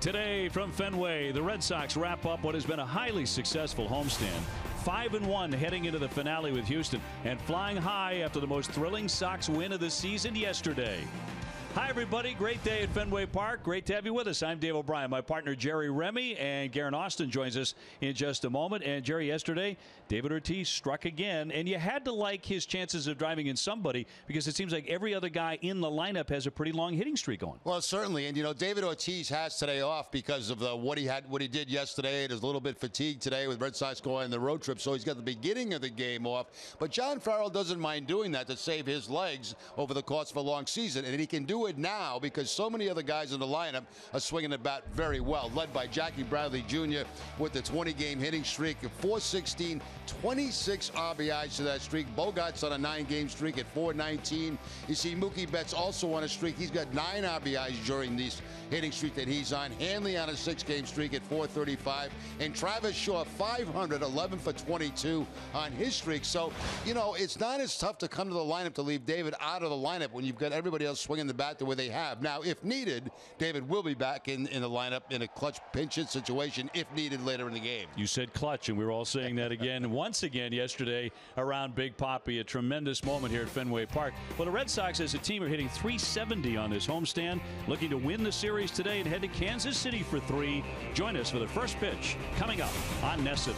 Today from Fenway, the Red Sox wrap up what has been a highly successful homestand. 5-1 heading into the finale with Houston and flying high after the most thrilling Sox win of the season yesterday. Hi, everybody. Great day at Fenway Park. Great to have you with us. I'm Dave O'Brien. My partner, Jerry Remy, and Garen Austin joins us in just a moment. And, Jerry, yesterday, David Ortiz struck again, and you had to like his chances of driving in somebody because it seems like every other guy in the lineup has a pretty long hitting streak going. Well, certainly. And, you know, David Ortiz has today off because of what he did yesterday. It is a little bit fatigued today with Red Sox going on the road trip, so he's got the beginning of the game off. But John Farrell doesn't mind doing that to save his legs over the course of a long season, and he can do it now because so many other guys in the lineup are swinging the bat very well, led by Jackie Bradley Jr. with the 20-game hitting streak of 416, 26 RBIs to that streak. Bogart's on a 9-game streak at 419. You see Mookie Betts also on a streak. He's got 9 RBIs during this hitting streak that he's on. Hanley on a 6-game streak at 435. And Travis Shaw, 500, 11 for 22 on his streak. So, you know, it's not as tough to come to the lineup to leave David out of the lineup when you've got everybody else swinging the bat the way they have. Now, if needed, David will be back in the lineup in a clutch pinch hit situation if needed later in the game. You said clutch, and we were all saying that again, once again yesterday around Big Papi. A tremendous moment here at Fenway Park. Well, the Red Sox as a team are hitting .370 on this homestand, looking to win the series today and head to Kansas City for 3. Join us for the first pitch coming up on NESN.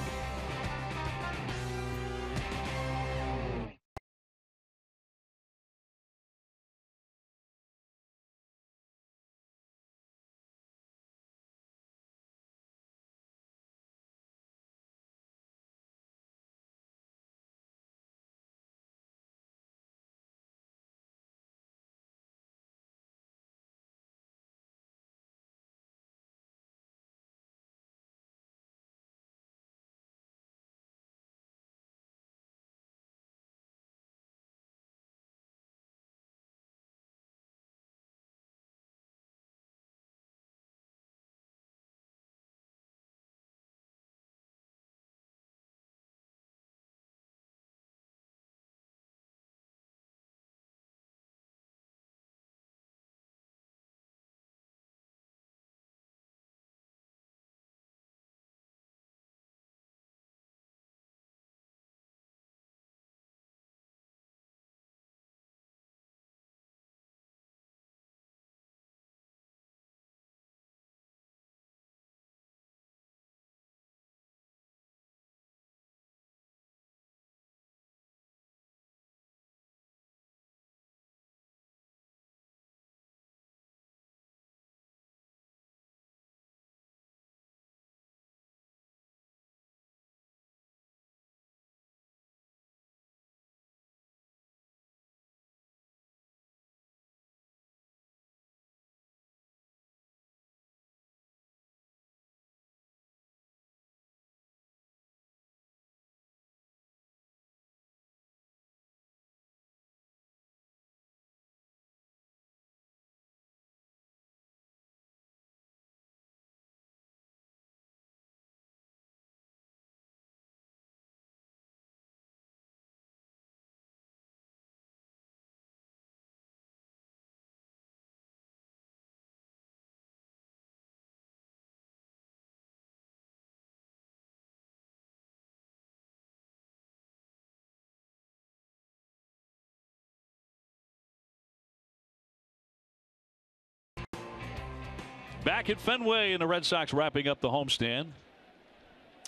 Back at Fenway, and the Red Sox wrapping up the homestand.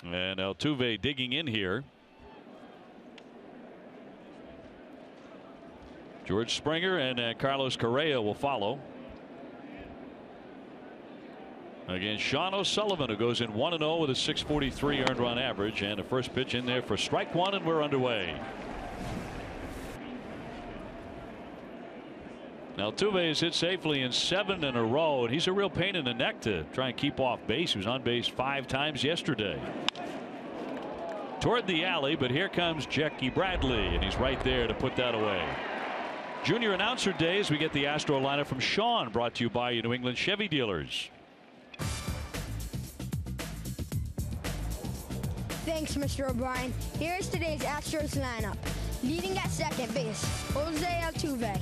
And Altuve digging in here. George Springer and Carlos Correa will follow. Again, Sean O'Sullivan, who goes in 1-0 with a .643 earned run average, and a first pitch in there for strike one, and we're underway. Now, Altuve has hit safely in 7 in a row, and he's a real pain in the neck to try and keep off base. He was on base 5 times yesterday. Toward the alley, but here comes Jackie Bradley, and he's right there to put that away. Junior announcer days, we get the Astro lineup from Sean, brought to you by your New England Chevy dealers. Thanks, Mr. O'Brien. Here's today's Astros lineup. Leading at second base, Jose Altuve.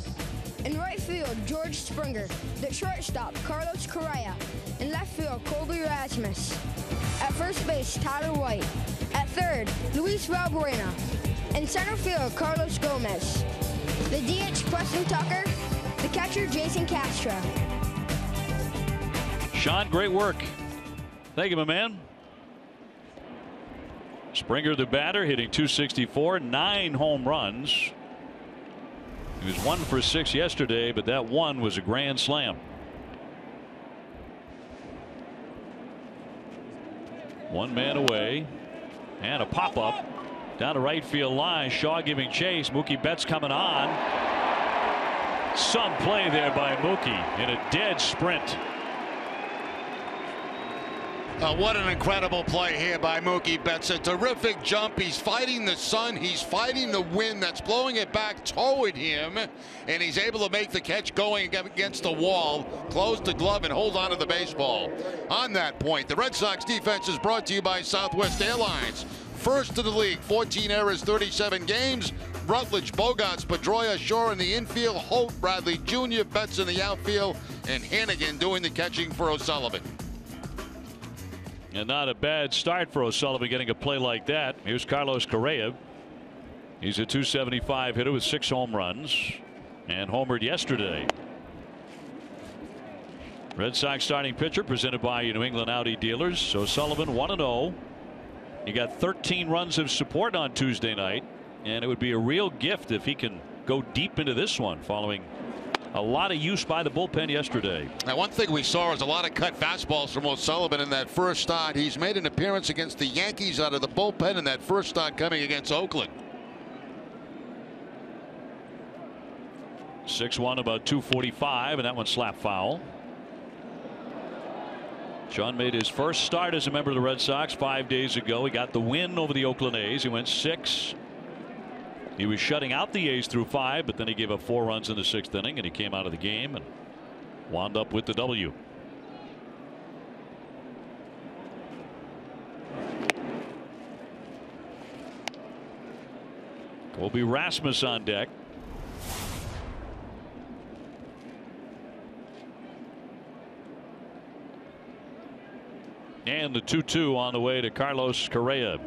In right field, George Springer. The shortstop, Carlos Correa. In left field, Erasmus. At first base, Tyler White. At third, Luis Valbuena. In center field, Carlos Gomez. The DH, Preston Tucker. The catcher, Jason Castro. Sean, great work. Thank you, my man. Springer, the batter, hitting .264, 9 home runs. He was 1 for 6 yesterday, but that one was a grand slam. One man away, and a pop-up down the right field line. Shaw giving chase. Mookie Betts coming on. Some play there by Mookie in a dead sprint. What an incredible play here by Mookie Betts. A terrific jump. He's fighting the sun. He's fighting the wind that's blowing it back toward him. And he's able to make the catch going against the wall, close the glove, and hold on to the baseball. On that point, the Red Sox defense is brought to you by Southwest Airlines. First in the league, 14 errors, 37 games. Rutledge, Bogarts, Pedroia, Shaw in the infield, Holt, Bradley Jr., Betts in the outfield, and Hannigan doing the catching for O'Sullivan. And not a bad start for O'Sullivan getting a play like that. Here's Carlos Correa. He's a .275 hitter with 6 home runs and homered yesterday. Red Sox starting pitcher presented by your New England Audi dealers. O'Sullivan 1-0. He got 13 runs of support on Tuesday night, and it would be a real gift if he can go deep into this one following a lot of use by the bullpen yesterday. Now, one thing we saw is a lot of cut fastballs from O'Sullivan in that first start. He's made an appearance against the Yankees out of the bullpen in that first start coming against Oakland. 6-1, about 245, and that one slap foul. Sean made his first start as a member of the Red Sox 5 days ago. He got the win over the Oakland A's. He went 6. He was shutting out the A's through 5, but then he gave up 4 runs in the 6th inning, and he came out of the game and wound up with the W. Colby Rasmus on deck. And the 2-2 on the way to Carlos Correa.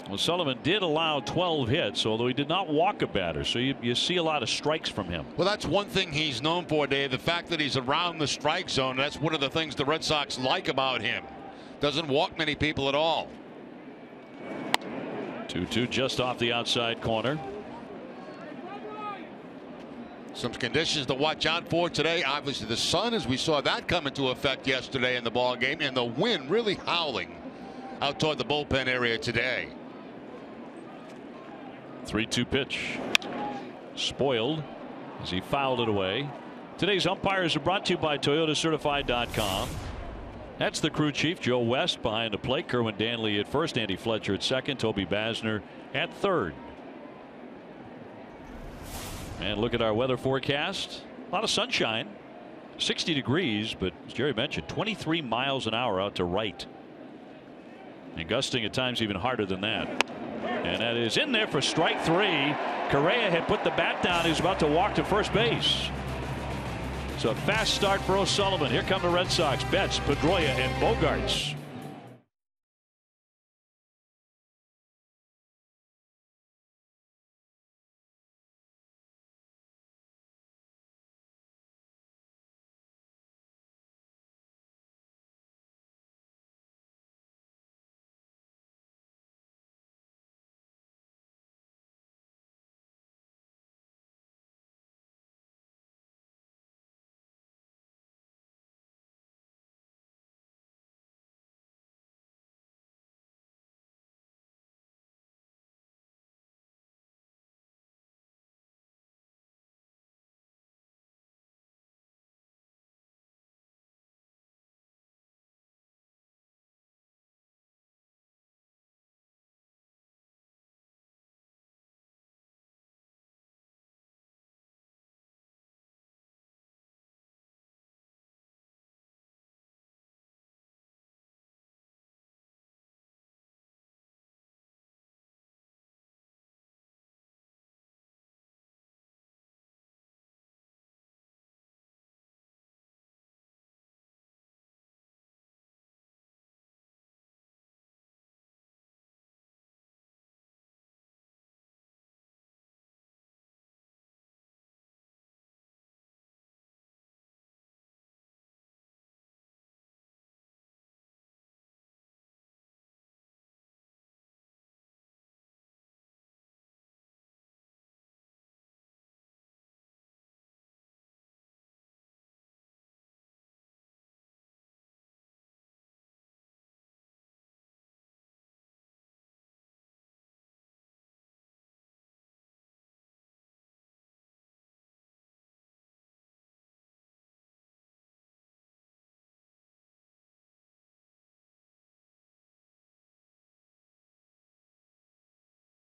Well, Sullivan did allow 12 hits, although he did not walk a batter. So you see a lot of strikes from him. Well, that's one thing he's known for, Dave. The fact that he's around the strike zone. That's one of the things the Red Sox like about him. Doesn't walk many people at all. 2-2 just off the outside corner. Some conditions to watch out for today. Obviously, the sun, as we saw that come into effect yesterday in the ball game, and the wind really howling out toward the bullpen area today. 3-2 pitch. Spoiled as he fouled it away. Today's umpires are brought to you by ToyotaCertified.com. That's the crew chief, Joe West, behind the plate. Kerwin Danley at first, Andy Fletcher at second, Toby Basner at third. And look at our weather forecast. A lot of sunshine, 60 degrees, but as Jerry mentioned, 23 miles an hour out to right. And gusting at times even harder than that. And that is in there for strike 3. Correa had put the bat down. He was about to walk to first base. So a fast start for O'Sullivan. Here come the Red Sox. Betts, Pedroia, and Bogarts.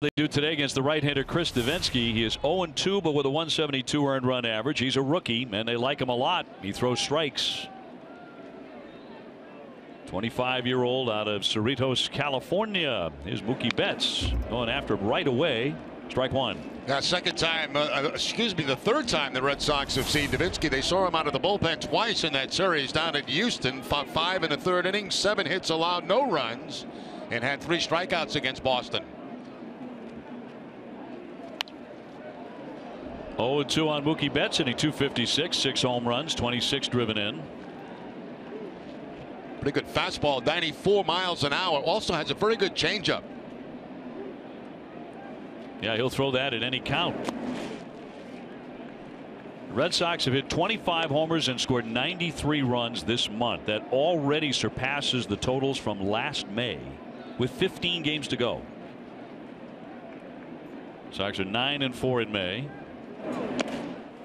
They do today against the right-hander Chris Davinsky. He is 0-2, but with a 172 earned run average. He's a rookie, and they like him a lot. He throws strikes. 25-year-old out of Cerritos, California. Here's Mookie Betts going after him right away. Strike one. Second time, the third time the Red Sox have seen Davinsky. They saw him out of the bullpen twice in that series down at Houston. Fought 5 in the third inning, 7 hits allowed, no runs, and had 3 strikeouts against Boston. 0-2 on Mookie Betts, hitting .256, 6 home runs, 26 driven in. Pretty good fastball, 94 miles an hour. Also has a very good changeup. Yeah, he'll throw that at any count. The Red Sox have hit 25 homers and scored 93 runs this month. That already surpasses the totals from last May with 15 games to go. Sox are 9-4 in May.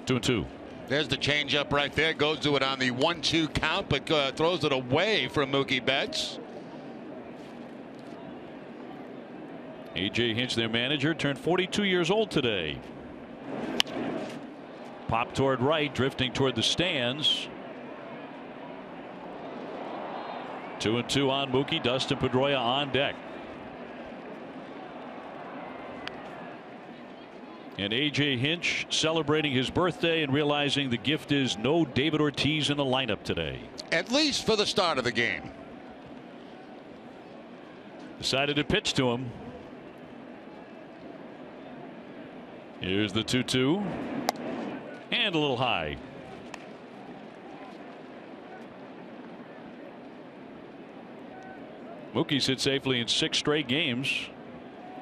2-2. There's the changeup right there. Goes to it on the 1-2 count, but throws it away from Mookie Betts. A.J. Hinch, their manager, turned 42 years old today. Pop toward right, drifting toward the stands. 2-2 on Mookie. Dustin Pedroia on deck. And A.J. Hinch celebrating his birthday and realizing the gift is no David Ortiz in the lineup today. At least for the start of the game. Decided to pitch to him. Here's the 2-2. And a little high. Mookie's hit safely in 6 straight games.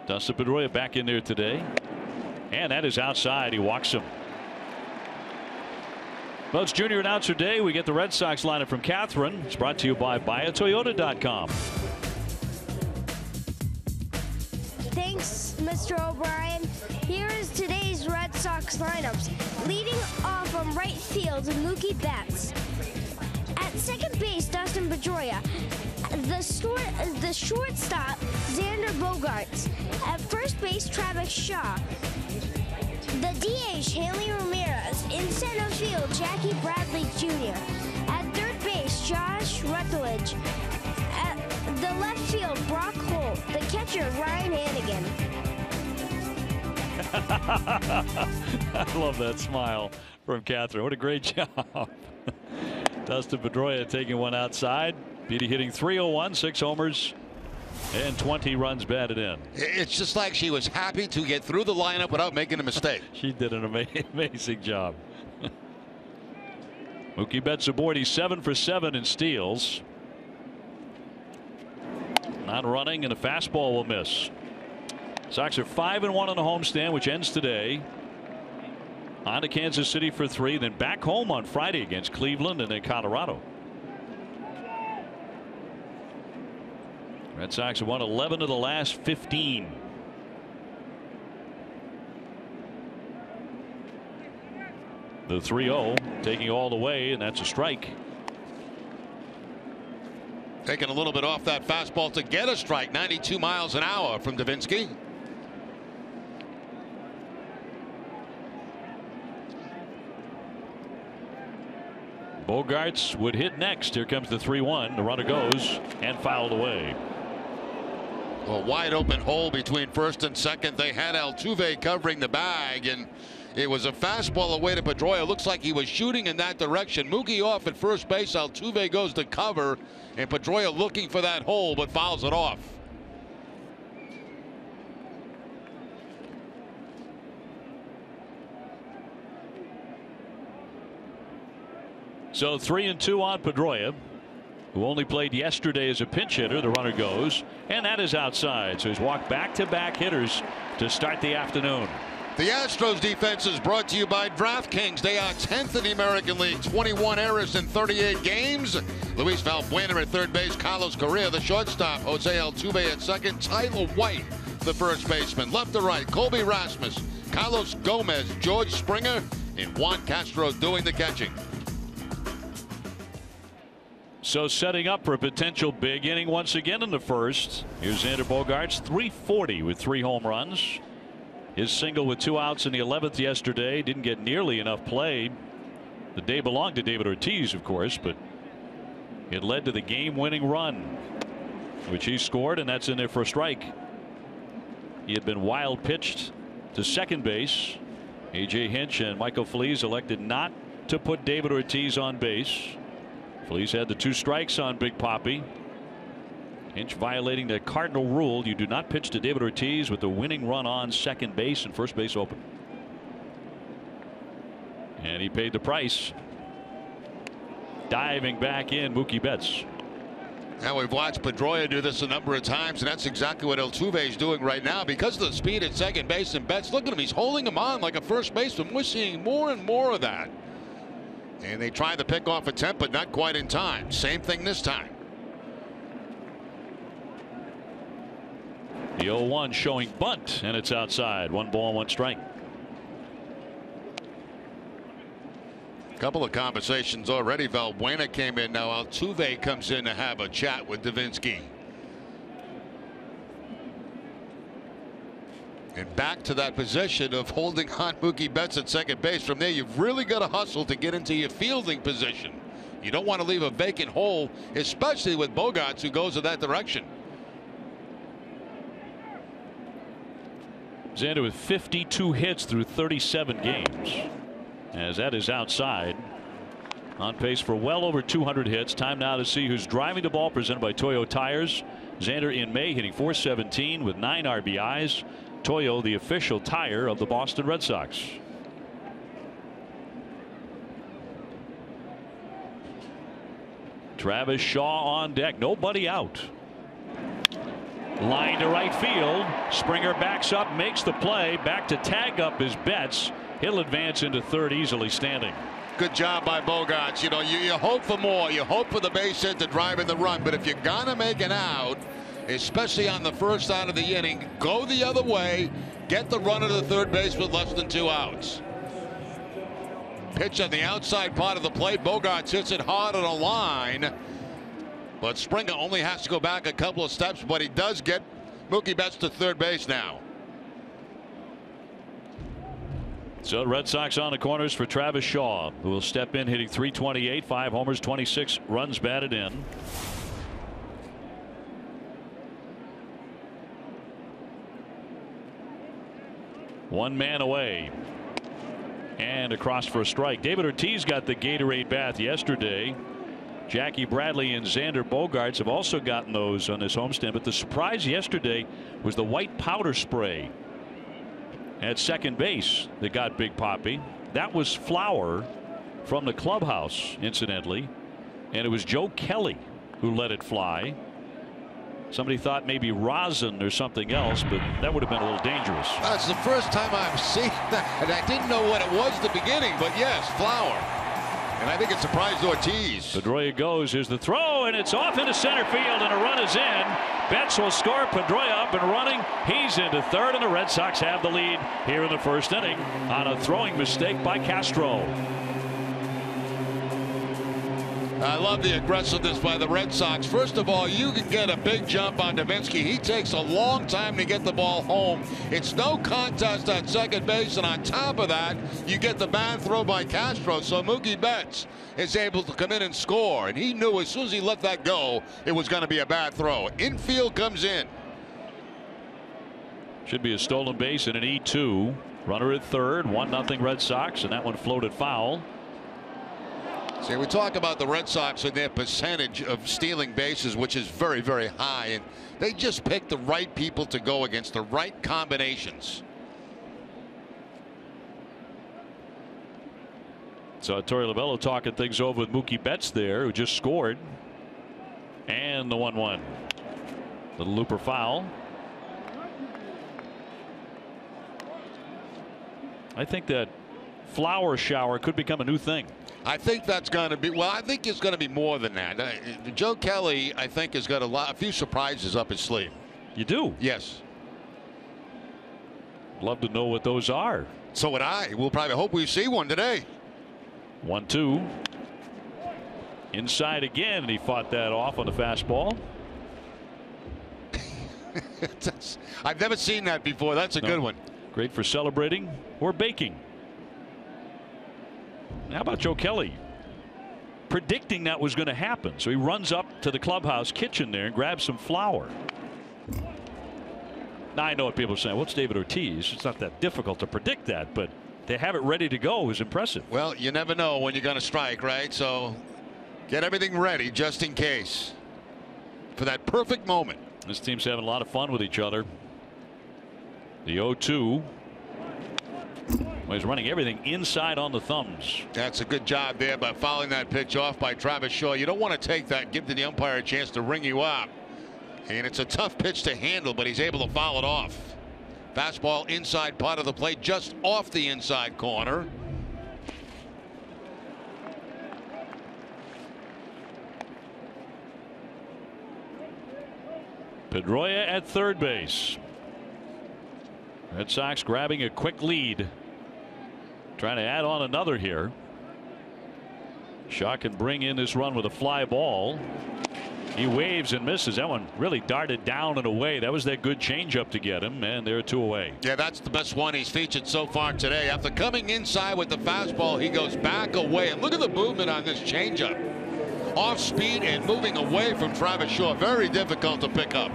Dustin Pedroia back in there today. And that is outside. He walks him. Well, it's Junior Announcer Day. We get the Red Sox lineup from Catherine. It's brought to you by BuyAToyota.com. Thanks, Mr. O'Brien. Here is today's Red Sox lineups. Leading off from right field, Mookie Betts. At second base, Dustin Pedroia. The shortstop, Xander Bogaerts. At first base, Travis Shaw. The DH, Hanley Ramirez. In center field, Jackie Bradley Jr. At third base, Josh Rutledge. At the left field, Brock Holt. The catcher, Ryan Hannigan. I love that smile from Catherine. What a great job. Dustin Pedroia taking one outside. Petey hitting .301, 6 homers, and 20 runs batted in. It's just like she was happy to get through the lineup without making a mistake. She did an amazing job. Mookie Betts aboard. He's 7 for 7 in steals. Not running, and a fastball will miss. Sox are 5-1 on the homestand, which ends today. On to Kansas City for 3, then back home on Friday against Cleveland and then Colorado. Red Sox have won 11 of the last 15. The 3-0 taking all the way, and that's a strike. Taking a little bit off that fastball to get a strike. 92 miles an hour from Davinsky. Bogaerts would hit next. Here comes the 3-1. The runner goes and fouled away. A wide open hole between first and second. They had Altuve covering the bag, and it was a fastball away to Pedroia. Looks like he was shooting in that direction. Mookie off at first base. Altuve goes to cover, and Pedroia looking for that hole but fouls it off. So 3-2 on Pedroia, who only played yesterday as a pinch hitter. The runner goes, and that is outside. So he's walked back-to-back hitters to start the afternoon. The Astros defense is brought to you by DraftKings. They are 10th in the American League, 21 errors in 38 games. Luis Valbuena at third base, Carlos Correa the shortstop, Jose Altuve at second, Tyler White the first baseman. Left to right, Colby Rasmus, Carlos Gomez, George Springer, and Juan Castro doing the catching. So setting up for a potential big inning once again in the first. Here's Xander Bogaerts, 340 with 3 home runs. His single with 2 outs in the 11th yesterday didn't get nearly enough play. The day belonged to David Ortiz, of course, but it led to the game-winning run, which he scored, and that's in there for a strike. He had been wild pitched to second base. A.J. Hinch and Michael Feliz elected not to put David Ortiz on base. Feliz had the 2 strikes on Big Papi. Hinch violating the Cardinal rule. You do not pitch to David Ortiz with the winning run on second base and first base open. And he paid the price. Diving back in, Mookie Betts. Now we've watched Pedroia do this a number of times, and that's exactly what Altuve is doing right now. Because of the speed at second base, and Betts, look at him, he's holding him on like a first baseman. We're seeing more and more of that. And they tried to pick off attempt, but not quite in time. Same thing this time. The 0-1 showing bunt, and it's outside. 1 ball, 1 strike. Couple of conversations already. Valbuena came in. Now Altuve comes in to have a chat with Davinsky. And back to that position of holding on Mookie Betts at second base. From there, you've really got to hustle to get into your fielding position. You don't want to leave a vacant hole, especially with Bogaerts, who goes in that direction. Xander with 52 hits through 37 games. As that is outside. On pace for well over 200 hits. Time now to see who's driving the ball, presented by Toyo Tires. Xander in May hitting .417 with 9 RBIs. Toyo, the official tire of the Boston Red Sox. Travis Shaw on deck. Nobody out. Line to right field. Springer backs up, makes the play. Back to tag up is Betts. He'll advance into third, easily standing. Good job by Bogaerts. You know, you hope for more. You hope for the base hit to drive in the run. But if you're going to make an out, especially on the first out of the inning, go the other way. Get the runner to third base with less than 2 outs. Pitch on the outside part of the plate. Bogaerts hits it hard on a line. But Springer only has to go back a couple of steps. But he does get Mookie Betts to third base now. So Red Sox on the corners for Travis Shaw, who will step in hitting .328, 5 homers, 26 runs batted in. One man away. And across for a strike. David Ortiz got the Gatorade bath yesterday. Jackie Bradley and Xander Bogaerts have also gotten those on this homestand. But the surprise yesterday was the white powder spray at second base that got Big Papi. That was Flower from the clubhouse, incidentally, and it was Joe Kelly who let it fly. Somebody thought maybe rosin or something else, but that would have been a little dangerous. That's the first time I've seen that, and I didn't know what it was at the beginning, but yes, Flower. And I think it surprised Ortiz. Pedroia goes. Here's the throw, and it's off into center field, and a run is in. Betts will score. Pedroia up and running. He's into third, and the Red Sox have the lead here in the first inning on a throwing mistake by Castro. I love the aggressiveness by the Red Sox. First of all, you can get a big jump on Davinsky. He takes a long time to get the ball home. It's no contest at second base, and on top of that, you get the bad throw by Castro. So Mookie Betts is able to come in and score, and he knew as soon as he let that go, it was going to be a bad throw. Infield comes in. Should be a stolen base and an E2. Runner at third, 1-0 Red Sox, and that one floated foul. See, we talk about the Red Sox and their percentage of stealing bases, which is very, very high, and they just pick the right people to go against, the right combinations. So Torey Lovullo talking things over with Mookie Betts there, who just scored. And the 1-1. Little looper foul. I think that flower shower could become a new thing. I think that's going to be, well, I think it's going to be more than that. Joe Kelly, I think, has got a few surprises up his sleeve. You do? Yes. Love to know what those are. So would I. We'll probably hope we see one today. 1-2. Inside again, and he fought that off on the fastball. I've never seen that before. That's a good one. Great for celebrating or baking. How about Joe Kelly? Predicting that was going to happen. So he runs up to the clubhouse kitchen there and grabs some flour. Now I know what people are saying. Well, it's David Ortiz. It's not that difficult to predict that, but to have it ready to go is impressive. Well, you never know when you're going to strike, right? So get everything ready just in case for that perfect moment. This team's having a lot of fun with each other. The 0-2. Well, he's running everything inside on the thumbs. That's a good job there by fouling that pitch off by Travis Shaw. You don't want to take that, give the umpire a chance to ring you up. And it's a tough pitch to handle, but he's able to foul it off. Fastball inside part of the plate, just off the inside corner. Pedroia at third base. Red Sox grabbing a quick lead. Trying to add on another here. Shaw can bring in this run with a fly ball. He waves and misses. That one really darted down and away. That was that good changeup to get him, and there are 2 away. Yeah, that's the best one he's featured so far today. After coming inside with the fastball, he goes back away. And look at the movement on this changeup. Off speed and moving away from Travis Shaw. Very difficult to pick up.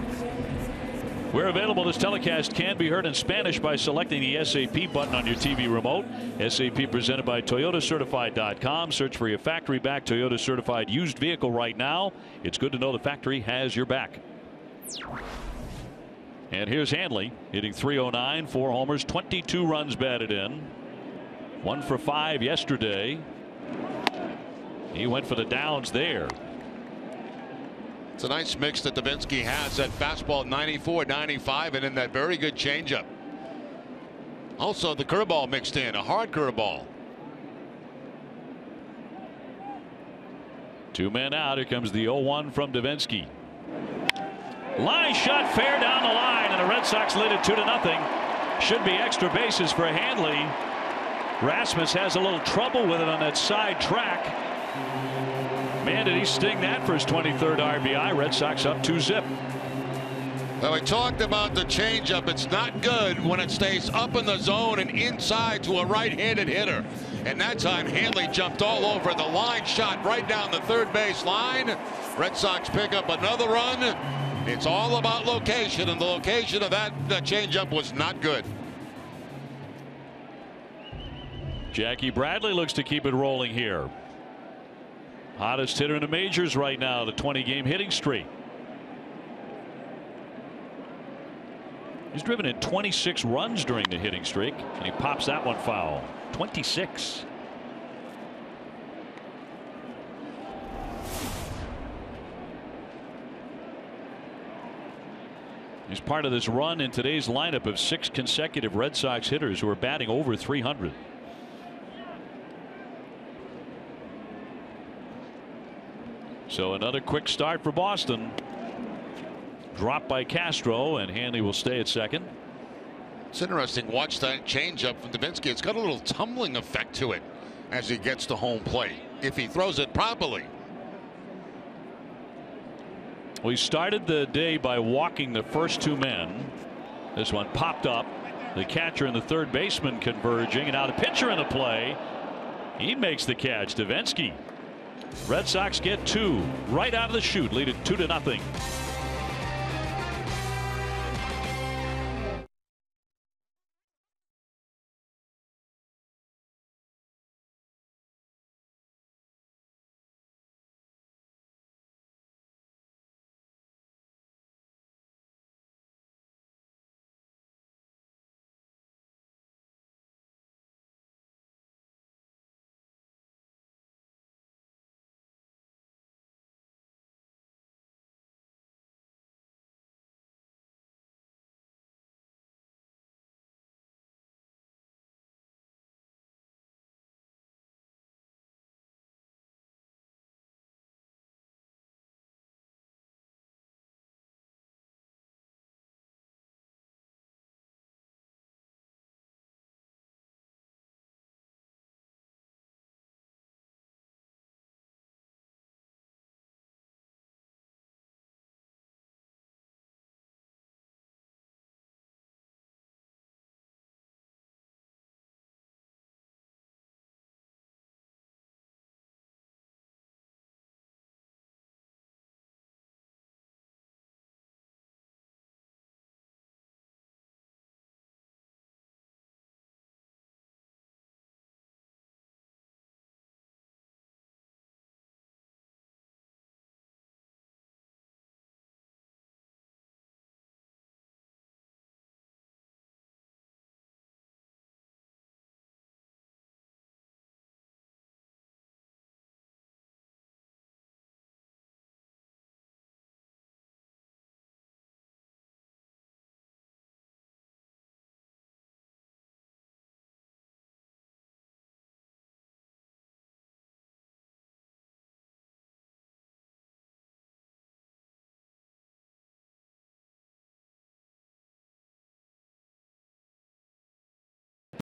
We're available. This telecast can be heard in Spanish by selecting the SAP button on your TV remote. SAP presented by ToyotaCertified.com. Search for your factory back Toyota certified used vehicle right now. It's good to know the factory has your back. And here's Hanley hitting .309, 4 homers, 22 runs batted in. 1 for 5 yesterday. He went for the downs there. It's a nice mix that Davinsky has. That fastball 94, 95, and then that very good changeup. Also the curveball mixed in, a hard curveball. 2 men out. Here comes the 0-1 from Davinsky. Line shot fair down the line, and the Red Sox lead it 2-0. Should be extra bases for Hanley. Rasmus has a little trouble with it on that side track. Man, did he sting that for his 23rd RBI. Red Sox up 2-0. Well, we talked about the changeup. It's not good when it stays up in the zone and inside to a right-handed hitter. And that time Hanley jumped all over the line shot right down the third base line. Red Sox pick up another run. It's all about location, and the location of that changeup was not good. Jackie Bradley looks to keep it rolling here. Hottest hitter in the majors right now, the 20-game hitting streak. He's driven in 26 runs during the hitting streak, and he pops that one foul. 26. He's part of this run in today's lineup of 6 consecutive Red Sox hitters who are batting over 300. So another quick start for Boston. Dropped by Castro, and Hanley will stay at second. It's interesting. Watch that changeup from Davinsky. It's got a little tumbling effect to it as he gets to home plate, if he throws it properly. We started the day by walking the first 2 men. This one popped up. The catcher and the third baseman converging, and now the pitcher in the play. He makes the catch. Davinsky. Red Sox get 2 right out of the chute, lead it 2-0.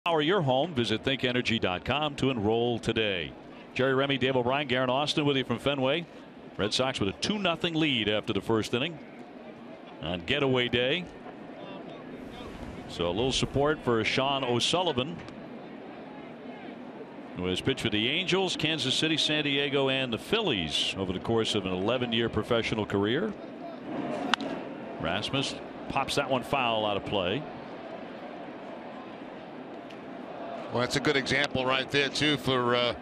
Power your home. Visit thinkenergy.com to enroll today. Jerry Remy, Dave O'Brien, Garen Austin with you from Fenway. Red Sox with a 2-0 lead after the first inning on getaway day. So a little support for Sean O'Sullivan, who has pitched for the Angels, Kansas City, San Diego, and the Phillies over the course of an 11-year professional career. Rasmus pops that one foul out of play. Well, that's a good example right there, too, for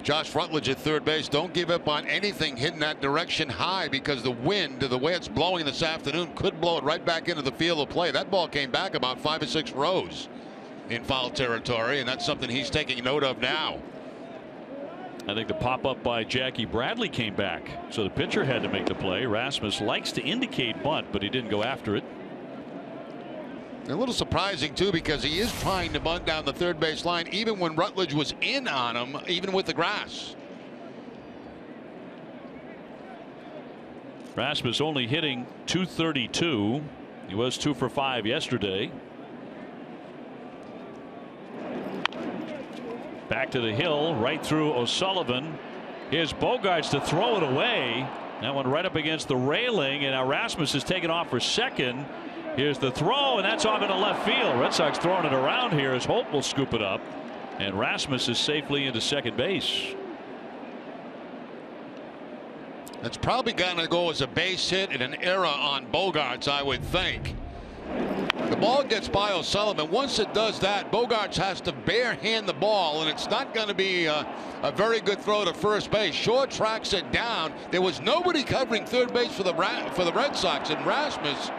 Josh Rutledge at third base. Don't give up on anything hitting that direction high, because the wind, the way it's blowing this afternoon, could blow it right back into the field of play. That ball came back about 5 or 6 rows in foul territory, and that's something he's taking note of now. I think the pop up by Jackie Bradley came back, so the pitcher had to make the play. Rasmus likes to indicate bunt, but he didn't go after it. A little surprising, too, because he is trying to bunt down the third base line even when Rutledge was in on him, even with the grass. Rasmus only hitting .232. He was 2 for 5 yesterday. Back to the hill, right through O'Sullivan. Here's Bogaerts to throw it away. That one right up against the railing, and now Rasmus is taken off for second. Here's the throw, and that's off into left field. Red Sox throwing it around here as Hope will scoop it up, and Rasmus is safely into second base. That's probably going to go as a base hit and an error on Bogaerts, I would think. The ball gets by O'Sullivan. Once it does that, Bogaerts has to bare hand the ball, and it's not going to be a very good throw to first base. Shaw tracks it down. There was nobody covering third base for the Red Sox, and Rasmus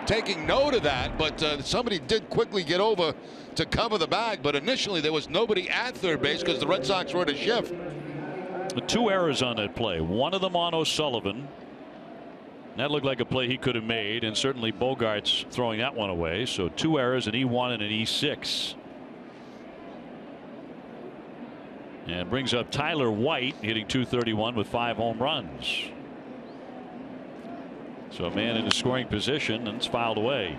taking note of that, but somebody did quickly get over to cover the bag, but initially there was nobody at third base because the Red Sox were at a shift. 2 errors on that play, one of them on O'Sullivan. That looked like a play he could have made, and certainly Bogaerts throwing that one away. So 2 errors, an E1 and an E6. And brings up Tyler White, hitting .231 with 5 home runs. So a man in a scoring position, and it's fouled away.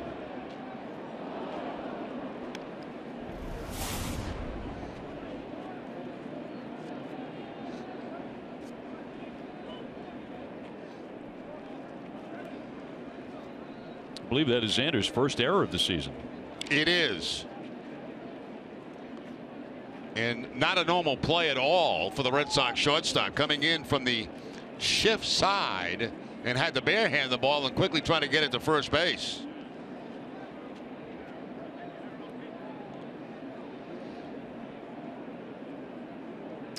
I believe that is Xander's first error of the season. It is. And not a normal play at all for the Red Sox shortstop, coming in from the shift side and had to bare hand the ball and quickly try to get it to first base.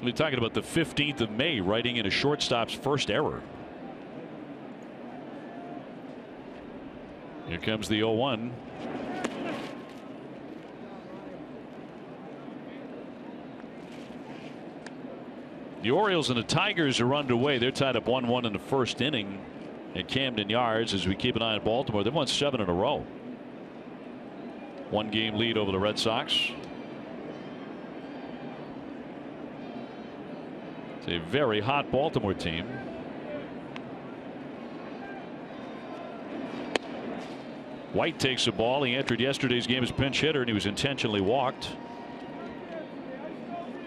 We're talking about the 15th of May, writing in a shortstop's first error. Here comes the 0-1. The Orioles and the Tigers are underway. They're tied up 1-1 in the first inning at Camden Yards as we keep an eye on Baltimore. They've won 7 in a row. 1-game lead over the Red Sox. It's a very hot Baltimore team. White takes the ball. He entered yesterday's game as pinch hitter, and he was intentionally walked.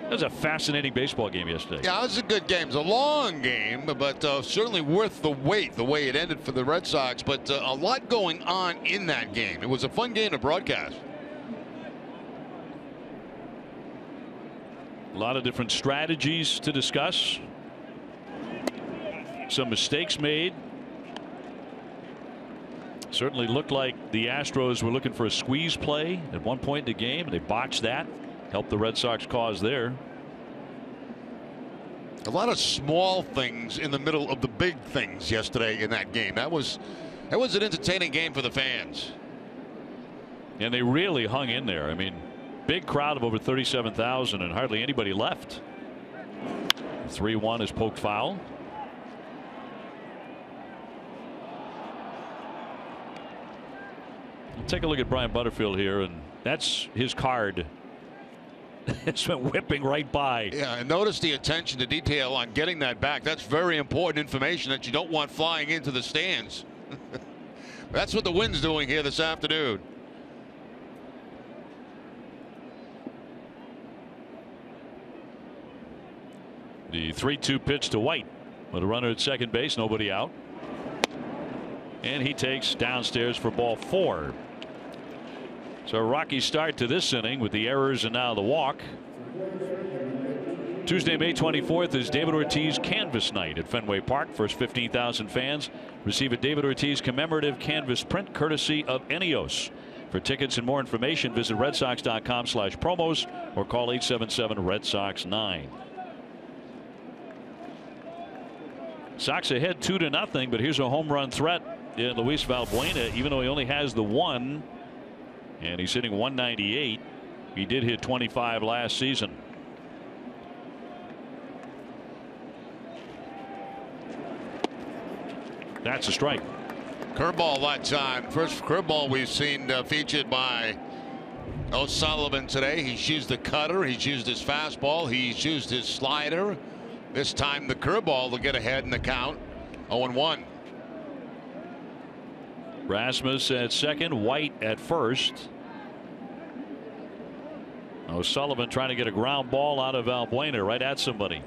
That was a fascinating baseball game yesterday. Yeah, it was a good game. It was a long game, but certainly worth the wait, the way it ended for the Red Sox. But a lot going on in that game. It was a fun game to broadcast. A lot of different strategies to discuss. Some mistakes made. Certainly looked like the Astros were looking for a squeeze play at one point in the game. They botched that. Helped the Red Sox cause there. A lot of small things in the middle of the big things yesterday in that game. That was an entertaining game for the fans. And they really hung in there. I mean, big crowd of over 37,000 and hardly anybody left. 3-1 is poked foul. Take a look at Brian Butterfield here, and that's his card. It's been whipping right by. Yeah, and notice the attention to detail on getting that back. That's very important information that you don't want flying into the stands. That's what the wind's doing here this afternoon. The 3-2 pitch to White with a runner at second base, nobody out. And he takes downstairs for ball 4. So a rocky start to this inning with the errors and now the walk. Tuesday, May 24th is David Ortiz canvas night at Fenway Park. First 15,000 fans receive a David Ortiz commemorative canvas print courtesy of Eneos. For tickets and more information, visit redsox.com/promos or call 877-RED-SOX-9. Sox ahead 2-0, but here's a home run threat in Luis Valbuena, even though he only has the 1 and he's hitting 198. He did hit 25 last season. That's a strike. Curveball that time. First curveball we've seen featured by O'Sullivan today. He's used the cutter. He's used his fastball. He's used his slider. This time the curveball to get ahead in the count. 0-1. Rasmus at second, White at first. O'Sullivan trying to get a ground ball out of Valbuena right at somebody.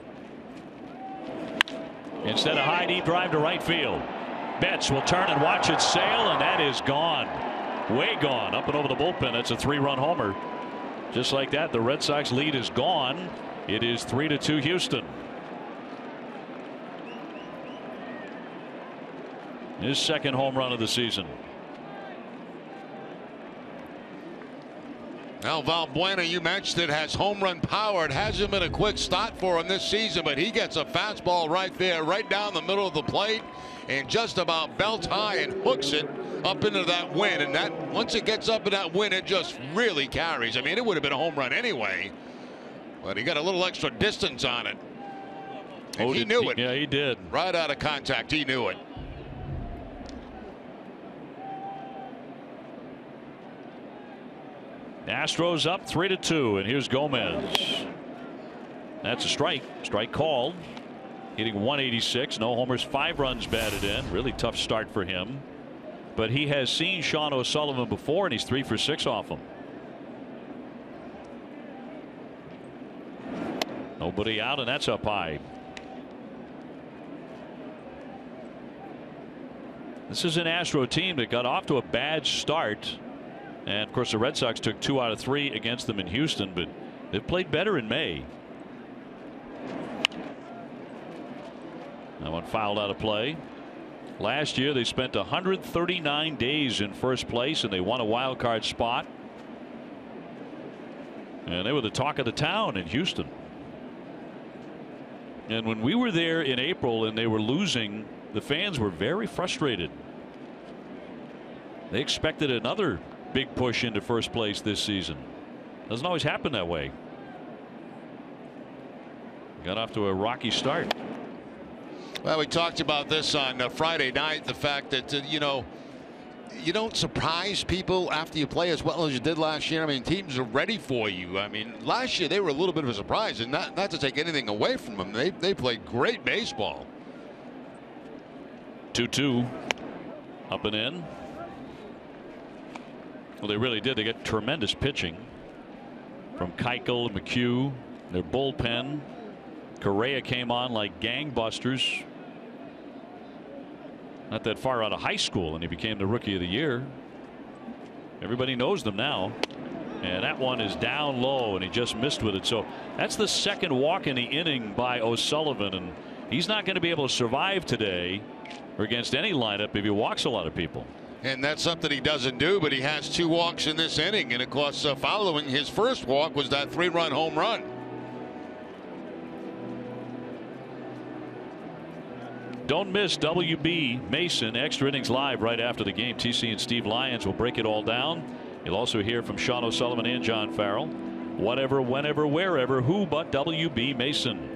Instead, a high deep drive to right field. Betts will turn and watch it sail, and that is gone. Way gone. Up and over the bullpen. That's a 3-run homer. Just like that, the Red Sox lead is gone. It is 3-2 Houston. His second home run of the season. Now Valbuena, you mentioned it, has home run power. It hasn't been a quick start for him this season, but he gets a fastball right there, right down the middle of the plate, and just about belt high and hooks it up into that wind. And that once it gets up in that wind, it just really carries. I mean, it would have been a home run anyway, but he got a little extra distance on it. And he knew it. Yeah, he did. Right out of contact, he knew it. Astros up 3-2, and here's Gomez. That's a strike. Strike called. Hitting 186. No homers, 5 runs batted in. Really tough start for him. But he has seen Sean O'Sullivan before, and he's 3 for 6 off him. Nobody out, and that's up high. This is an Astro team that got off to a bad start. And of course, the Red Sox took 2 out of 3 against them in Houston, but they've played better in May. That one fouled out of play. Last year, they spent 139 days in first place, and they won a wild card spot. And they were the talk of the town in Houston. And when we were there in April and they were losing, the fans were very frustrated. They expected another big push into first place this season. Doesn't always happen that way. Got off to a rocky start. Well, we talked about this on Friday night, the fact that you know, you don't surprise people after you play as well as you did last year. I mean, teams are ready for you. I mean, last year they were a little bit of a surprise, and not to take anything away from them. They played great baseball. 2-2 up and in. Well, they really did. They got tremendous pitching from Keuchel, McHugh, their bullpen. Correa came on like gangbusters. Not that far out of high school, and he became the Rookie of the Year. Everybody knows them now. And that one is down low, and he just missed with it. So that's the second walk in the inning by O'Sullivan, and he's not going to be able to survive today or against any lineup if he walks a lot of people. And that's something he doesn't do, but he has 2 walks in this inning. And of course, following his first walk was that 3-run home run. Don't miss WB Mason Extra Innings Live right after the game. TC and Steve Lyons will break it all down. You'll also hear from Sean O'Sullivan and John Farrell. Whatever, whenever, wherever, who but WB Mason.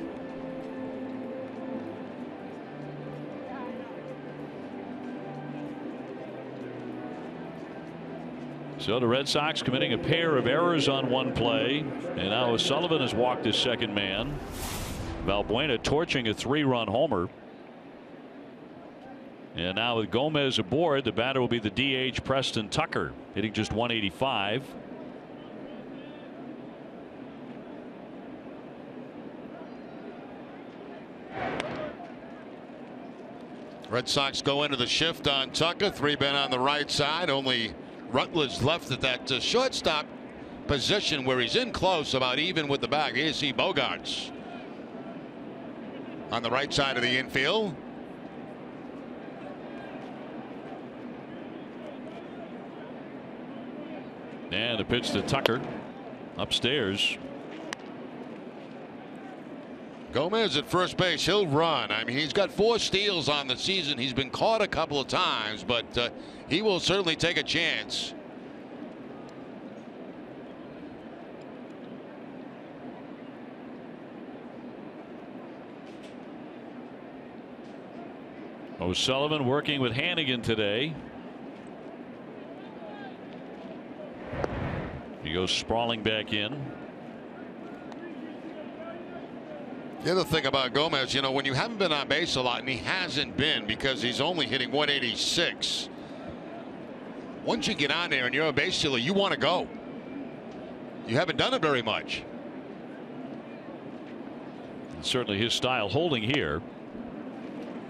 So the Red Sox committing a pair of errors on one play, and now O'Sullivan has walked his second man. Valbuena torching a 3-run homer. And now with Gomez aboard, the batter will be the DH Preston Tucker, hitting just 185. Red Sox go into the shift on Tucker. 3 men on the right side. Only Rutledge left at that shortstop position where he's in close, about even with the bag. Here's C. Bogarts on the right side of the infield. And a pitch to Tucker upstairs. Gomez at first base. He'll run. I mean, he's got 4 steals on the season. He's been caught a couple of times, but he will certainly take a chance. O'Sullivan working with Hannigan today. He goes sprawling back in. The other thing about Gomez, you know, when you haven't been on base a lot, and he hasn't been because he's only hitting 186. Once you get on there and you're a base stealer, you want to go. You haven't done it very much. And certainly his style holding here.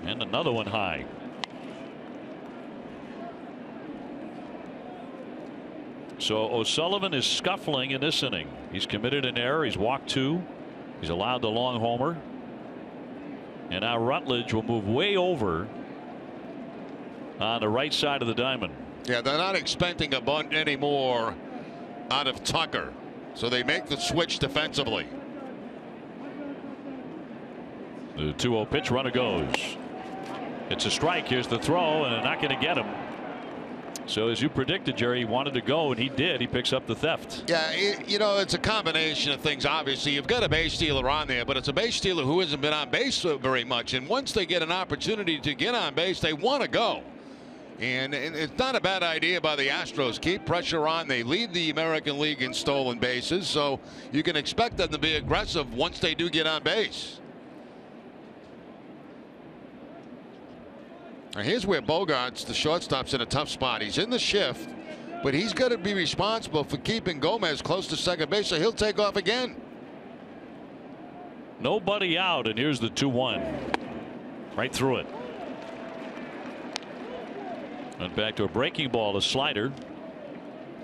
And another one high. So O'Sullivan is scuffling in this inning. He's committed an error. He's walked 2. He's allowed the long homer. And now Rutledge will move way over on the right side of the diamond. Yeah, they're not expecting a bunt anymore out of Tucker. So they make the switch defensively. The 2-0 pitch, runner goes. It's a strike. Here's the throw, and they're not going to get him. So as you predicted, Jerry, he wanted to go, and he did. He picks up the theft. Yeah, you know, it's a combination of things. Obviously, you've got a base stealer on there, but it's a base stealer who hasn't been on base very much. And once they get an opportunity to get on base, they want to go. And it's not a bad idea by the Astros. Keep pressure on. They lead the American League in stolen bases, so you can expect them to be aggressive once they do get on base. Now here's where Bogarts, the shortstop's in a tough spot. He's in the shift, but he's got to be responsible for keeping Gomez close to second base, so he'll take off again. Nobody out, and here's the 2-1. Right through it. And back to a breaking ball, a slider.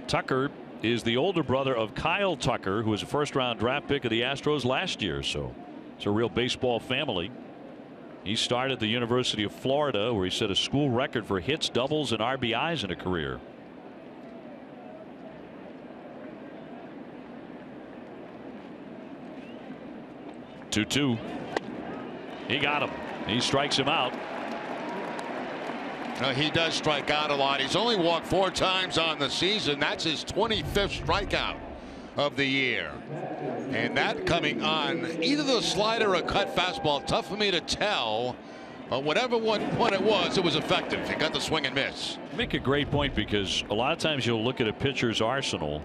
Tucker is the older brother of Kyle Tucker, who was a first-round draft pick of the Astros last year, so it's a real baseball family. He started at the University of Florida, where he set a school record for hits, doubles, and RBIs in a career. Two. He got him. He strikes him out. He does strike out a lot. He's only walked 4 times on the season. That's his 25th strikeout of the year. And that coming on either the slider or cut fastball. Tough for me to tell. But whatever one it was effective. He got the swing and miss. Make a great point, because a lot of times you'll look at a pitcher's arsenal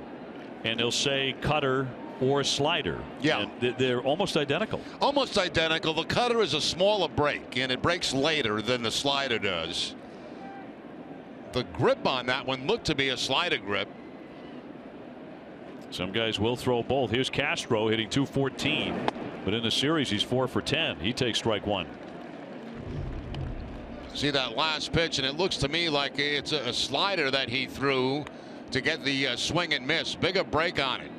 and they'll say cutter or slider. Yeah. And they're almost identical. Almost identical. The cutter is a smaller break, and it breaks later than the slider does. The grip on that one looked to be a slider grip. Some guys will throw both. Here's Castro hitting .214, but in the series he's 4 for 10. He takes strike 1. See that last pitch, and it looks to me like it's a slider that he threw to get the swing and miss. Bigger break on it.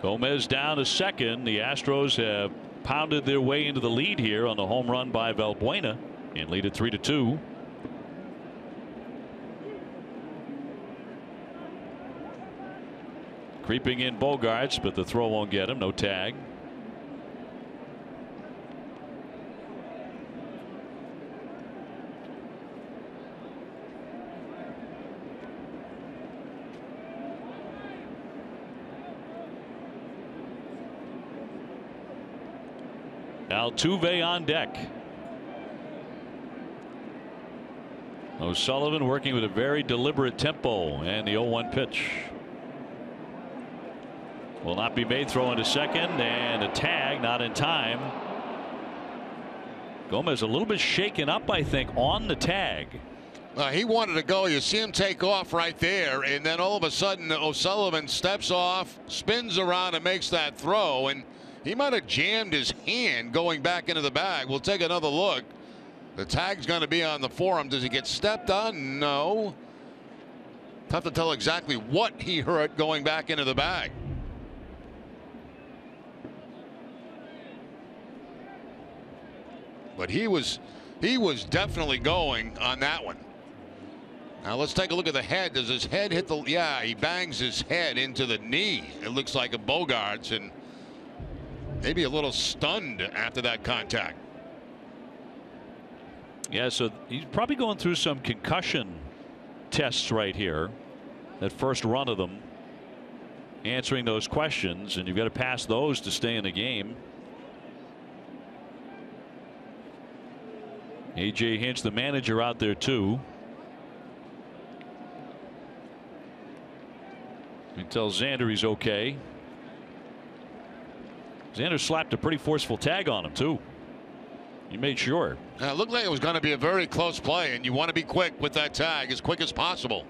Gomez down to second. The Astros have pounded their way into the lead here on the home run by Valbuena and lead it 3-2. Creeping in Bogarts, but the throw won't get him. No tag. Altuve on deck. O'Sullivan working with a very deliberate tempo, and the 0-1 pitch will not be made. Throw into second, and a tag not in time. Gomez a little bit shaken up, I think, on the tag. He wanted to go. You see him take off right there, and then all of a sudden O'Sullivan steps off, spins around, and makes that throw. And He might have jammed his hand going back into the bag. We'll take another look. The tag's going to be on the forearm. Does he get stepped on? No. Tough to tell exactly what he hurt going back into the bag. But he was definitely going on that one. Now let's take a look at the head. Does his head hit the? Yeah, he bangs his head into the knee. It looks like a Bogarts, and maybe a little stunned after that contact. Yeah, so he's probably going through some concussion tests right here. That first run of them, answering those questions, and you've got to pass those to stay in the game. A.J. Hinch, the manager, out there too. He tells Xander he's okay. Xander slapped a pretty forceful tag on him too. He made sure. It looked like it was going to be a very close play, and you want to be quick with that tag, as quick as possible.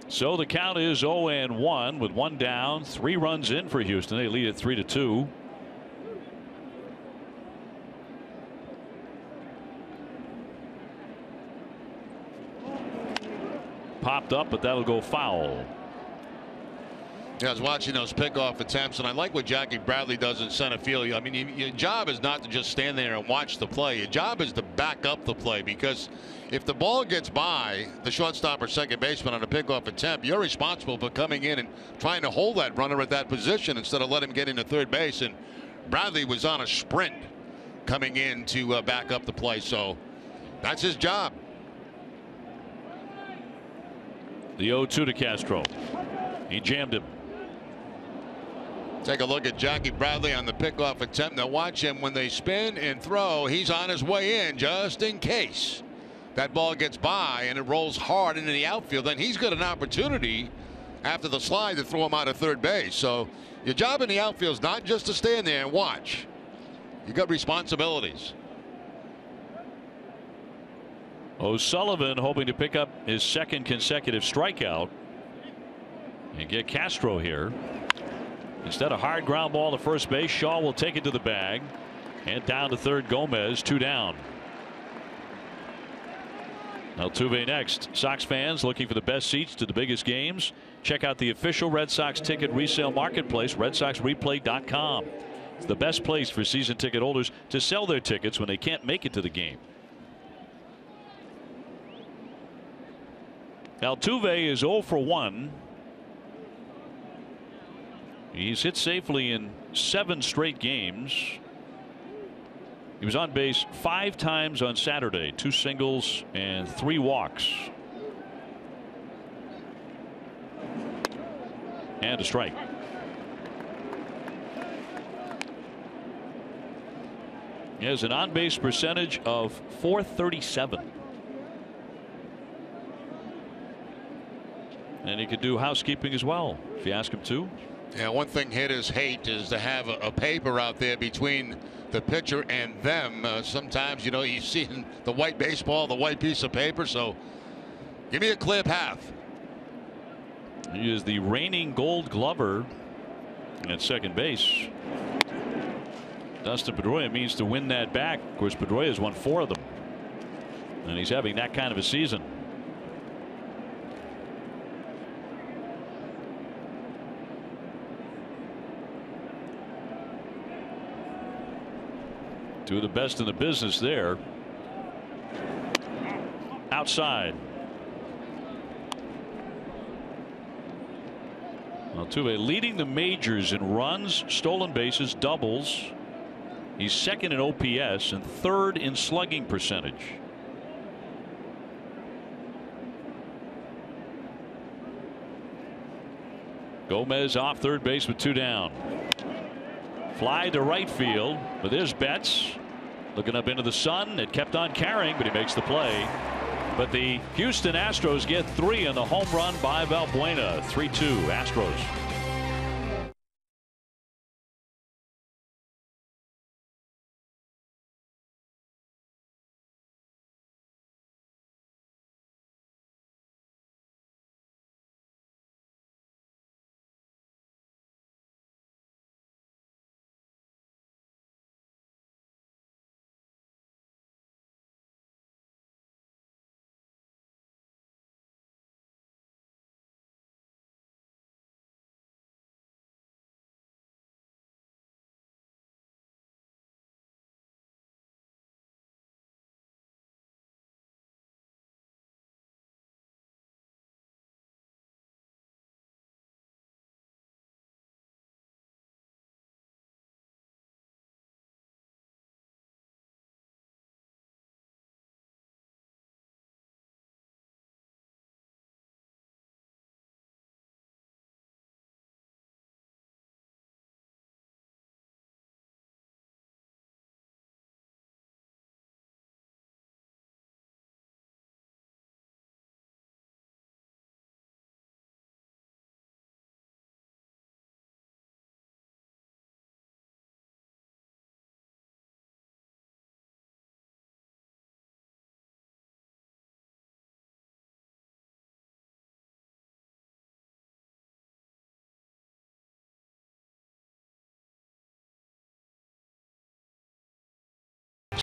So the count is 0-1 with one down, 3 runs in for Houston. They lead at 3-2. Popped up, but that'll go foul. Yeah, I was watching those pickoff attempts, and I like what Jackie Bradley does in center field. I mean, your job is not to just stand there and watch the play. Your job is to back up the play, because if the ball gets by the shortstop or second baseman on a pickoff attempt, you're responsible for coming in and trying to hold that runner at that position instead of let him get into third base. And Bradley was on a sprint coming in to back up the play, so that's his job. The 0-2 to Castro. He jammed him. Take a look at Jackie Bradley on the pickoff attempt. Now watch him when they spin and throw. He's on his way in just in case that ball gets by and it rolls hard into the outfield. Then he's got an opportunity after the slide to throw him out of third base. So your job in the outfield is not just to stand there and watch. You got responsibilities. O'Sullivan hoping to pick up his second consecutive strikeout and get Castro here. Instead, a hard ground ball to first base. Shaw will take it to the bag, and down to third. Gomez, 2 down. Altuve next. Sox fans looking for the best seats to the biggest games? Check out the official Red Sox ticket resale marketplace, RedSoxReplay.com. It's the best place for season ticket holders to sell their tickets when they can't make it to the game. Altuve is 0 for 1. He's hit safely in 7 straight games. He was on base 5 times on Saturday, 2 singles and 3 walks. And a strike. He has an on-base percentage of .437. And he could do housekeeping as well if you ask him to. Yeah, one thing hitters hate is to have a paper out there between the pitcher and them. Sometimes, you know, you see the white baseball, the white piece of paper. So give me a clear path. He is the reigning Gold Glover at second base. Dustin Pedroia means to win that back. Of course, Pedroia has won 4 of them, and he's having that kind of a season. Two of the best in the business there. Outside. Altuve leading the majors in runs, stolen bases, doubles. He's second in OPS and third in slugging percentage. Gomez off third base with 2 down. Fly to right field, but there's Betts looking up into the sun. It kept on carrying, but he makes the play. But the Houston Astros get 3 on the home run by Valbuena. 3-2 Astros.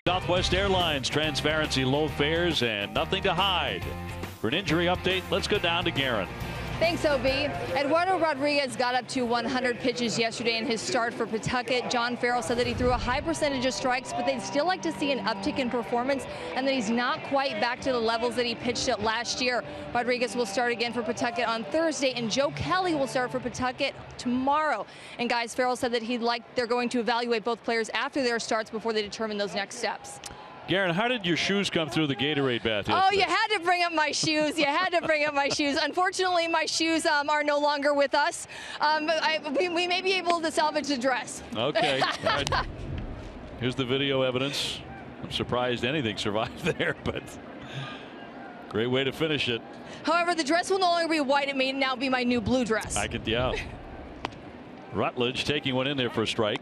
Southwest Airlines, transparency, low fares, and nothing to hide. For an injury update, let's go down to Garen. Thanks, OB. Eduardo Rodriguez got up to 100 pitches yesterday in his start for Pawtucket. John Farrell said that he threw a high percentage of strikes, but they'd still like to see an uptick in performance and that he's not quite back to the levels that he pitched at last year. Rodriguez will start again for Pawtucket on Thursday, and Joe Kelly will start for Pawtucket tomorrow. And guys, Farrell said that they're going to evaluate both players after their starts before they determine those next steps. Garen, how did your shoes come through the Gatorade bath yesterday? Oh, you had to bring up my shoes. You had to bring up my shoes. Unfortunately, my shoes are no longer with us. We may be able to salvage the dress. Okay. All right. Here's the video evidence. I'm surprised anything survived there, but great way to finish it. However, the dress will no longer be white. It may now be my new blue dress. Yeah. Rutledge taking one in there for a strike.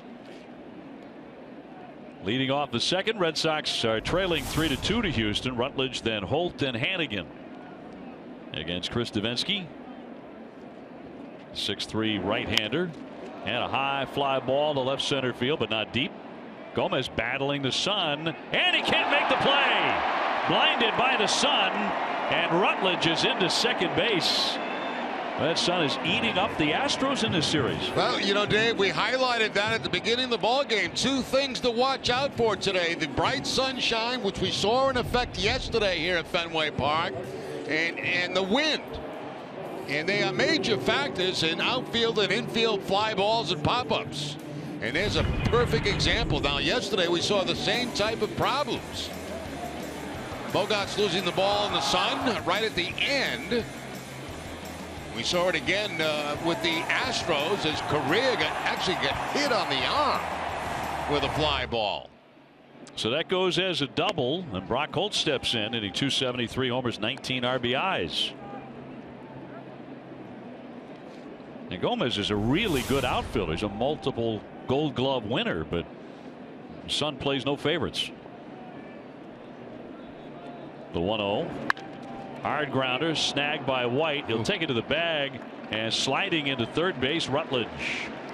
Leading off the second, Red Sox are trailing 3-2 to Houston. Rutledge, then Holt and Hannigan against Chris Davinsky. 6'3" right-hander, and a high fly ball to left center field, but not deep. Gomez battling the sun, and he can't make the play. Blinded by the sun, and Rutledge is into second base. That sun is eating up the Astros in this series. Well, you know, Dave, we highlighted that at the beginning of the ball game. Two things to watch out for today: the bright sunshine, which we saw in effect yesterday here at Fenway Park, and the wind. And they are major factors in outfield and infield fly balls and pop-ups. And there's a perfect example. Now, yesterday we saw the same type of problems. Bogart's losing the ball in the sun right at the end. We saw it again with the Astros as Correa actually got hit on the arm with a fly ball. So that goes as a double, and Brock Holt steps in, hitting .273 homers, 19 RBIs. And Gomez is a really good outfielder. He's a multiple Gold Glove winner, but Sun plays no favorites. The 1-0. Hard grounder snagged by White. He'll take it to the bag, and sliding into third base, Rutledge.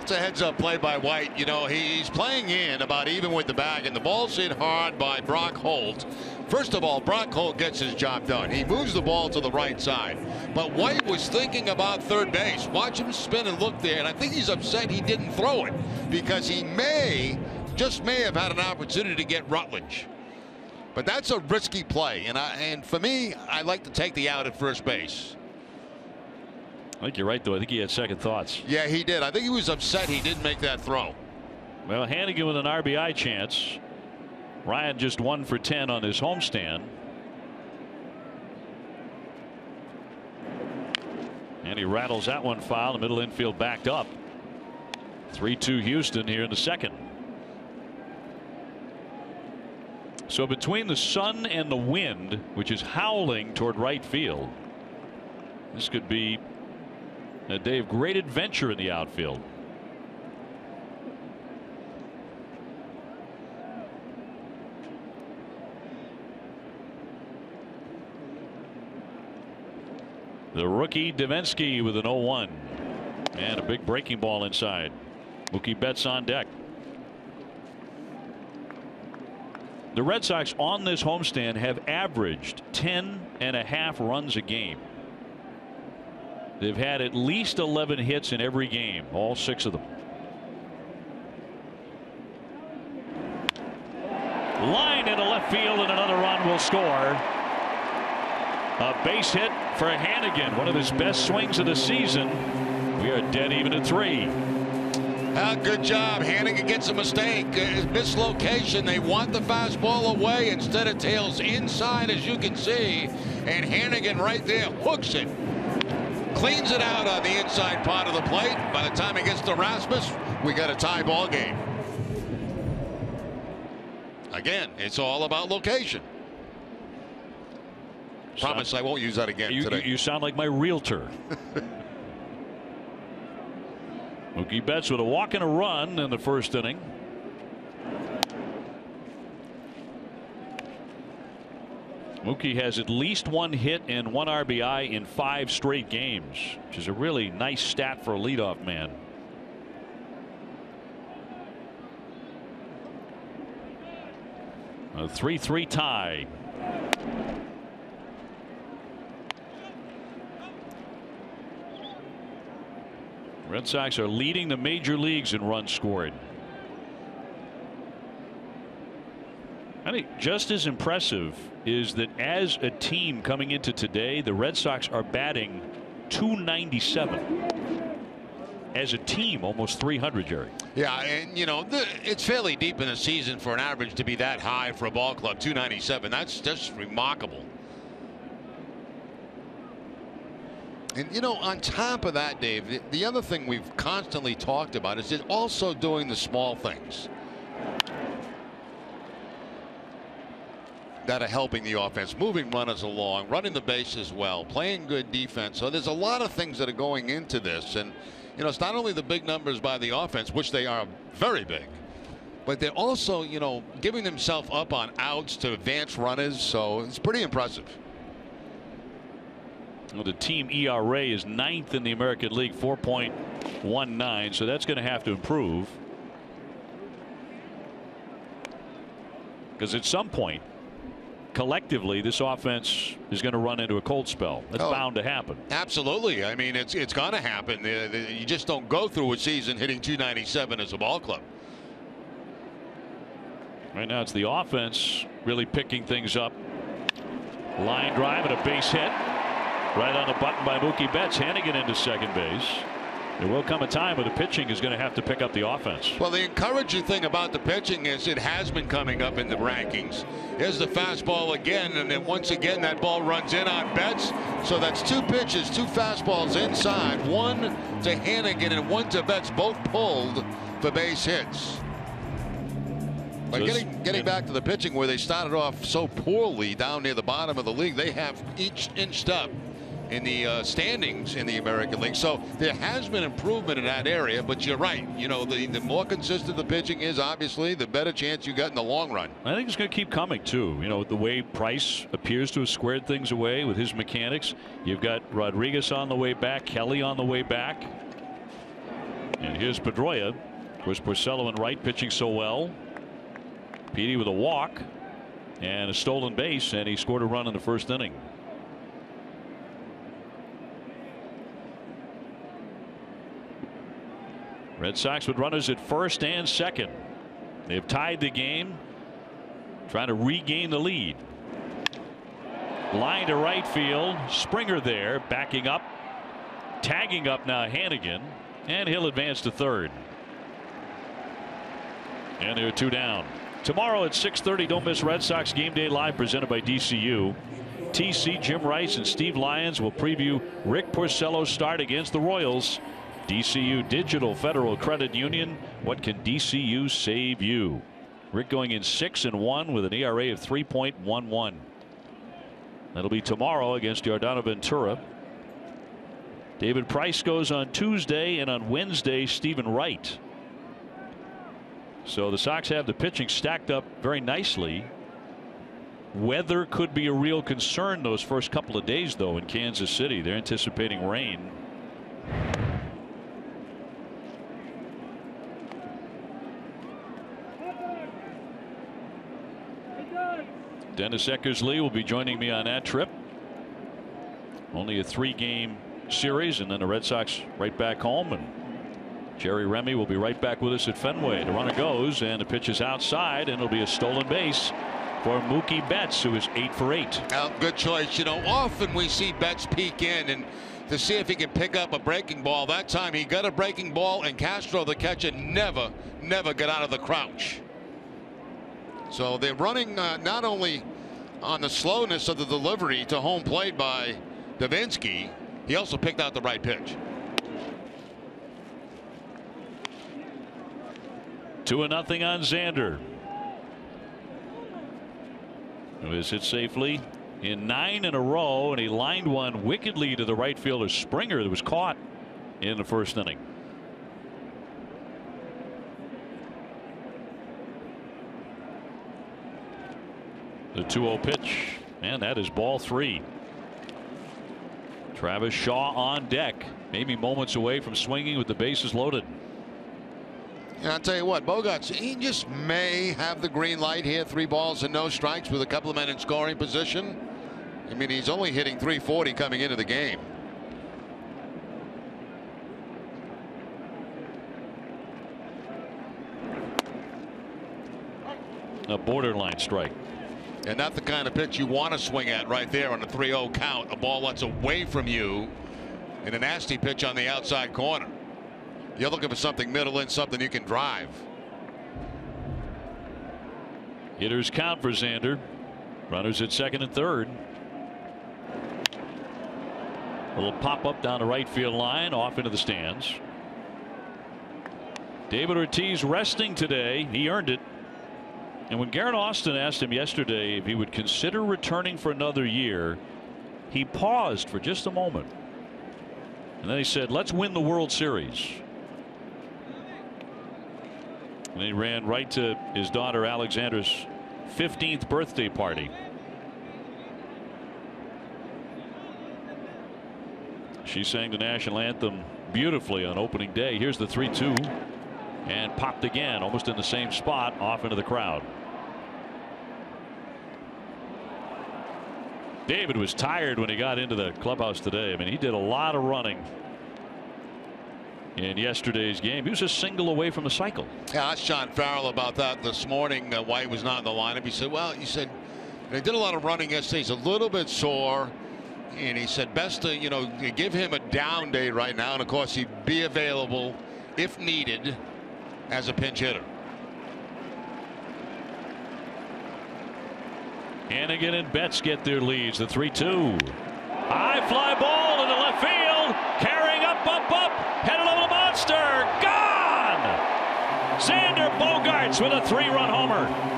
It's a heads-up play by White. You know, he's playing in about even with the bag, and the ball's hit hard by Brock Holt. First of all, Brock Holt gets his job done. He moves the ball to the right side. But White was thinking about third base. Watch him spin and look there, and I think he's upset he didn't throw it because he just may have had an opportunity to get Rutledge. But that's a risky play, and for me, I like to take the out at first base. I think you're right, though. I think he had second thoughts. Yeah, he did. I think he was upset he didn't make that throw. Well, Hannigan with an RBI chance. Ryan just 1 for 10 on his homestand. And he rattles that one foul. The middle infield backed up. 3-2 Houston here in the second. So between the sun and the wind, which is howling toward right field, this could be a day of great adventure in the outfield. The rookie Davinsky with an 0-1 and a big breaking ball inside. Mookie Betts on deck. The Red Sox on this homestand have averaged 10.5 runs a game. They've had at least 11 hits in every game, all 6 of them. Line into left field, and another run will score. A base hit for Hannigan, one of his best swings of the season. We are dead even at 3. Good job. Hannigan gets a mistake. Mislocation. They want the fastball away. Instead it tails inside, as you can see. And Hannigan right there hooks it. Cleans it out on the inside part of the plate. By the time it gets to Rasmus, we got a tie ball game. Again, it's all about location. Promise I won't use that again today. You sound like my realtor. Mookie Betts with a walk and a run in the first inning. Mookie has at least 1 hit and 1 RBI in 5 straight games, which is a really nice stat for a leadoff man. A 3-3 tie. Red Sox are leading the major leagues in runs scored. I think just as impressive is that as a team coming into today, the Red Sox are batting .297. As a team, almost .300, Jerry. Yeah, and you know, it's fairly deep in the season for an average to be that high for a ball club. .297. That's just remarkable. And you know, on top of that, Dave, the other thing we've constantly talked about is also doing the small things that are helping the offense, moving runners along, running the bases well, playing good defense. So there's a lot of things that are going into this. And you know, it's not only the big numbers by the offense, which they are very big, but they're also, you know, giving themselves up on outs to advance runners. So it's pretty impressive. Well, the team ERA is 9th in the American League, 4.19, so that's going to have to improve. Because at some point, collectively, this offense is going to run into a cold spell. That's bound to happen. Absolutely. I mean, it's going to happen. You just don't go through a season hitting .297 as a ball club. Right now, it's the offense really picking things up. Line drive and a base hit. Right on the button by Mookie Betts, handing it into second base. There will come a time where the pitching is going to have to pick up the offense. Well, the encouraging thing about the pitching is it has been coming up in the rankings. Here's the fastball again, and then once again that ball runs in on Betts. So that's 2 pitches, 2 fastballs inside, 1 to Hannigan and 1 to Betts, both pulled for base hits. But getting back to the pitching, where they started off so poorly down near the bottom of the league, they have each inched up in the standings in the American League. So there has been improvement in that area, but you're right. You know, the more consistent the pitching is, obviously, the better chance you got in the long run. I think it's going to keep coming, too. You know, the way Price appears to have squared things away with his mechanics. You've got Rodriguez on the way back, Kelly on the way back. And here's Pedroia. Of course, Porcello and Wright pitching so well. Petey with a walk and a stolen base, and he scored a run in the first inning. Red Sox with runners at first and second. They've tied the game, trying to regain the lead. Line to right field. Springer there, backing up, tagging up now Hannigan, and he'll advance to third. And there are 2 down. Tomorrow at 6:30, don't miss Red Sox Game Day Live, presented by DCU. TC, Jim Rice, and Steve Lyons will preview Rick Porcello's start against the Royals. DCU Digital Federal Credit Union. What can DCU save you? Rick going in 6-1 with an ERA of 3.11. That'll be tomorrow against Yordano Ventura. David Price goes on Tuesday, and on Wednesday, Stephen Wright. So the Sox have the pitching stacked up very nicely. Weather could be a real concern those first couple of days, though, in Kansas City. They're anticipating rain. Dennis Eckersley will be joining me on that trip. Only a 3-game series, and then the Red Sox right back home. And Jerry Remy will be right back with us at Fenway. The runner goes, and the pitch is outside, and it'll be a stolen base for Mookie Betts, who is 8 for 8. Good choice. You know, often we see Betts peek in and to see if he can pick up a breaking ball. That time he got a breaking ball, and Castro, the catcher, never got out of the crouch. So they're running not only on the slowness of the delivery to home plate by Davinsky, he also picked out the right pitch. 2-0 on Xander. Who has hit safely in 9 in a row, and he lined one wickedly to the right fielder Springer that was caught in the first inning. The 2-0 pitch, and that is ball 3. Travis Shaw on deck, maybe moments away from swinging with the bases loaded. And I'll tell you what, Bogaerts, he just may have the green light here. 3 balls and no strikes with a couple of men in scoring position. I mean, he's only hitting .340 coming into the game. A borderline strike. And not the kind of pitch you want to swing at right there on a 3-0 count. A ball that's away from you and a nasty pitch on the outside corner. You're looking for something middle in, something you can drive. Hitters count for Xander. Runners at second and third. A little pop up down the right field line, off into the stands. David Ortiz resting today. He earned it. And when Garrett Austin asked him yesterday if he would consider returning for another year, he paused for just a moment. And then he said, let's win the World Series. And he ran right to his daughter Alexandra's 15th birthday party. She sang the national anthem beautifully on opening day. Here's the 3-2. And popped again, almost in the same spot, off into the crowd. David was tired when he got into the clubhouse today. I mean, he did a lot of running in yesterday's game. He was a single away from a cycle. Yeah, I asked John Farrell about that this morning, why he was not in the lineup. He said, well, they did a lot of running yesterday. He's a little bit sore. And he said best to, give him a down day right now. And of course, he'd be available if needed as a pinch hitter. Hannigan and Betts get their leads. The 3-2. High fly ball into left field. Carrying up. Headed over the monster. Gone. Xander Bogaerts with a 3-run homer.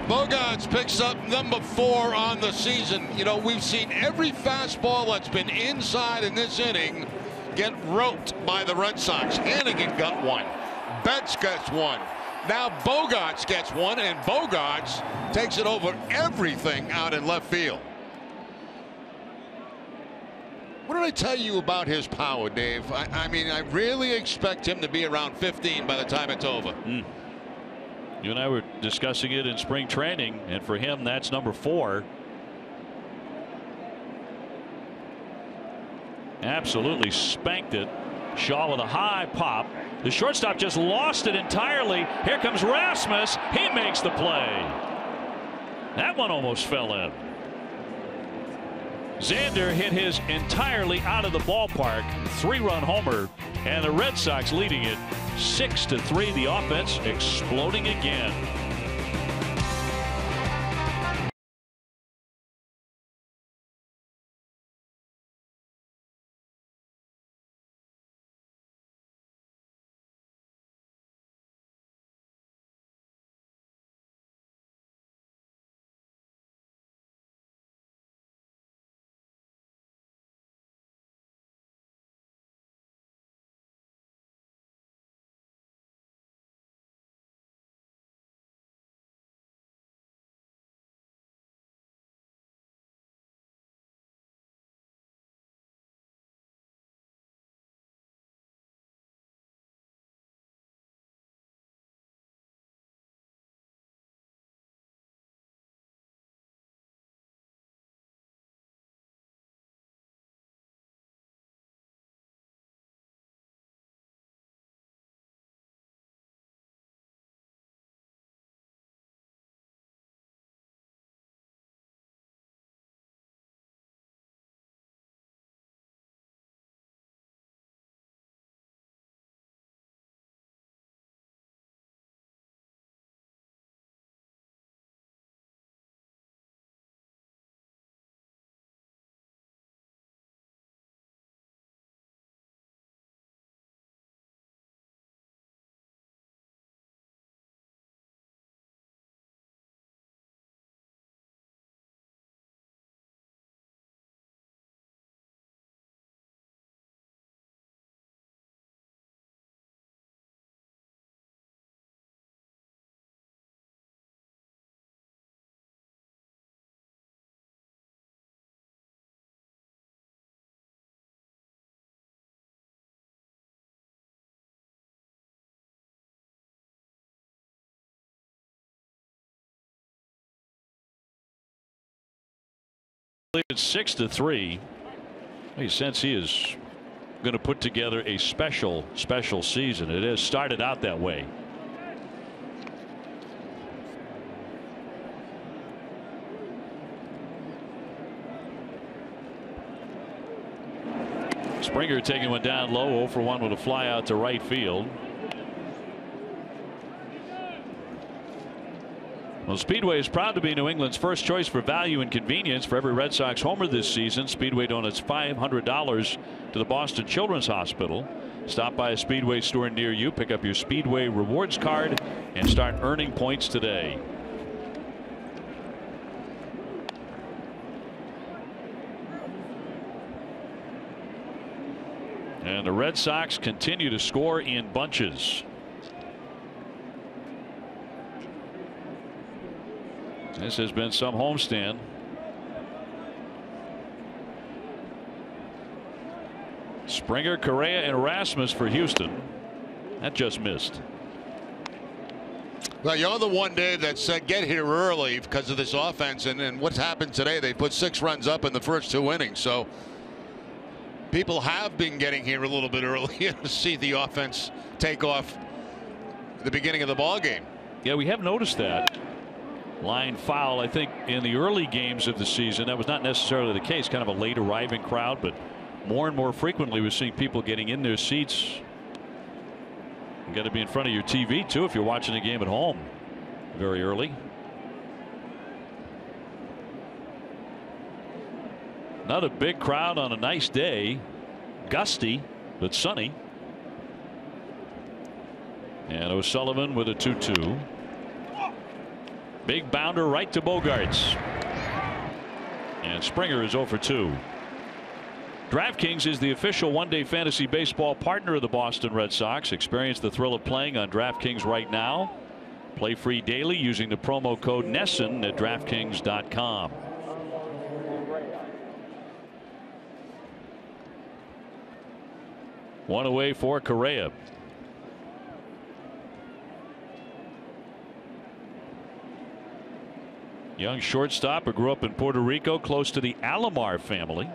Bogaerts picks up number 4 on the season. We've seen every fastball that's been inside in this inning get roped by the Red Sox. Hannigan got one. Betts gets one. Now Bogaerts gets one, and Bogaerts takes it over everything out in left field. What did I tell you about his power, Dave? I mean, I really expect him to be around 15 by the time it's over. You and I were discussing it in spring training, and for him, that's number 4. Absolutely spanked it. Shaw with a high pop. The shortstop just lost it entirely. Here comes Rasmus. He makes the play. That one almost fell in. Xander hit his entirely out of the ballpark 3-run homer, and the Red Sox leading it 6-3. The offense exploding again. It's 6-3. He sense he is going to put together a special season. It has started out that way. Springer taking one down low, 0 for 1 with a fly out to right field. Well, Speedway is proud to be New England's first choice for value and convenience. For every Red Sox homer this season, Speedway donates $500 to the Boston Children's Hospital. Stop by a Speedway store near you, pick up your Speedway rewards card, and start earning points today. And the Red Sox continue to score in bunches. This has been some homestand. Springer, Correa, and Rasmus for Houston. That just missed. Well, you're the one, Dave, that said get here early because of this offense. And what's happened today, they put 6 runs up in the first 2 innings. So people have been getting here a little bit earlier to see the offense take off at the beginning of the ball game. Yeah, we have noticed that. Line foul, I think, in the early games of the season. That was not necessarily the case. Kind of a late arriving crowd, but more and more frequently we're seeing people getting in their seats. You got to be in front of your TV too if you're watching a game at home very early. Not a big crowd on a nice day. Gusty, but sunny. And O'Sullivan with a 2-2. Big bounder right to Bogarts. And Springer is 0 for 2. DraftKings is the official one-day fantasy baseball partner of the Boston Red Sox. Experience the thrill of playing on DraftKings right now. Play free daily using the promo code NESSON at DraftKings.com. One away for Correa. Young shortstop who grew up in Puerto Rico, close to the Alomar family.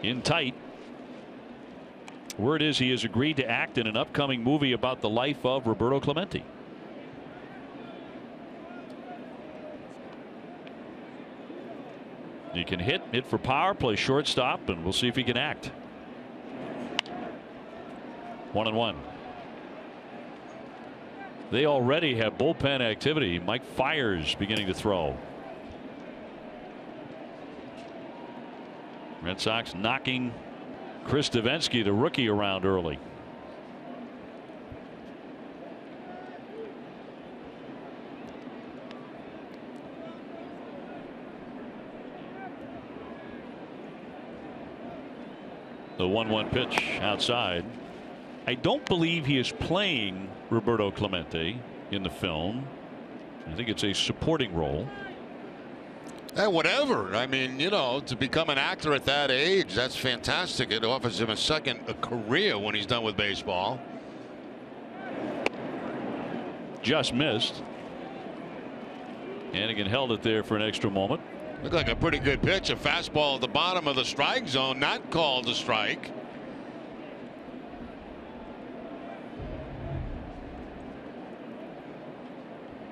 In tight. Word is he has agreed to act in an upcoming movie about the life of Roberto Clemente. He can hit for power, play shortstop, and we'll see if he can act. 1-1. They already have bullpen activity. Mike Fiers beginning to throw. Red Sox knocking Chris Davinsky, the rookie, around early. The 1-1 pitch outside. I don't believe he is playing Roberto Clemente in the film. I think it's a supporting role. Hey, whatever. I mean, you know, to become an actor at that age, that's fantastic. It offers him a career when he's done with baseball. Just missed. Hannigan held it there for an extra moment. Looked like a pretty good pitch. A fastball at the bottom of the strike zone, not called a strike.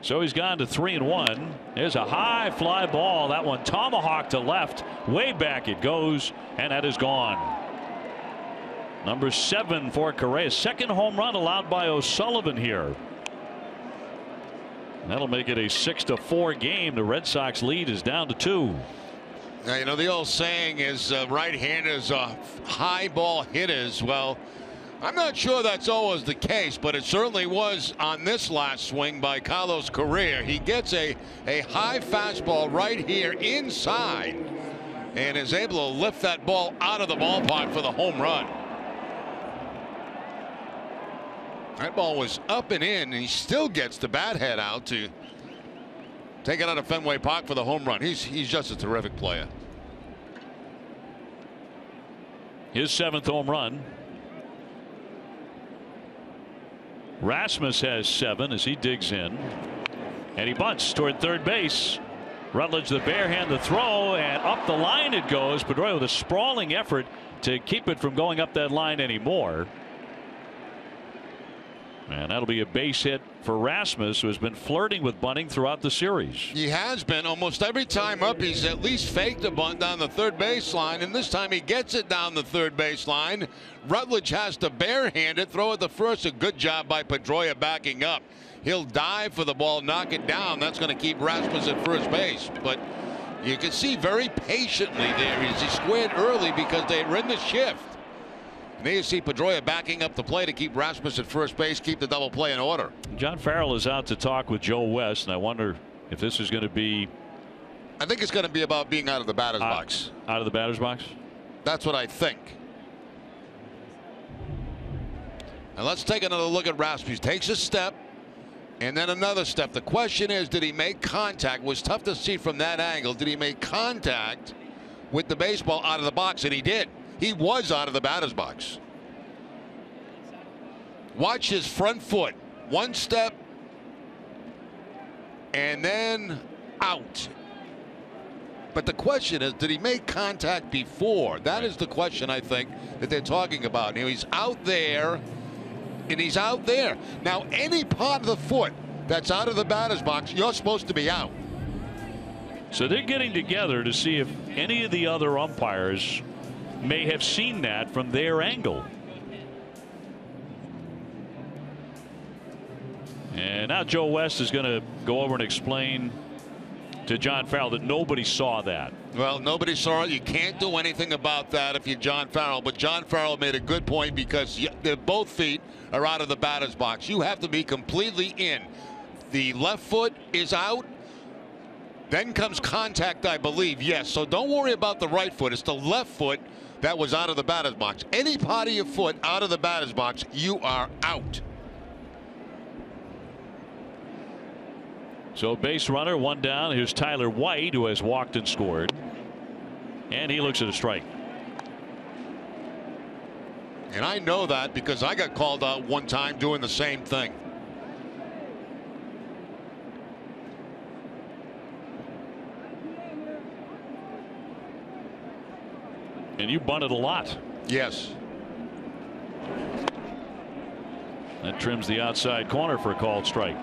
So he's gone to 3-1. There's a high fly ball. That one tomahawk to left. Way back it goes, and that is gone. Number 7 for Correa. Second home run allowed by O'Sullivan here. That'll make it a 6-4 game. The Red Sox lead is down to 2. Now, you know, the old saying is right-handers are high ball hitters. Well, I'm not sure that's always the case, but it certainly was on this last swing by Carlos Correa. He gets a high fastball right here inside and is able to lift that ball out of the ballpark for the home run. That ball was up and in, and he still gets the bat head out to take it out of Fenway Park for the home run. He's just a terrific player. His 7th home run. Rasmus has 7 as he digs in. And he bunts toward third base. Rutledge, the barehand, the throw, and up the line it goes. Pedroia with a sprawling effort to keep it from going up that line anymore. And that'll be a base hit for Rasmus, who has been flirting with bunting throughout the series. He has been. Almost every time up, he's at least faked a bunt down the third baseline, and this time he gets it down the third baseline. Rutledge has to barehand it, throw it to first. A good job by Pedroia backing up. He'll dive for the ball, knock it down. That's going to keep Rasmus at first base. But you can see very patiently there as he squared early because they were in the shift. And there you see Pedroia backing up the play to keep Rasmus at first base, keep the double play in order. John Farrell is out to talk with Joe West, and I wonder if this is going to be. I think it's going to be about being out of the batter's box. Out of the batter's box? That's what I think. And let's take another look at Rasmus. Takes a step and then another step. The question is, did he make contact? It was tough to see from that angle. Did he make contact with the baseball out of the box? And he did. He was out of the batter's box. Watch his front foot. One step and then out. But the question is, did he make contact before? That is the question, I think, that they're talking about. You know, he's out there and he's out there. Now, any part of the foot that's out of the batter's box, you're supposed to be out. So they're getting together to see if any of the other umpires may have seen that from their angle. And now Joe West is going to go over and explain to John Farrell that nobody saw that. Well, nobody saw it. You can't do anything about that if you're John Farrell. But John Farrell made a good point because both feet are out of the batter's box. You have to be completely in. The left foot is out. Then comes contact, I believe. Yes. So don't worry about the right foot. It's the left foot that was out of the batter's box. Any part of your foot out of the batter's box, you are out. So base runner, one down. Here's Tyler White, who has walked and scored. And he looks at a strike. And I know that because I got called out one time doing the same thing. And you bunted a lot. Yes. That trims the outside corner for a called strike.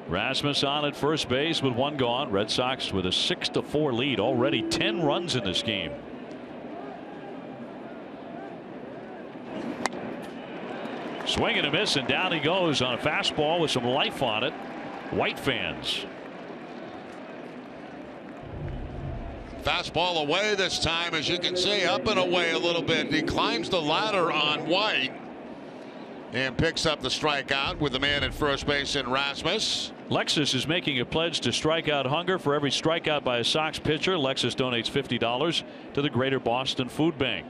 Rasmus on at first base with one gone. Red Sox with a 6-4 lead. Already 10 runs in this game. Swing and a miss, and down he goes on a fastball with some life on it. White fans. Fastball away this time, as you can see, up and away a little bit. He climbs the ladder on White and picks up the strikeout with the man at first base in Rasmus. Lexus is making a pledge to strike out hunger. For every strikeout by a Sox pitcher, Lexus donates $50 to the Greater Boston Food Bank.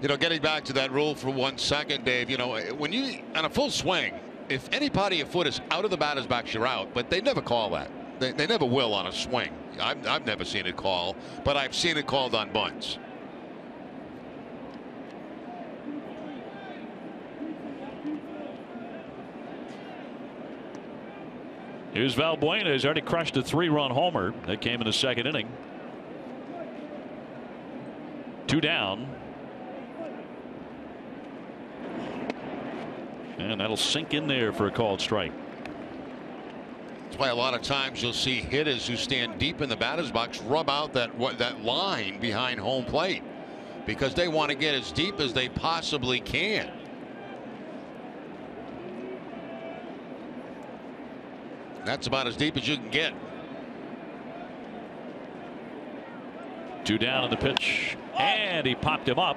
You know, getting back to that rule for 1 second, Dave, you know, when you on a full swing, if any part of your foot is out of the batter's box, you're out. But they never call that. They never will on a swing. I've never seen it called, but I've seen it called on bunts. Here's Valbuena. He's already crushed a 3-run homer. That came in the second inning. 2 down. And that'll sink in there for a called strike. That's why a lot of times you'll see hitters who stand deep in the batter's box rub out that line behind home plate because they want to get as deep as they possibly can. That's about as deep as you can get. 2 down on the pitch, and he popped him up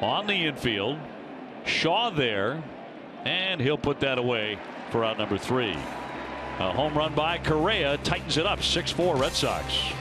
on the infield. Shaw there, and he'll put that away for out number 3. A home run by Correa tightens it up. 6-4 Red Sox.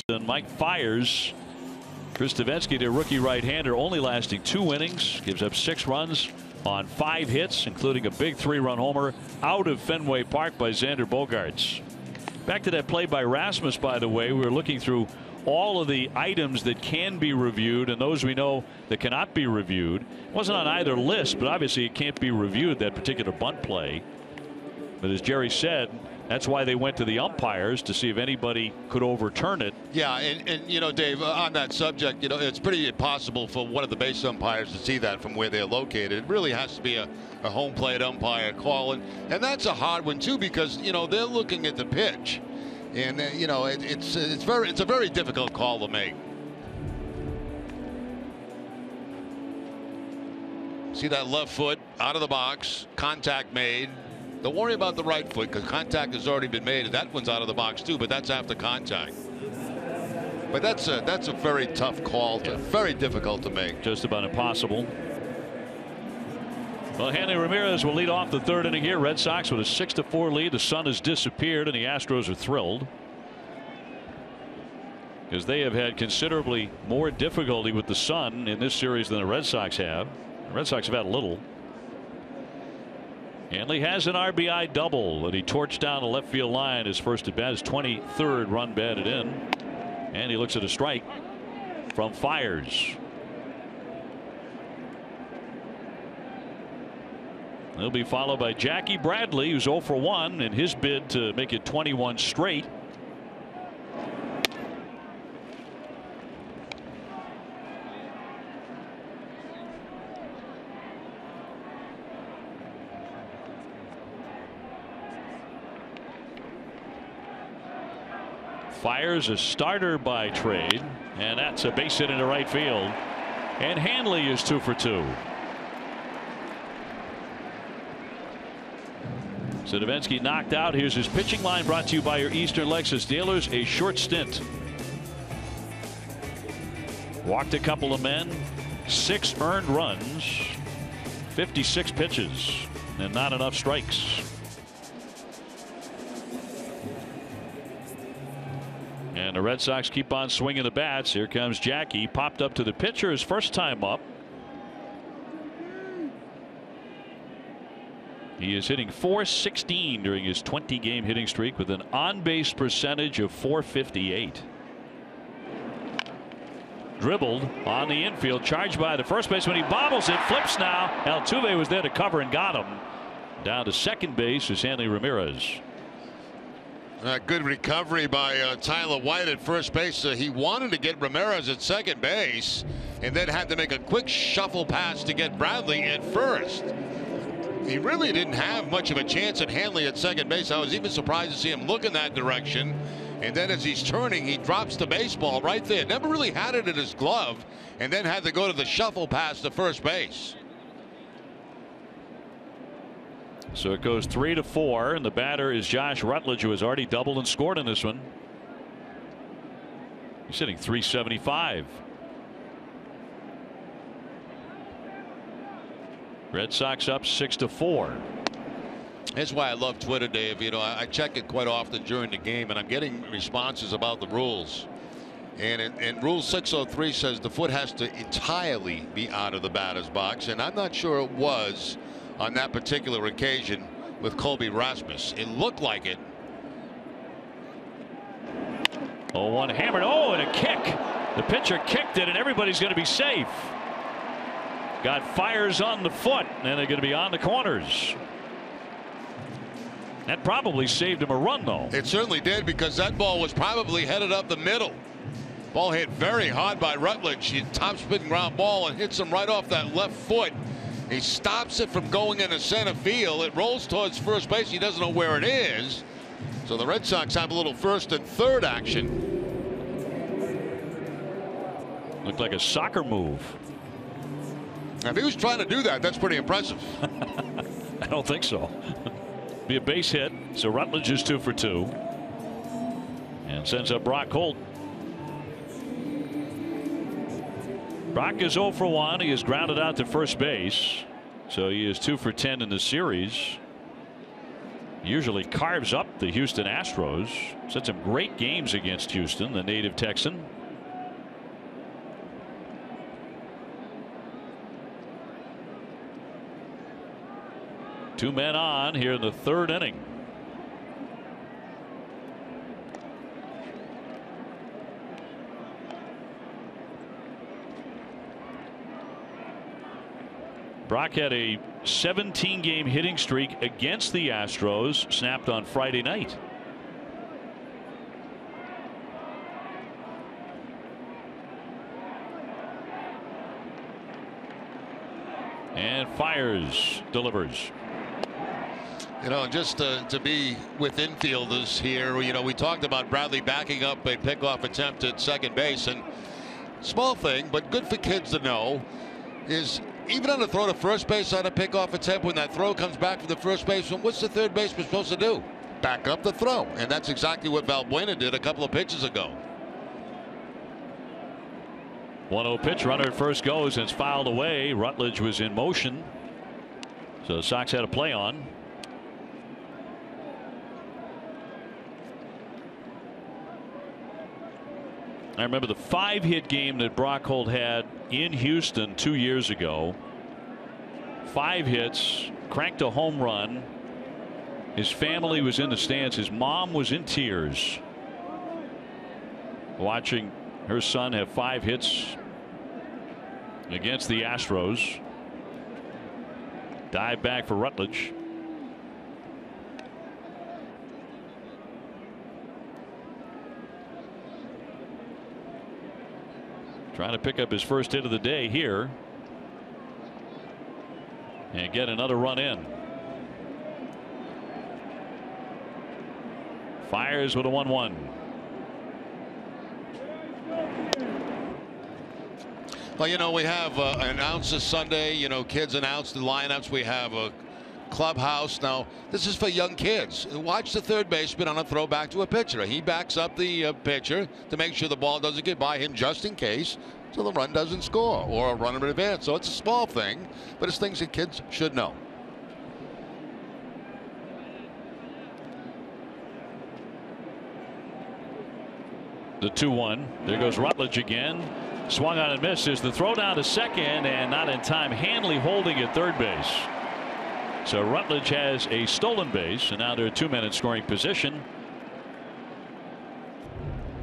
And Mike fires. Chris Davinsky, their rookie right-hander, only lasting 2 innings, gives up 6 runs on 5 hits, including a big 3-run homer out of Fenway Park by Xander Bogaerts. Back to that play by Rasmus, by the way. We were looking through all of the items that can be reviewed and those we know that cannot be reviewed. It wasn't on either list, but obviously it can't be reviewed, that particular bunt play. But as Jerry said, that's why they went to the umpires to see if anybody could overturn it. Yeah, and you know, Dave, on that subject, you know, it's pretty impossible for one of the base umpires to see that from where they're located. It really has to be a home plate umpire call, and that's a hard one too, because you know they're looking at the pitch, and you know it's a very difficult call to make. See that left foot out of the box, contact made. Don't worry about the right foot because contact has already been made, and that one's out of the box too, but that's after contact. But that's a very tough call, very difficult to make. Just about impossible. Well, Hanley Ramirez will lead off the 3rd inning here. Red Sox with a 6-4 lead. The sun has disappeared, and the Astros are thrilled because they have had considerably more difficulty with the sun in this series than the Red Sox have. The Red Sox have had a little. Hanley has an RBI double that he torched down the left field line. His first at bat, his 23rd run batted in, and he looks at a strike from Fiers. He'll be followed by Jackie Bradley, who's 0 for 1 in his bid to make it 21 straight. Fiers a starter by trade, and that's a base hit into right field, and Hanley is 2 for 2. So Davinsky knocked out. Here's his pitching line, brought to you by your Eastern Lexus dealers. A short stint. Walked a couple of men, 6 earned runs, 56 pitches, and not enough strikes. And the Red Sox keep on swinging the bats. Here comes Jackie. Popped up to the pitcher his first time up. He is hitting .416 during his 20-game hitting streak with an on-base percentage of .458. Dribbled on the infield, charged by the first baseman. He bobbles it, flips now. Altuve was there to cover and got him. Down to second base is Hanley Ramirez. Good recovery by Tyler White at first base. He wanted to get Ramirez at second base and then had to make a quick shuffle pass to get Bradley at first. He really didn't have much of a chance at Hanley at second base. I was even surprised to see him look in that direction. And then as he's turning, he drops the baseball right there. Never really had it in his glove, and then had to go to the shuffle pass to first base. So it goes 3-4, and the batter is Josh Rutledge, who has already doubled and scored in this one. He's hitting .375. Red Sox up 6-4. That's why I love Twitter, Dave. You know, I check it quite often during the game, and I'm getting responses about the rules. And Rule 603 says the foot has to entirely be out of the batter's box, and I'm not sure it was on that particular occasion with Colby Rasmus. It looked like it. 0-1 hammered. Oh, and a kick. The pitcher kicked it, and everybody's going to be safe. Got Fiers on the foot, and they're going to be on the corners. That probably saved him a run, though. It certainly did, because that ball was probably headed up the middle. Ball hit very hard by Rutledge. He top spin ground ball and hits him right off that left foot. He stops it from going into center field. It rolls towards first base. He doesn't know where it is. So the Red Sox have a little first and third action. Looked like a soccer move. If he was trying to do that, that's pretty impressive. I don't think so. Be a base hit. So Rutledge is 2 for 2. And sends up Brock Holt. Brock is 0 for 1. He is grounded out to first base. So he is 2 for 10 in the series. usually carves up the Houston Astros. Had some great games against Houston, the native Texan. Two men on here in the third inning. Brock had a 17-game hitting streak against the Astros, snapped on Friday night. And fires, delivers. You know, just to be with infielders here, you know, we talked about Bradley backing up a pickoff attempt at second base, and small thing, but good for kids to know, is even on the throw to first base on a pickoff attempt, when that throw comes back from the first baseman, what's the third baseman supposed to do? Back up the throw. And that's exactly what Valbuena did a couple of pitches ago. 1-0 pitch, runner at first goes, and it's fouled away. Rutledge was in motion, so the Sox had a play on. I remember the 5-hit game that Brock Holt had in Houston 2 years ago. 5 hits, cranked a home run. His family was in the stands. His mom was in tears watching her son have 5 hits against the Astros. Dive back for Rutledge. Trying to pick up his first hit of the day here and get another run in. Fires with a 1-1. Well, you know, we have announced this Sunday, you know, kids announced the lineups. We have a clubhouse. Now, this is for young kids. Watch the third baseman on a throw back to a pitcher. He backs up the pitcher to make sure the ball doesn't get by him, just in case, so the run doesn't score or a runner in advance. So it's a small thing, but it's things that kids should know. The 2-1. There goes Rutledge again. Swung on and missed. There's the throw down to second, and not in time. Hanley holding at third base. So Rutledge has a stolen base, and now they're 2 men in scoring position.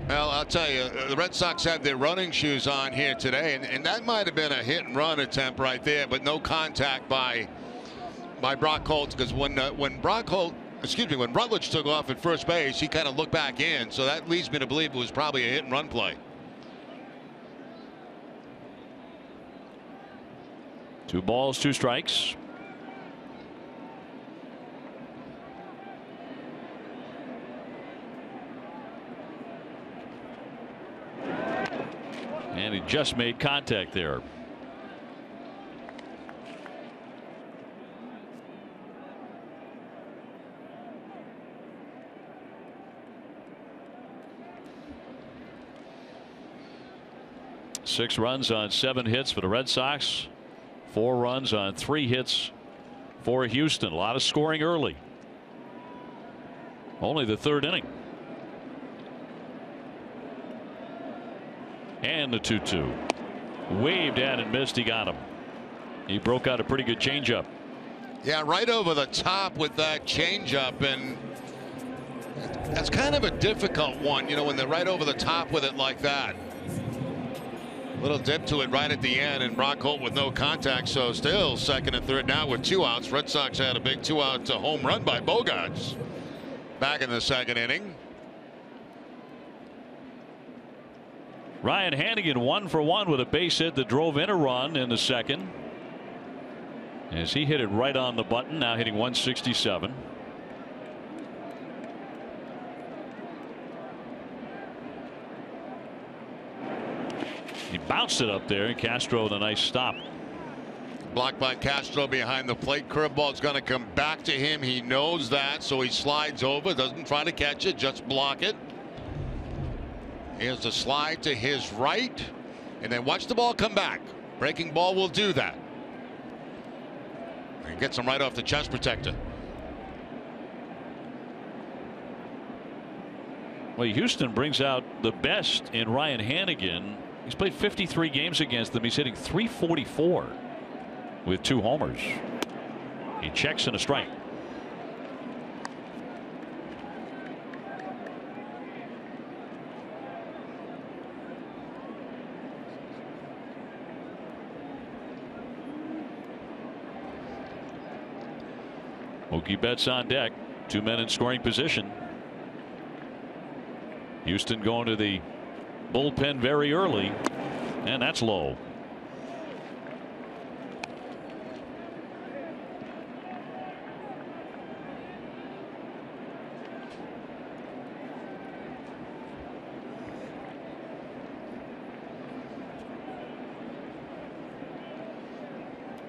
Well, I'll tell you, the Red Sox had their running shoes on here today, and that might have been a hit and run attempt right there, but no contact by Brock Holt, because when Rutledge took off at first base, he kind of looked back in, so that leads me to believe it was probably a hit and run play. 2 balls, 2 strikes. And he just made contact there. Six runs on 7 hits for the Red Sox. 4 runs on 3 hits for Houston. A lot of scoring early. Only the 3rd inning. And the 2-2. Waved at and missed. He got him. He broke out a pretty good changeup. Yeah, right over the top with that changeup, and that's kind of a difficult one, you know, when they're right over the top with it like that. Little dip to it right at the end, and Brock Holt with no contact, so still 2nd and 3rd now with 2 outs. Red Sox had a big 2-out home run by Bogaerts back in the 2nd inning. Ryan Hannigan 1 for 1 with a base hit that drove in a run in the 2nd, as he hit it right on the button, now hitting 167. He bounced it up there, and Castro with a nice stop. Blocked by Castro behind the plate. Curveball is going to come back to him. He knows that, so he slides over, doesn't try to catch it, just block it. Here's the slide to his right, and then watch the ball come back. Breaking ball will do that. And gets him right off the chest protector. Well, Houston brings out the best in Ryan Hanigan. He's played 53 games against them. He's hitting .344 with 2 homers. He checks in a strike. Mookie Betts on deck. 2 men in scoring position. Houston going to the bullpen very early, and that's low.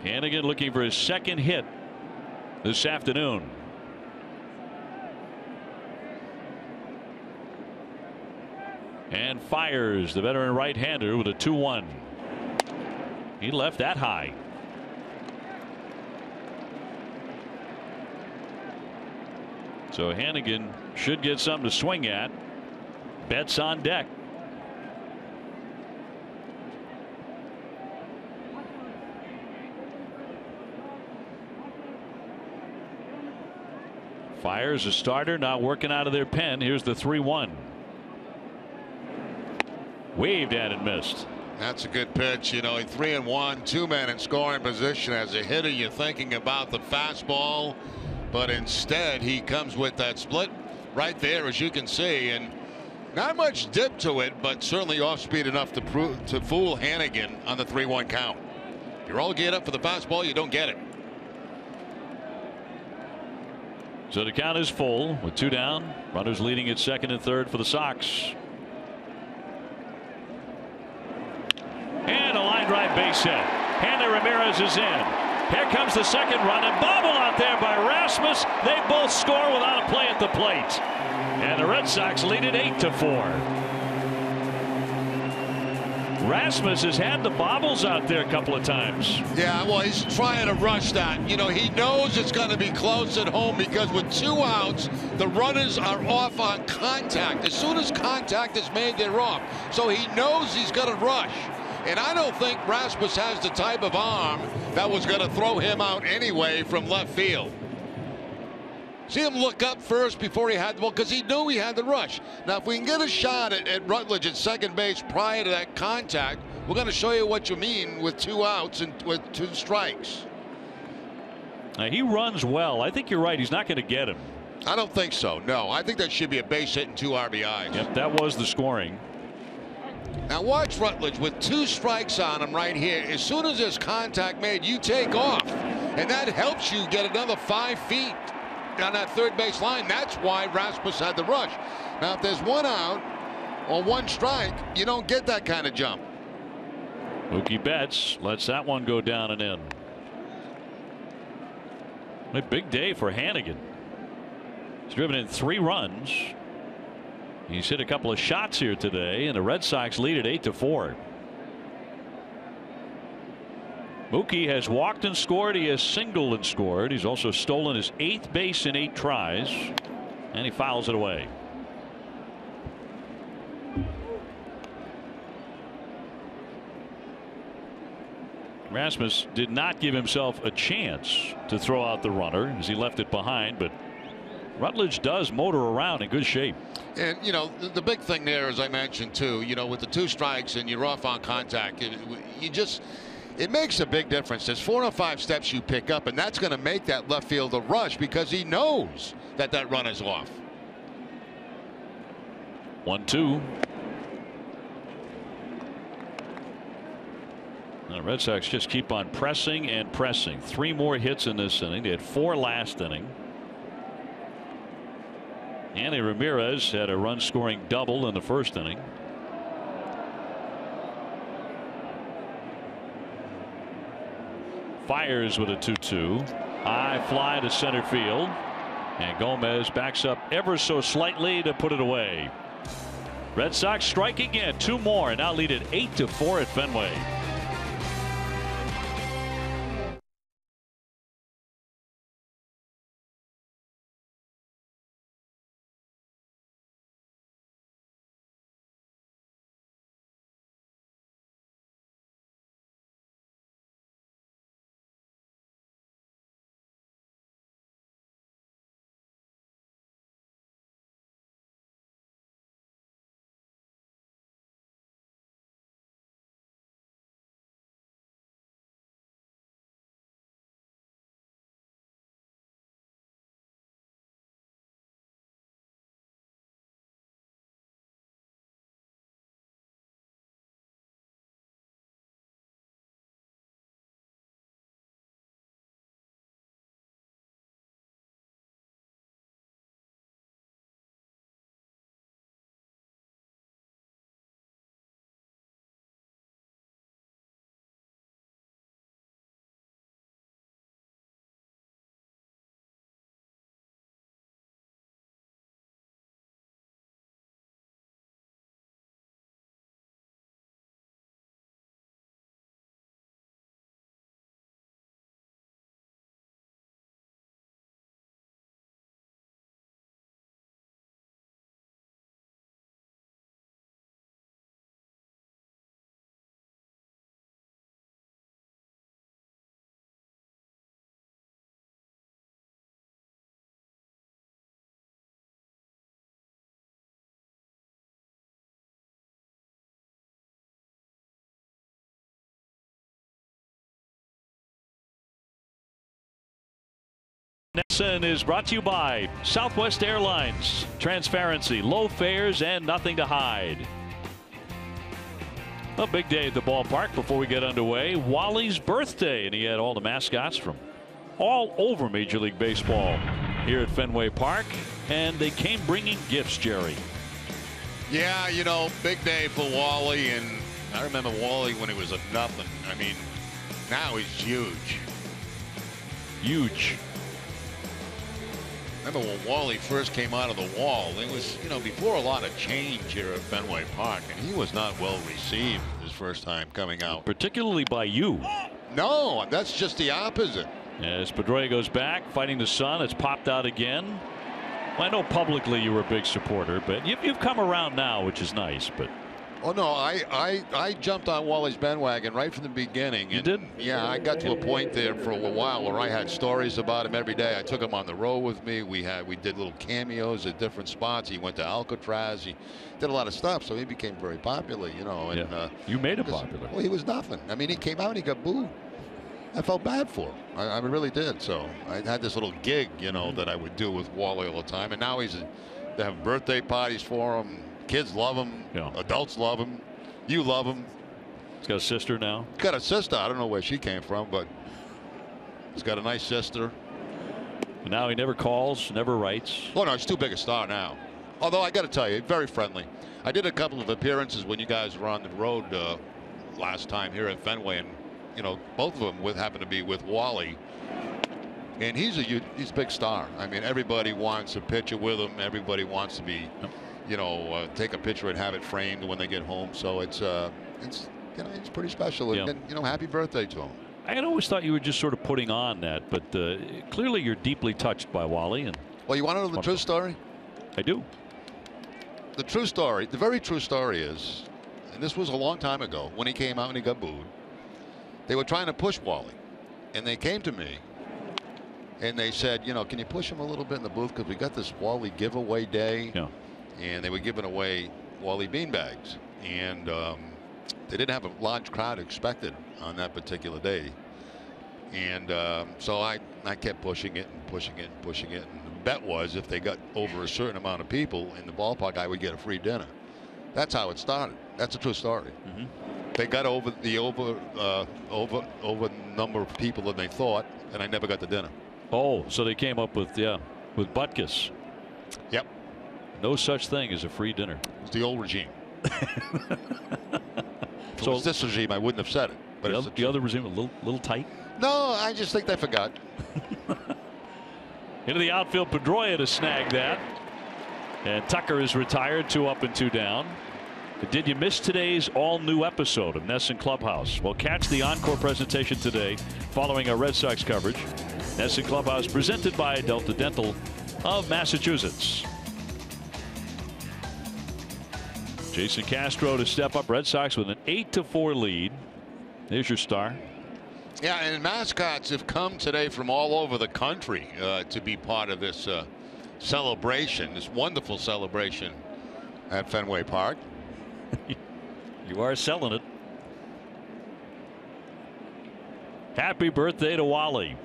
Hanigan looking for his second hit this afternoon. And fires the veteran right-hander with a 2-1. He left that high. So Hanigan should get something to swing at. Betts on deck. Fires a starter, not working out of their pen. Here's the 3-1. Waved at and missed. That's a good pitch. You know, 3-1, 2 men in scoring position. As a hitter, you're thinking about the fastball, but instead he comes with that split right there, as you can see, and not much dip to it, but certainly off speed enough to fool Hanigan on the 3-1 count. You're all geared up for the fastball, you don't get it. So the count is full with 2 down. Runners leading at second and third for the Sox. And a line drive base hit. Hanley Ramirez is in. Here comes the second run, and bobble out there by Rasmus. They both score without a play at the plate. And the Red Sox lead it 8-4. Rasmus has had the bobbles out there a couple of times. Yeah, well, he's trying to rush that. You know, he knows it's going to be close at home because with 2 outs, the runners are off on contact. As soon as contact is made, they're off. So he knows he's going to rush. And I don't think Rasmus has the type of arm that was going to throw him out anyway from left field. See him look up first before he had the ball because he knew he had the rush. Now, if we can get a shot at Rutledge at second base prior to that contact, we're going to show you what you mean with 2 outs and with 2 strikes. Now, he runs well. I think you're right. He's not going to get him. I don't think so. No, I think that should be a base hit and 2 RBIs. Yep, that was the scoring. Now watch Rutledge with 2 strikes on him right here. As soon as there's contact made, you take off, and that helps you get another 5 feet on that third base line. That's why Rasmus had the rush. Now, if there's 1 out or 1 strike, you don't get that kind of jump. Mookie Betts lets that one go down and in. A big day for Hanigan. He's driven in 3 runs. He's hit a couple of shots here today, and the Red Sox lead at 8-4. Mookie has walked and scored. He has singled and scored. He's also stolen his 8th base in 8 tries, and he fouls it away. Rasmus did not give himself a chance to throw out the runner as he left it behind, but Rutledge does motor around in good shape. And, you know, the big thing there, as I mentioned, too, you know, with the 2 strikes and you're off on contact, it makes a big difference. There's 4 or 5 steps you pick up, and that's going to make that left fielder rush because he knows that that run is off. 1-2. The Red Sox just keep on pressing and pressing. 3 more hits in this inning. They had 4 last inning. Hanley Ramirez had a run scoring double in the first inning. Fires with a 2-2. High fly to center field, and Gomez backs up ever so slightly to put it away. Red Sox strike again, 2 more, and now lead it 8-4 at Fenway. Is brought to you by Southwest Airlines. Transparency, low fares, and nothing to hide. A big day at the ballpark before we get underway. Wally's birthday, and he had all the mascots from all over Major League Baseball here at Fenway Park, and they came bringing gifts, Jerry. Yeah, you know, big day for Wally, and I remember Wally when he was a nothing. I mean, now he's huge. Huge. Remember when Wally first came out of the wall, it was, you know, before a lot of change here at Fenway Park, and he was not well received his first time coming out. Particularly by you. No, that's just the opposite. As Pedroia goes back, fighting the sun, it's popped out again. Well, I know publicly you were a big supporter, but you've come around now, which is nice. But oh no, I jumped on Wally's bandwagon right from the beginning. You did? Yeah, I got to a point there for a while where I had stories about him every day. I took him on the road with me. We did little cameos at different spots. He went to Alcatraz. He did a lot of stuff, so he became very popular, you know. And yeah. You made him popular. Well, he was nothing. I mean, he came out and he got booed. I felt bad for him. I really did. So I had this little gig, you know, that I would do with Wally all the time. And now they have birthday parties for him. Kids love him. Yeah. Adults love him. You love him. He's got a sister now. He's got a sister. I don't know where she came from, but he's got a nice sister. And now he never calls, never writes. Oh, no, he's too big a star now. Although I got to tell you, very friendly. I did a couple of appearances when you guys were on the road last time here at Fenway, and you know, both of them happened to be with Wally. And he's a big star. I mean, everybody wants a picture with him. Everybody wants to be, you know, take a picture and have it framed when they get home. So it's you know, it's pretty special. Yeah. And you know, happy birthday to him. I had always thought you were just sort of putting on that, but clearly you're deeply touched by Wally. And well, you want to know the true story? I do. The true story, the very true story is, and this was a long time ago when he came out and he got booed. They were trying to push Wally, and they came to me and they said, you know, can you push him a little bit in the booth because we got this Wally giveaway day. Yeah. And they were giving away Wally beanbags, and they didn't have a large crowd expected on that particular day. And so I kept pushing it and pushing it and pushing it, and the bet was if they got over a certain amount of people in the ballpark, I would get a free dinner. That's how it started. That's a true story. Mm-hmm. They got over the number of people than they thought, and I never got the dinner. Oh, so they came up with Butkus. Yep. No such thing as a free dinner. It's the old regime. If it was this regime, I wouldn't have said it. But the other regime a little tight. No, I just think they forgot. Into the outfield, Pedroia to snag that, and Tucker is retired. 2 up and 2 down. Did you miss today's all-new episode of NESN Clubhouse? Well, catch the encore presentation today following our Red Sox coverage. NESN Clubhouse presented by Delta Dental of Massachusetts. Jason Castro to step up. Red Sox with an 8-4 lead. There's your star. Yeah, and mascots have come today from all over the country to be part of this celebration, this wonderful celebration at Fenway Park. You are selling it. Happy birthday to Wally.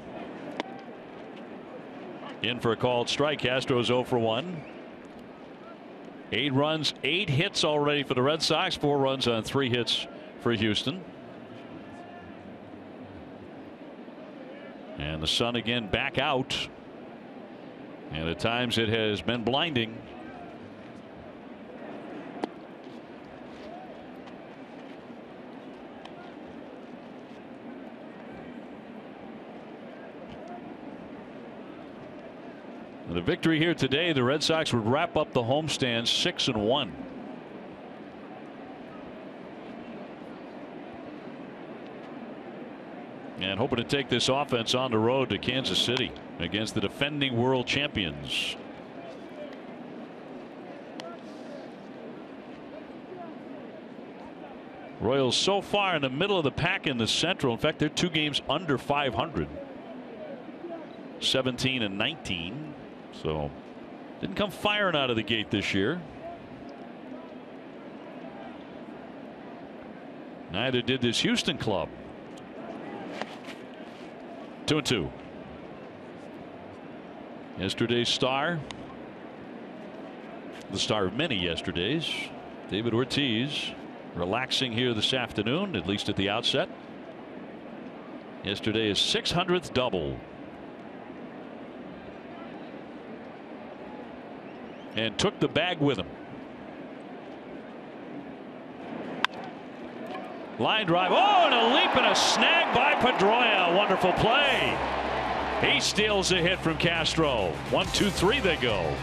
In for a called strike. Castro's 0 for 1. 8 runs, 8 hits already for the Red Sox. 4 runs on 3 hits for Houston. And the sun again back out. And at times it has been blinding. The victory here today, the Red Sox would wrap up the homestand 6-1. And hoping to take this offense on the road to Kansas City against the defending world champions. Royals so far in the middle of the pack in the Central. In fact, they're 2 games under 500. 17-19. So didn't come firing out of the gate this year. Neither did this Houston club. 2-2. Yesterday's star, the star of many yesterdays, David Ortiz, relaxing here this afternoon, at least at the outset. Yesterday his 600th double. And took the bag with him. Line drive. Oh, and a leap and a snag by Pedroia. Wonderful play. He steals a hit from Castro. 1, 2, 3 they go.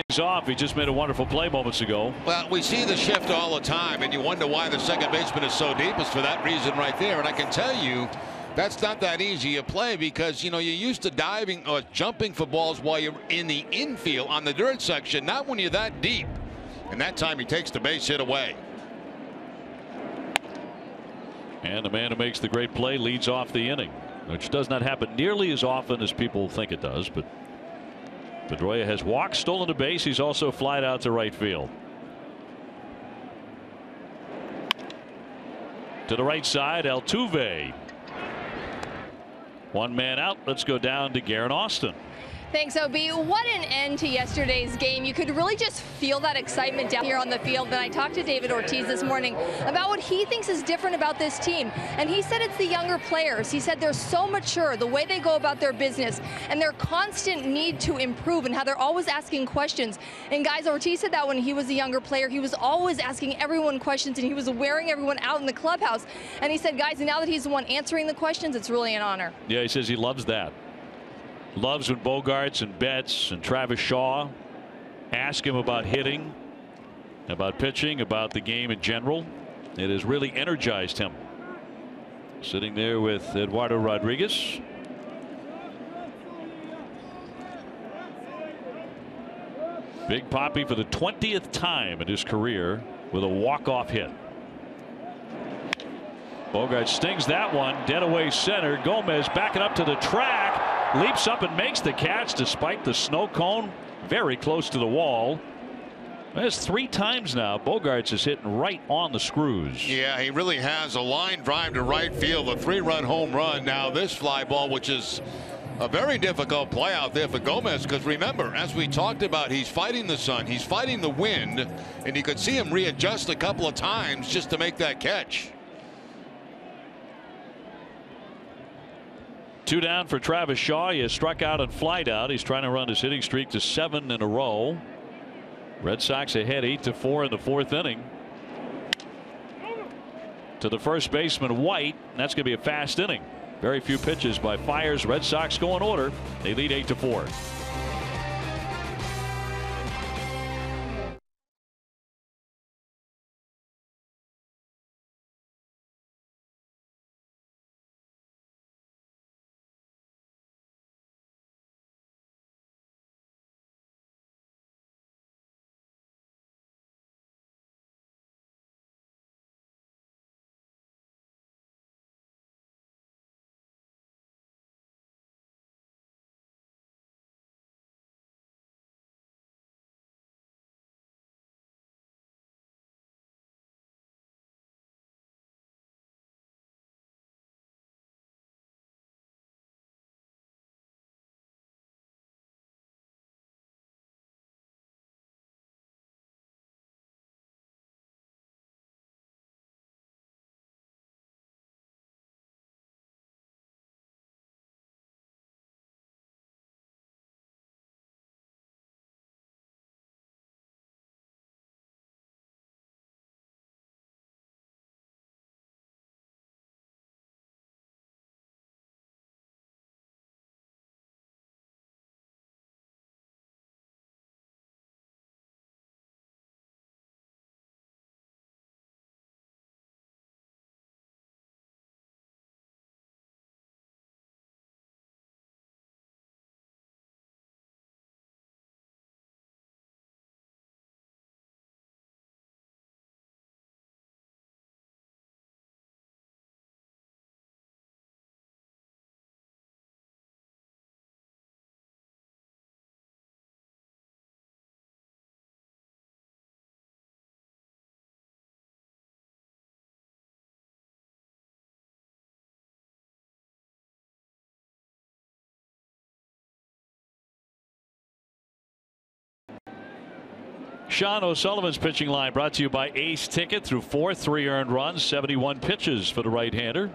Things off. He just made a wonderful play moments ago. Well, we see the shift all the time, and you wonder why the second baseman is so deep. It's for that reason right there. And I can tell you, that's not that easy a play because, you know, you're used to diving or jumping for balls while you're in the infield on the dirt section, not when you're that deep. And that time he takes the base hit away. And the man who makes the great play leads off the inning, which does not happen nearly as often as people think it does. But Pedroia has walked, stolen a base. He's also flied out to right field. To the right side, Altuve. One man out. Let's go down to Garrett Austin. Thanks, OB. What an end to yesterday's game. You could really just feel that excitement down here on the field. And I talked to David Ortiz this morning about what he thinks is different about this team. And he said it's the younger players. He said they're so mature, the way they go about their business, and their constant need to improve and how they're always asking questions. And guys, Ortiz said that when he was a younger player, he was always asking everyone questions and he was wearing everyone out in the clubhouse. And he said, guys, now that he's the one answering the questions, it's really an honor. Yeah, he says he loves that. Loves when Bogarts and Betts and Travis Shaw ask him about hitting, about pitching, about the game in general. It has really energized him. Sitting there with Eduardo Rodriguez. Big Papi for the 20th time in his career with a walk-off hit. Bogarts stings that one dead away center. Gomez backing up to the track. Leaps up and makes the catch despite the snow cone very close to the wall. That's 3 times now Bogarts is hitting right on the screws. Yeah, he really has a line drive to right field, a 3-run home run. Now this fly ball, which is a very difficult play out there for Gomez, because remember, as we talked about, he's fighting the sun, he's fighting the wind, and you could see him readjust a couple of times just to make that catch. 2 down for Travis Shaw. He has struck out and flied out. He's trying to run his hitting streak to 7 in a row. Red Sox ahead 8-4 in the 4th inning. To the first baseman White. And that's going to be a fast inning. Very few pitches by Fiers. Red Sox go in order. They lead 8-4. Sean O'Sullivan's pitching line brought to you by Ace Ticket. Through 3 earned runs, 71 pitches for the right-hander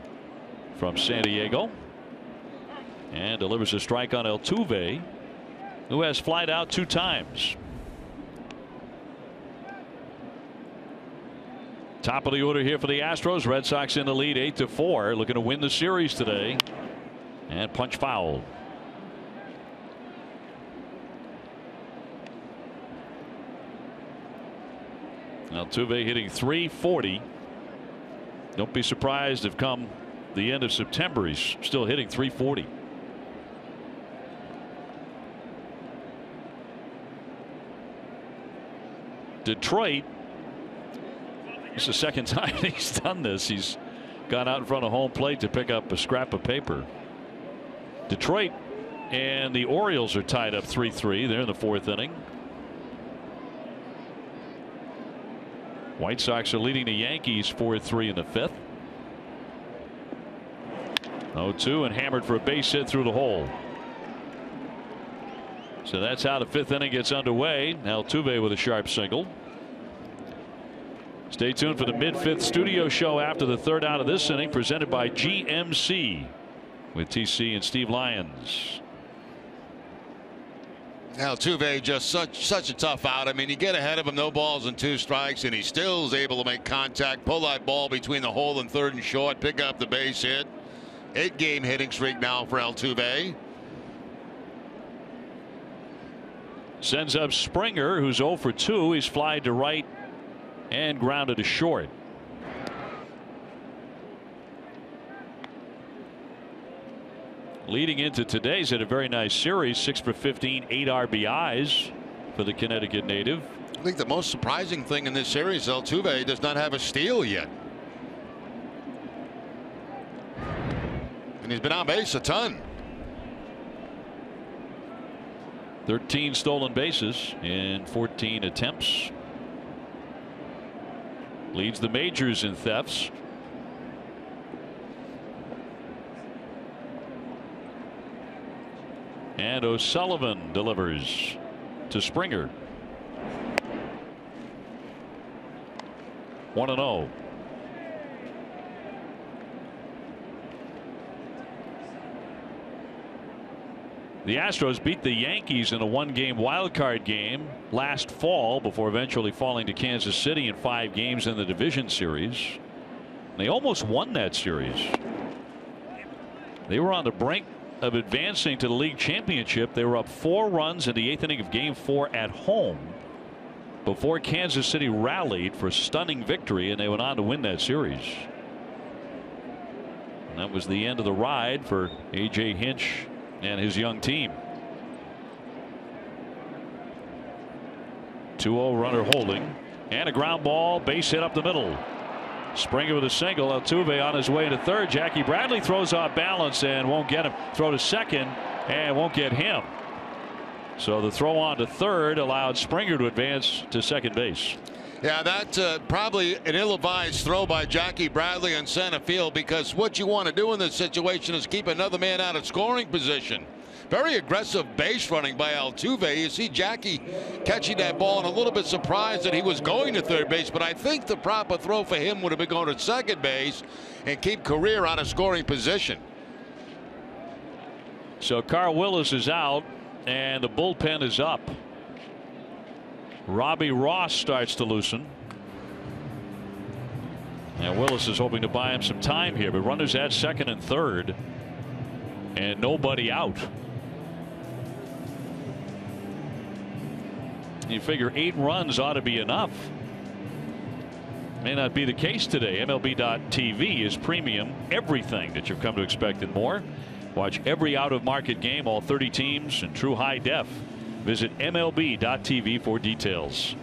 from San Diego, and delivers a strike on Altuve, who has flied out 2 times. Top of the order here for the Astros. Red Sox in the lead 8-4, looking to win the series today, and punch foul. Altuve hitting .340. Don't be surprised if come the end of September he's still hitting .340. Detroit, it's the second time he's done this. He's gone out in front of home plate to pick up a scrap of paper. Detroit and the Orioles are tied up 3-3. They're in the 4th inning. White Sox are leading the Yankees 4-3 in the 5th. 0-2 and hammered for a base hit through the hole. So that's how the 5th inning gets underway. Altuve with a sharp single. Stay tuned for the mid-5th studio show after the 3rd out of this inning, presented by GMC with TC and Steve Lyons. Altuve just such a tough out. I mean, you get ahead of him, no balls and 2 strikes, and he still is able to make contact, pull that ball between the hole and 3rd and short, pick up the base hit. 8-game hitting streak now for Altuve. Sends up Springer, who's 0 for 2. He's flied to right and grounded to short. Leading into today's had a very nice series, 6 for 15, 8 RBIs for the Connecticut native. I think the most surprising thing in this series, Altuve does not have a steal yet. And he's been on base a ton. 13 stolen bases in 14 attempts. Leads the majors in thefts. And O'Sullivan delivers to Springer. 1-0. The Astros beat the Yankees in a 1-game wild card game last fall before eventually falling to Kansas City in 5 games in the division series. They almost won that series. They were on the brink of advancing to the league championship. They were up 4 runs in the 8th inning of Game 4 at home before Kansas City rallied for a stunning victory, and they went on to win that series. And that was the end of the ride for A.J. Hinch and his young team. 2-0 runner holding, and a ground ball, base hit up the middle. Springer with a single. Altuve on his way to third. Jackie Bradley throws off balance and won't get him. Throw to second and won't get him. So the throw on to third allowed Springer to advance to second base. Yeah, that's probably an ill-advised throw by Jackie Bradley in center field, because what you want to do in this situation is keep another man out of scoring position. Very aggressive base running by Altuve. You see Jackie catching that ball and a little bit surprised that he was going to third base, but I think the proper throw for him would have been going to second base and keep Correa out of scoring position. So Carl Willis is out and the bullpen is up. Robbie Ross starts to loosen. And Willis is hoping to buy him some time here, but runners at second and third and nobody out. You figure 8 runs ought to be enough. May not be the case today. MLB.TV is premium everything that you've come to expect and more. Watch every out-of-market game, all 30 teams, in true high def. Visit MLB.TV for details.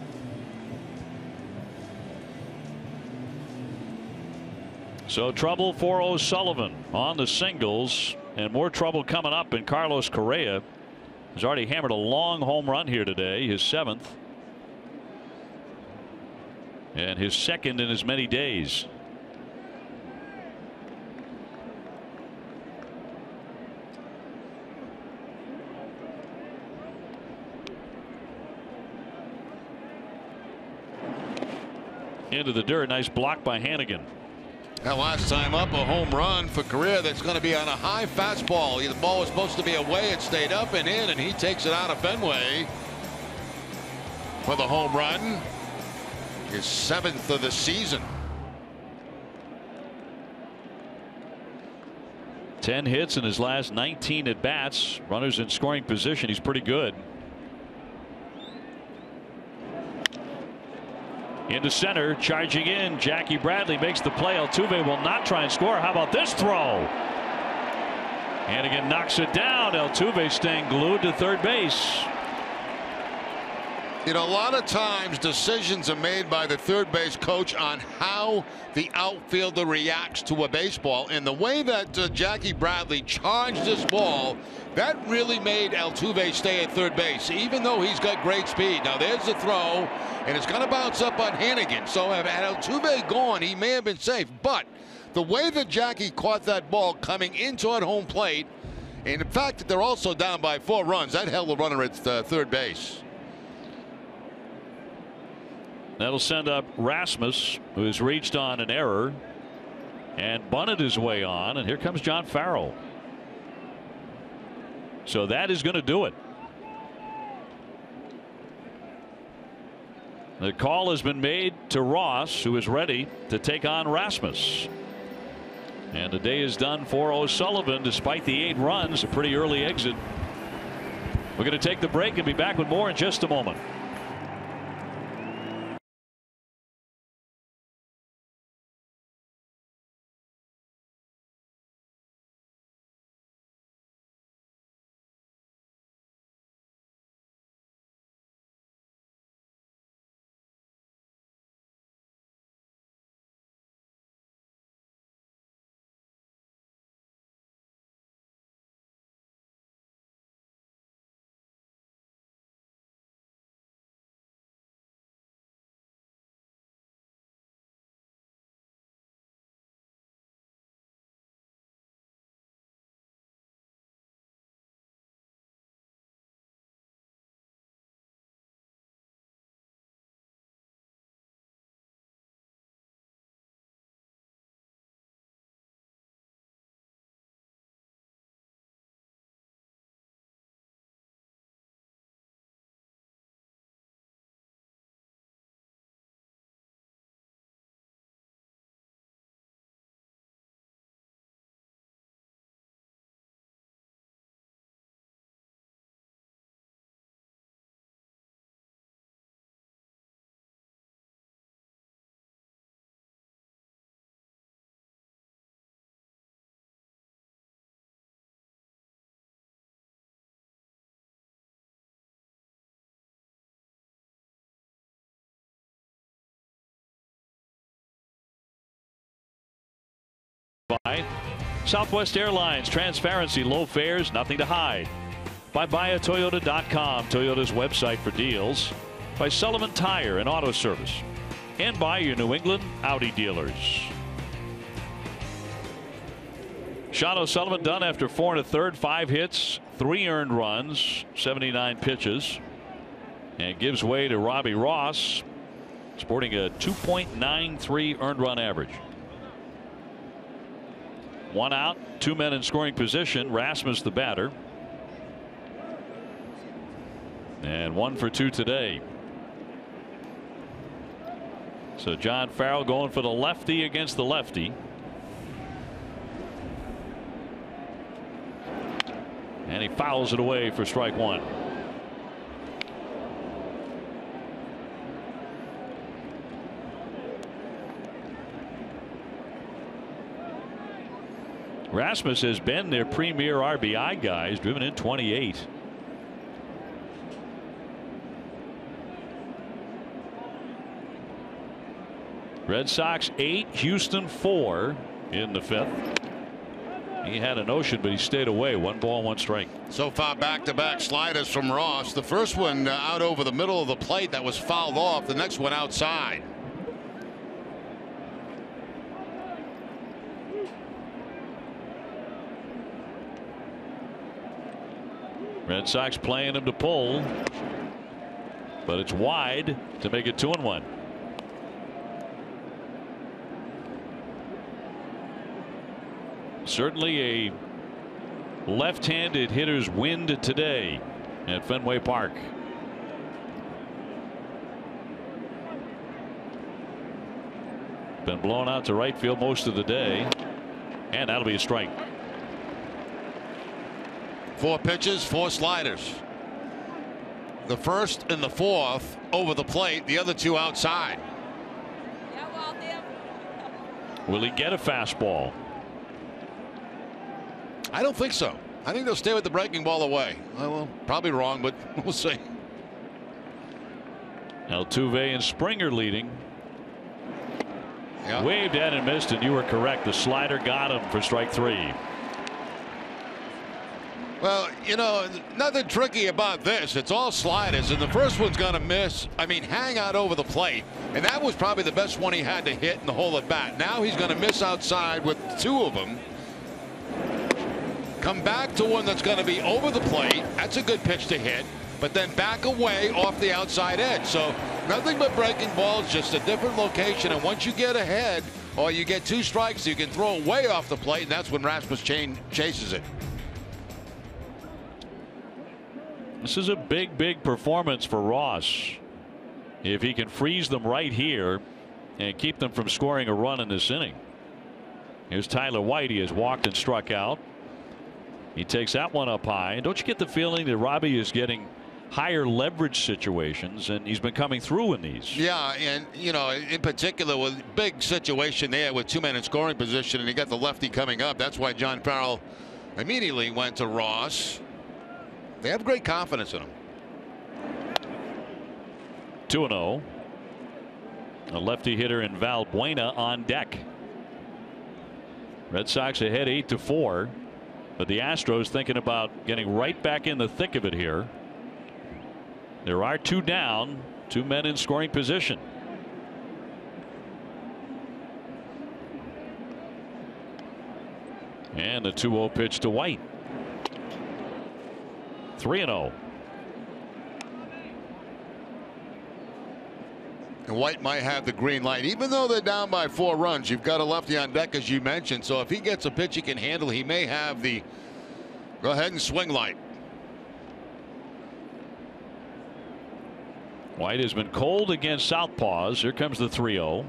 So trouble for O'Sullivan on the singles, and more trouble coming up in Carlos Correa. He's already hammered a long home run here today, his 7th. And his 2nd in as many days. Into the dirt. Nice block by Hannigan. That last time up, a home run for Correa that's going to be on a high fastball. The ball was supposed to be away. It stayed up and in, and he takes it out of Fenway for the home run. His 7th of the season. 10 hits in his last 19 at bats. Runners in scoring position. He's pretty good. Into center, charging in. Jackie Bradley makes the play. Altuve will not try and score. How about this throw? Hannigan knocks it down. Altuve staying glued to third base. You know, a lot of times decisions are made by the third base coach on how the outfielder reacts to a baseball, and the way that Jackie Bradley charged this ball, that really made Altuve stay at third base, even though he's got great speed. Now there's the throw, and it's going to bounce up on Hannigan. So had Altuve gone, he may have been safe. But the way that Jackie caught that ball coming in toward home plate, and the fact that they're also down by 4 runs, that held the runner at third base. That'll send up Rasmus, who has reached on an error and bunted his way on, and here comes John Farrell. So that is going to do it. The call has been made to Ross, who is ready to take on Rasmus. And the day is done for O'Sullivan despite the 8 runs. A pretty early exit. We're going to take the break and be back with more in just a moment. By Southwest Airlines, transparency, low fares, nothing to hide. By buyatoyota.com, Toyota's website for deals. By Sullivan Tire and Auto Service. And by your New England Audi dealers. Sean O'Sullivan done after 4 1/3, 5 hits, 3 earned runs, 79 pitches, and gives way to Robbie Ross, sporting a 2.93 earned run average. 1 out, 2 men in scoring position. Rasmus the batter. And 1 for 2 today. So John Farrell going for the lefty against the lefty. And he fouls it away for strike 1. Rasmus has been their premier RBI guy. He's driven in 28. Red Sox 8, Houston 4 in the 5th. He had a notion, but he stayed away. 1 ball, 1 strike. So far, back-to-back sliders from Ross. The first one out over the middle of the plate that was fouled off. The next one outside. Red Sox playing him to pull, but it's wide to make it 2-1. Certainly a left-handed hitter's wind today at Fenway Park. Been blown out to right field most of the day, and that'll be a strike. 4 pitches, 4 sliders. The first and the fourth over the plate, the other 2 outside. Will he get a fastball? I don't think so. I think they'll stay with the breaking ball away. Well, probably wrong, but we'll see. Altuve and Springer leading. Yep. Waved at and missed, and you were correct. The slider got him for strike 3. Well, you know, nothing tricky about this. It's all sliders, and the first one's going to miss. I mean, hang out over the plate, and that was probably the best one he had to hit in the whole at bat. Now he's going to miss outside with 2 of them. Come back to one that's going to be over the plate. That's a good pitch to hit, but then back away off the outside edge. So nothing but breaking balls, just a different location. And once you get ahead or you get 2 strikes, you can throw it way off the plate, and that's when Rasmus chases it. This is a big performance for Ross. If he can freeze them right here and keep them from scoring a run in this inning. Here's Tyler White. He has walked and struck out. He takes that one up high. Don't you get the feeling that Robbie is getting higher leverage situations, and he's been coming through in these? Yeah, and you know, in particular with big situation there with 2 men in scoring position, and he got the lefty coming up. That's why John Farrell immediately went to Ross. They have great confidence in him. 2-0. A lefty hitter in Valbuena on deck. Red Sox ahead 8-4. But the Astros thinking about getting right back in the thick of it here. There are 2 down, 2 men in scoring position. And the 2-0 pitch to White. 3-0. And White might have the green light. Even though they're down by 4 runs, you've got a lefty on deck, as you mentioned. So if he gets a pitch he can handle, he may have the go ahead and swing light. White has been cold against southpaws. Here comes the 3-0.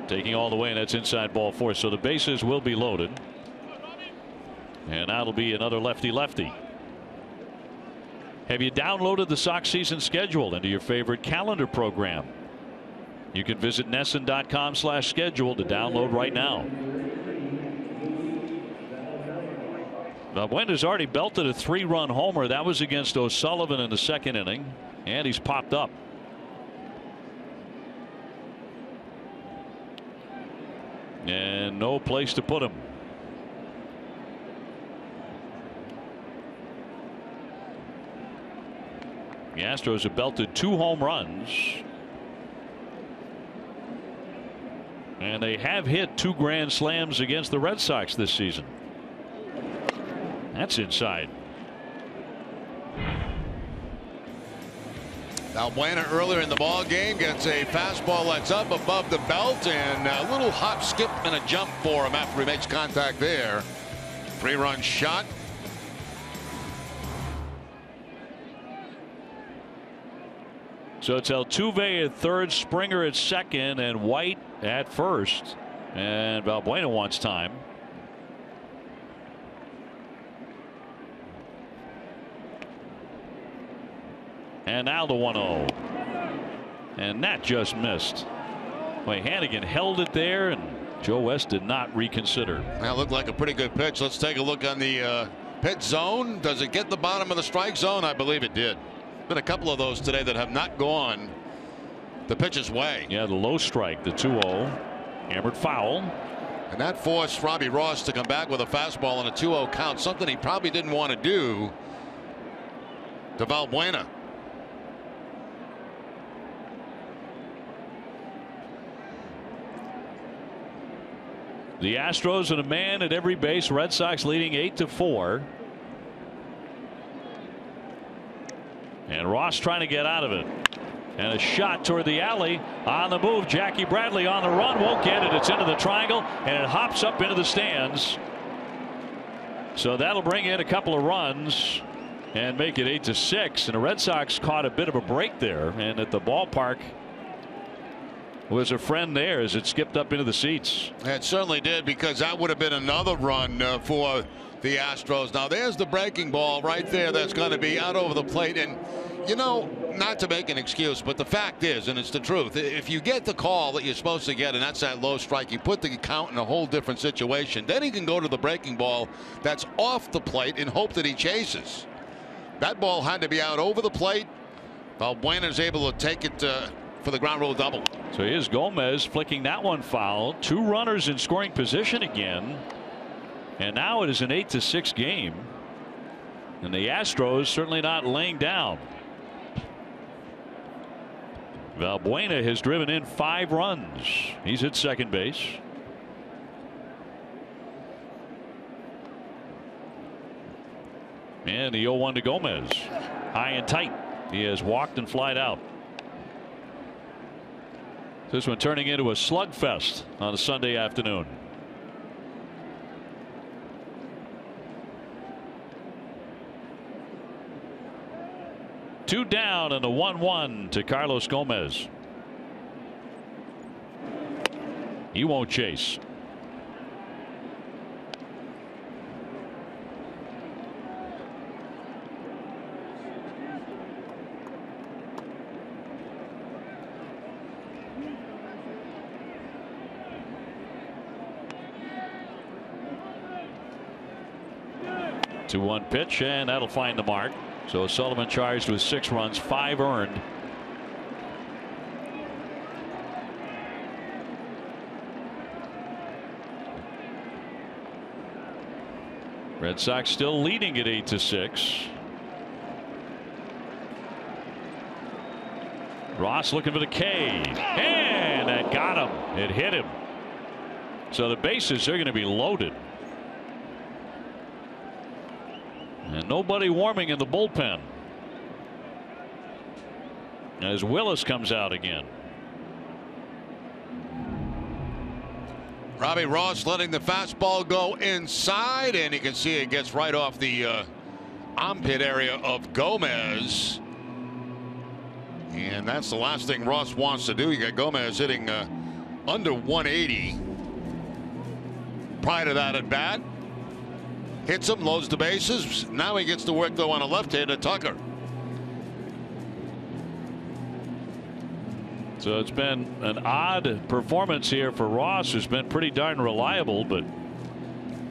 Taking all the way, and that's inside ball 4. So the bases will be loaded. And that'll be another lefty. Have you downloaded the Sox season schedule into your favorite calendar program? You can visit NESN.com/schedule to download right now. Buenda's already belted a 3-run homer. That was against O'Sullivan in the 2nd inning, and he's popped up. And no place to put him. The Astros have belted 2 home runs. And they have hit 2 grand slams against the Red Sox this season. That's inside. Balbuena earlier in the ball game gets a fastball that's up above the belt, and a little hop, skip, and a jump for him after he makes contact there. 3-run shot. So it's Altuve at third, Springer at second, and White at first. And Balbuena wants time. And now the 1-0. And that just missed. Wait, Hannigan held it there, and Joe West did not reconsider. That looked like a pretty good pitch. Let's take a look on the pitch zone. Does it get the bottom of the strike zone? I believe it did. Been a couple of those today that have not gone the pitcher's way. Yeah, the low strike, the 2-0. Hammered foul. And that forced Robbie Ross to come back with a fastball on a 2-0 count, something he probably didn't want to do to Balbuena. The Astros and a man at every base. Red Sox leading 8-4. And Ross trying to get out of it. And a shot toward the alley. On the move, Jackie Bradley on the run. Won't get it. It's into the triangle, and it hops up into the stands. So that'll bring in a couple of runs and make it 8-6. And the Red Sox caught a bit of a break there. And at the ballpark was a friend there as it skipped up into the seats. It certainly did, because that would have been another run for the Astros. Now there's the breaking ball right there that's going to be out over the plate. And you know, not to make an excuse, but the fact is, and it's the truth, if you get the call that you're supposed to get, and that's that low strike, you put the count in a whole different situation. Then he can go to the breaking ball that's off the plate and hope that he chases. That ball had to be out over the plate. Balbuena is able to take it for the ground rule double. So here's Gomez flicking that one foul. 2 runners in scoring position again. And now it is an 8-6 game. And the Astros certainly not laying down. Balbuena has driven in 5 runs. He's at second base. And the 0-1 to Gomez. High and tight. He has walked and flied out. This one turning into a slugfest on a Sunday afternoon. Two down and a 1-1 to Carlos Gomez. He won't chase. To 1 pitch, and that'll find the mark. So Sullivan charged with 6 runs, 5 earned. Red Sox still leading at 8-6. Ross looking for the K, and that got him. It hit him. So the bases are going to be loaded. And nobody warming in the bullpen as Willis comes out again. Robbie Ross letting the fastball go inside, and you can see it gets right off the armpit area of Gomez. And that's the last thing Ross wants to do. You got Gomez hitting under 180. Prior to that at bat, hits him, loads the bases. Now he gets to work though on a left-hander, Tucker. So it's been an odd performance here for Ross, who's been pretty darn reliable, but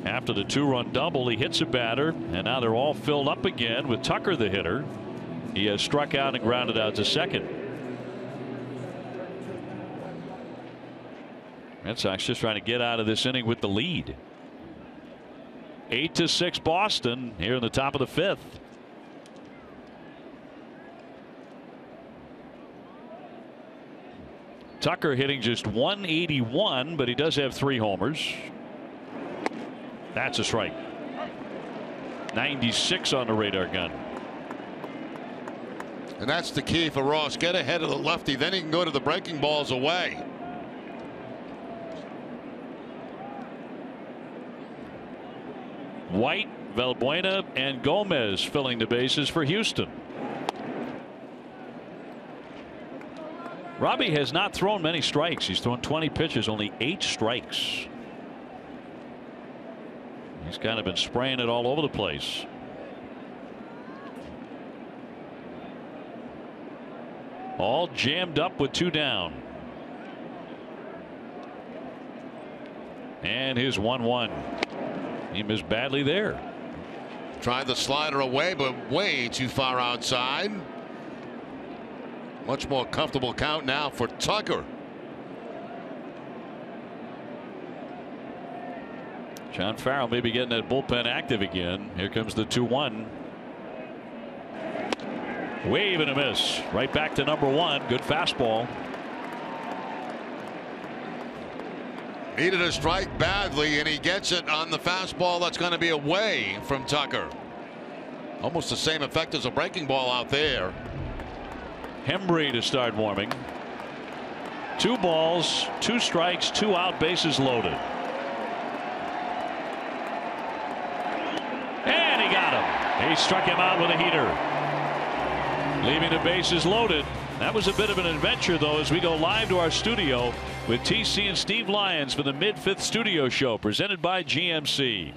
after the 2-run double, he hits a batter, and now they're all filled up again with Tucker the hitter. He has struck out and grounded out to second. Red Sox just trying to get out of this inning with the lead. 8-6 Boston here in the top of the 5th. Tucker hitting just 181, but he does have 3 homers. That's a strike. 96 on the radar gun. And that's the key for Ross. Get ahead of the lefty, then he can go to the breaking balls away. White, Valbuena, and Gomez filling the bases for Houston. Robbie has not thrown many strikes. He's thrown 20 pitches, only 8 strikes. He's kind of been spraying it all over the place. All jammed up with 2 down. And his 1-1. He missed badly there. Tried the slider away, but way too far outside. Much more comfortable count now for Tucker. John Farrell may be getting that bullpen active again. Here comes the 2-1. Wave and a miss. Right back to number 1. Good fastball. Needed a strike badly, and he gets it on the fastball that's going to be away from Tucker. Almost the same effect as a breaking ball out there. Hembry to start warming. 2 balls, 2 strikes, 2 out, bases loaded. And he got him. He struck him out with a heater, leaving the bases loaded. That was a bit of an adventure, though, as we go live to our studio with TC and Steve Lyons for the mid-5th studio show presented by GMC.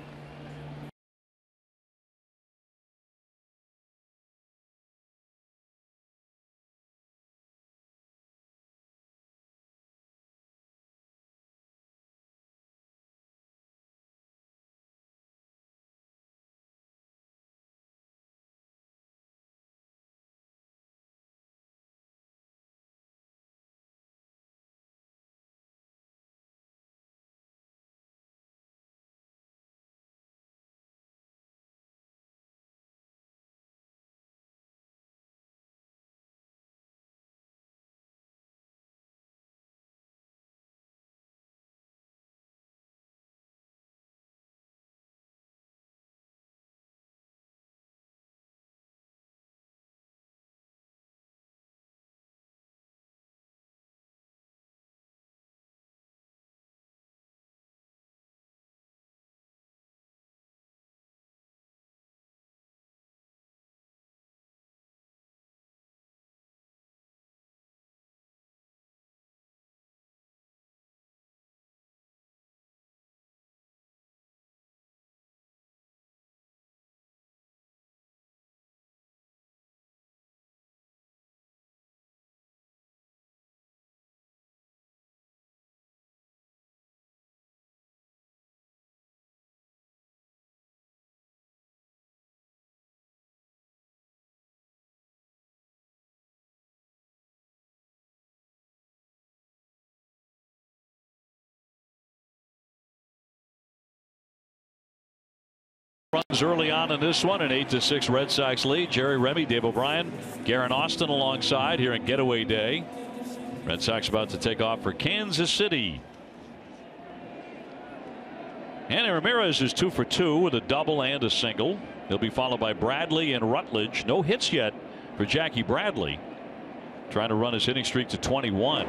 Runs early on in this one, an 8-6 Red Sox lead. Jerry Remy, Dave O'Brien, Garen Austin alongside here in Getaway Day. Red Sox about to take off for Kansas City. Hanny Ramirez is 2 for 2 with a double and a single. He'll be followed by Bradley and Rutledge. No hits yet for Jackie Bradley, trying to run his hitting streak to 21.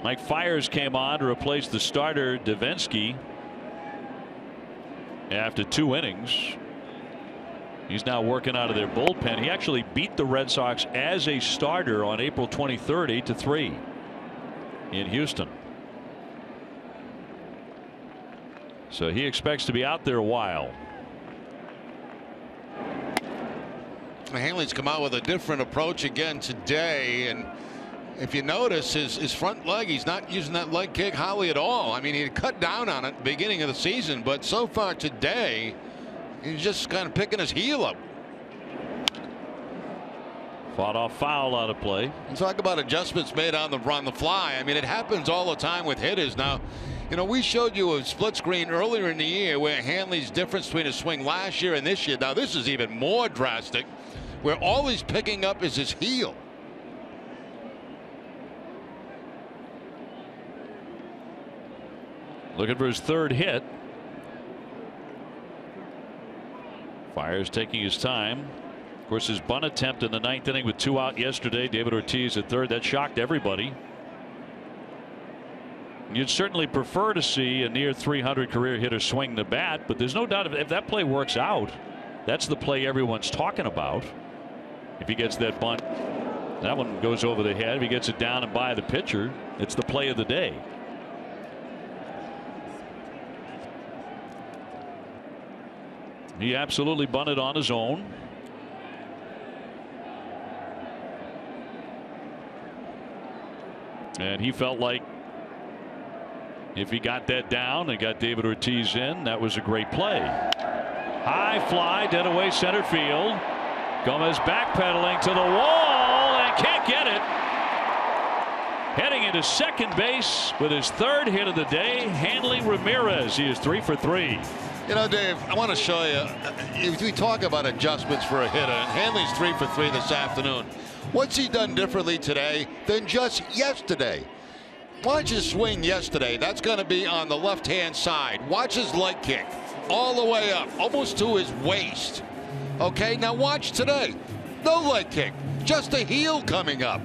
Mike Fiers came on to replace the starter Davinsky after 2 innings. He's now working out of their bullpen. He actually beat the Red Sox as a starter on April 23rd, 8-3 in Houston. So he expects to be out there a while. Hanley's come out with a different approach again today, and if you notice his front leg, he's not using that leg kick hardly at all. I mean, he cut down on it at the beginning of the season, but so far today he's just kind of picking his heel up. Fought off foul out of play. Talk about adjustments made on the fly. I mean, it happens all the time with hitters. Now, you know, we showed you a split screen earlier in the year where Hanley's difference between his swing last year and this year. Now, this is even more drastic, where all he's picking up is his heel. Looking for his third hit. Fires taking his time. Of course, his bunt attempt in the 9th inning with 2 out yesterday. David Ortiz at third. That shocked everybody. You'd certainly prefer to see a near 300 career hitter swing the bat, but there's no doubt if that play works out, that's the play everyone's talking about. If he gets that bunt, that one goes over the head. If he gets it down and by the pitcher, it's the play of the day. He absolutely bunted on his own. And he felt like if he got that down and got David Ortiz in, that was a great play. High fly, dead away center field. Gomez backpedaling to the wall and can't get it. Heading into second base with his third hit of the day, Hanley Ramirez. He is 3 for 3. You know, Dave, I want to show you, if we talk about adjustments for a hitter, and Hanley's 3 for 3 this afternoon. What's he done differently today than just yesterday? Watch his swing yesterday. That's going to be on the left-hand side. Watch his leg kick all the way up, almost to his waist. Okay, now watch today. No leg kick, just a heel coming up.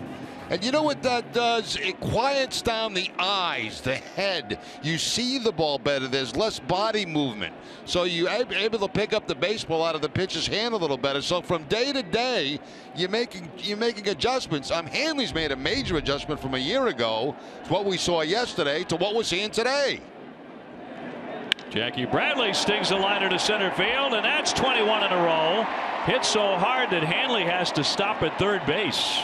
And you know what that does? It quiets down the eyes, the head. You see the ball better. There's less body movement. So you're able to pick up the baseball out of the pitcher's hand a little better. So from day to day, you're making adjustments. Hanley's made a major adjustment from a year ago, to what we saw yesterday, to what we're seeing today. Jackie Bradley stings the liner to center field, and that's 21 in a row. Hit so hard that Hanley has to stop at third base.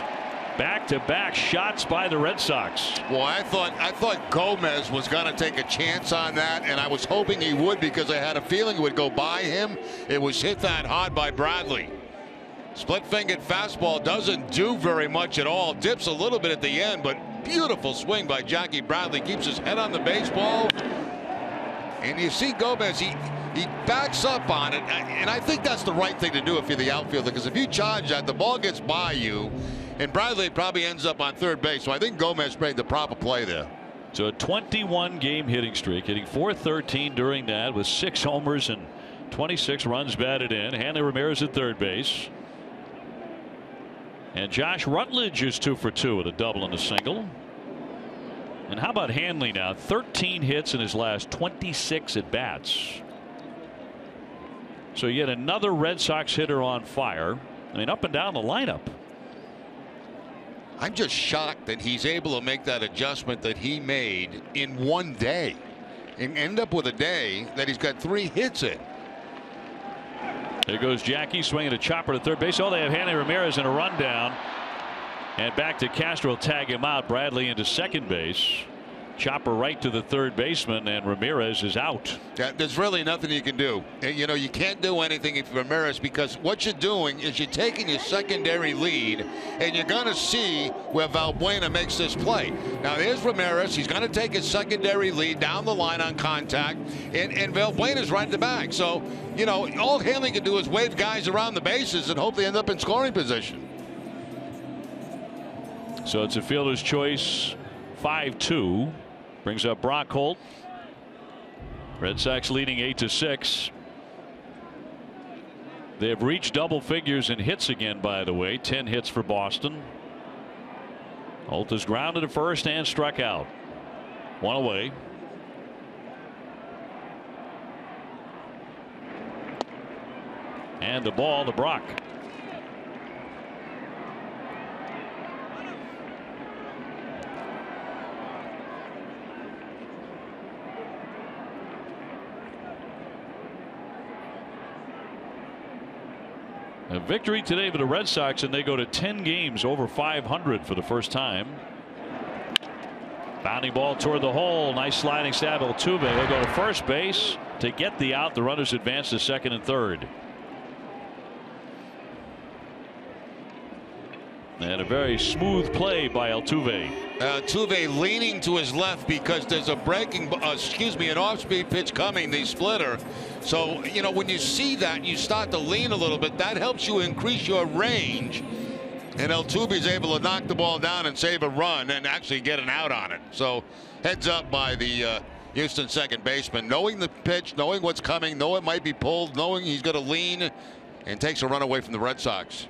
Back-to-back shots by the Red Sox. Well, I thought Gomez was going to take a chance on that, and I was hoping he would because I had a feeling it would go by him. It was hit that hard by Bradley. Split-fingered fastball doesn't do very much at all. Dips a little bit at the end, but beautiful swing by Jackie Bradley. Keeps his head on the baseball. And you see Gomez, he backs up on it, and I think that's the right thing to do if you're the outfielder, because if you charge that, the ball gets by you. And Bradley probably ends up on third base. So I think Gomez made the proper play there. So a 21-game hitting streak, hitting .413 during that with 6 homers and 26 runs batted in. Hanley Ramirez at third base. And Josh Rutledge is 2 for 2 with a double and a single. And how about Hanley now? 13 hits in his last 26 at bats. So yet another Red Sox hitter on fire. I mean, up and down the lineup. I'm just shocked that he's able to make that adjustment that he made in one day and end up with a day that he's got 3 hits in. There goes Jackie swinging a chopper to third base. Oh, they have Hanley Ramirez in a rundown. And back to Castro, tag him out. Bradley into second base. Chopper right to the third baseman, and Ramirez is out. Yeah, there's really nothing you can do. You know, you can't do anything if Ramirez, because what you're doing is you're taking your secondary lead, and you're going to see where Valbuena makes this play. Now, there's Ramirez. He's going to take his secondary lead down the line on contact, and Valbuena's right at the back. So, you know, all Hanley can do is wave guys around the bases and hope they end up in scoring position. So it's a fielder's choice, 5-2. Brings up Brock Holt. Red Sox leading 8-6. They have reached double figures in hits again, by the way. 10 hits for Boston. Holt is grounded at first and struck out. 1 away. And the ball to Brock. A victory today for the Red Sox, and they go to 10 games over 500 for the first time. Bounding ball toward the hole. Nice sliding stab. Altuve will go to first base to get the out. The runners advance to second and third. And a very smooth play by Altuve. Altuve leaning to his left because there's a an off-speed pitch coming, the splitter. So, you know, when you see that, you start to lean a little bit. That helps you increase your range. And Altuve is able to knock the ball down and save a run and actually get an out on it. So, heads up by the Houston second baseman, knowing the pitch, knowing what's coming, knowing it might be pulled, knowing he's going to lean, and takes a run away from the Red Sox.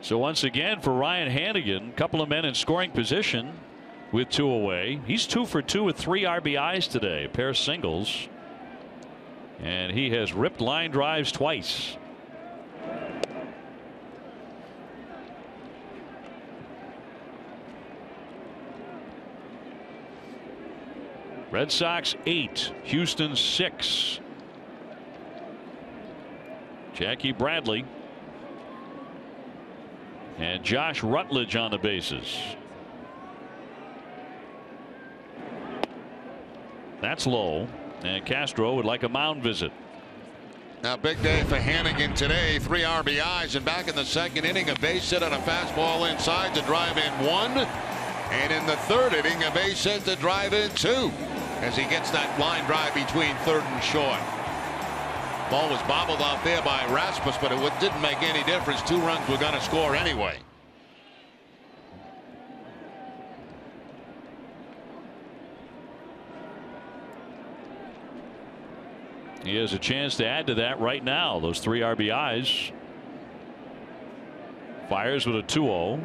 So once again for Ryan Hanigan, a couple of men in scoring position with 2 away. He's 2 for 2 with 3 RBIs today, a pair of singles. And he has ripped line drives twice. Red Sox 8, Houston 6. Jackie Bradley and Josh Rutledge on the bases. That's low, and Castro would like a mound visit. Now, big day for Hanigan today. 3 RBIs, and back in the second inning, a base hit on a fastball inside to drive in 1. And in the third inning, a base hit to drive in 2. As he gets that line drive between third and short. Ball was bobbled out there by Rasmus, but it didn't make any difference. 2 runs were going to score anyway. He has a chance to add to that right now. Those 3 RBIs. Fires with a 2-0.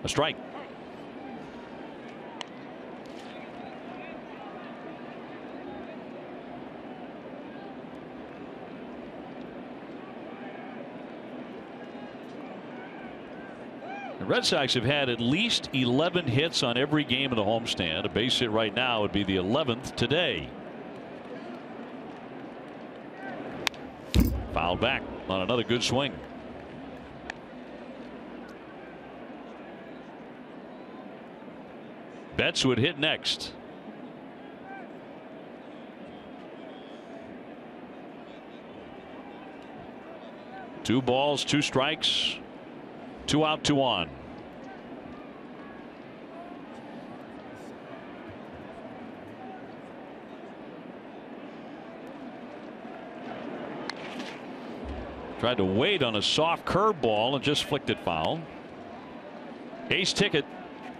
A strike. The Red Sox have had at least 11 hits on every game of the homestand. A base hit right now would be the 11th today. Fouled back on another good swing. Betts would hit next. Two balls, 2 strikes. 2 out, 2 on. Tried to wait on a soft curveball and just flicked it foul. Ace Ticket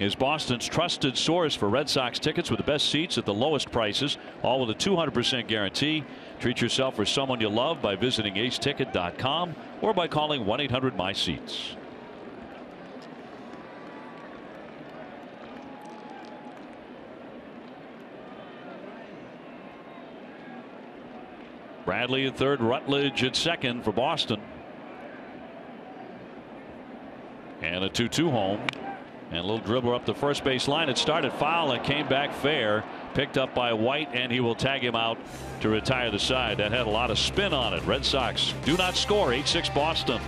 is Boston's trusted source for Red Sox tickets with the best seats at the lowest prices, all with a 200% guarantee. Treat yourself or someone you love by visiting aceticket.com or by calling 1-800-MY-SEATS. Bradley at third, Rutledge at second for Boston. And a 2-2 home. And a little dribbler up the first base line. It started foul and came back fair. Picked up by White, and he will tag him out to retire the side. That had a lot of spin on it. Red Sox do not score. 8-6 Boston.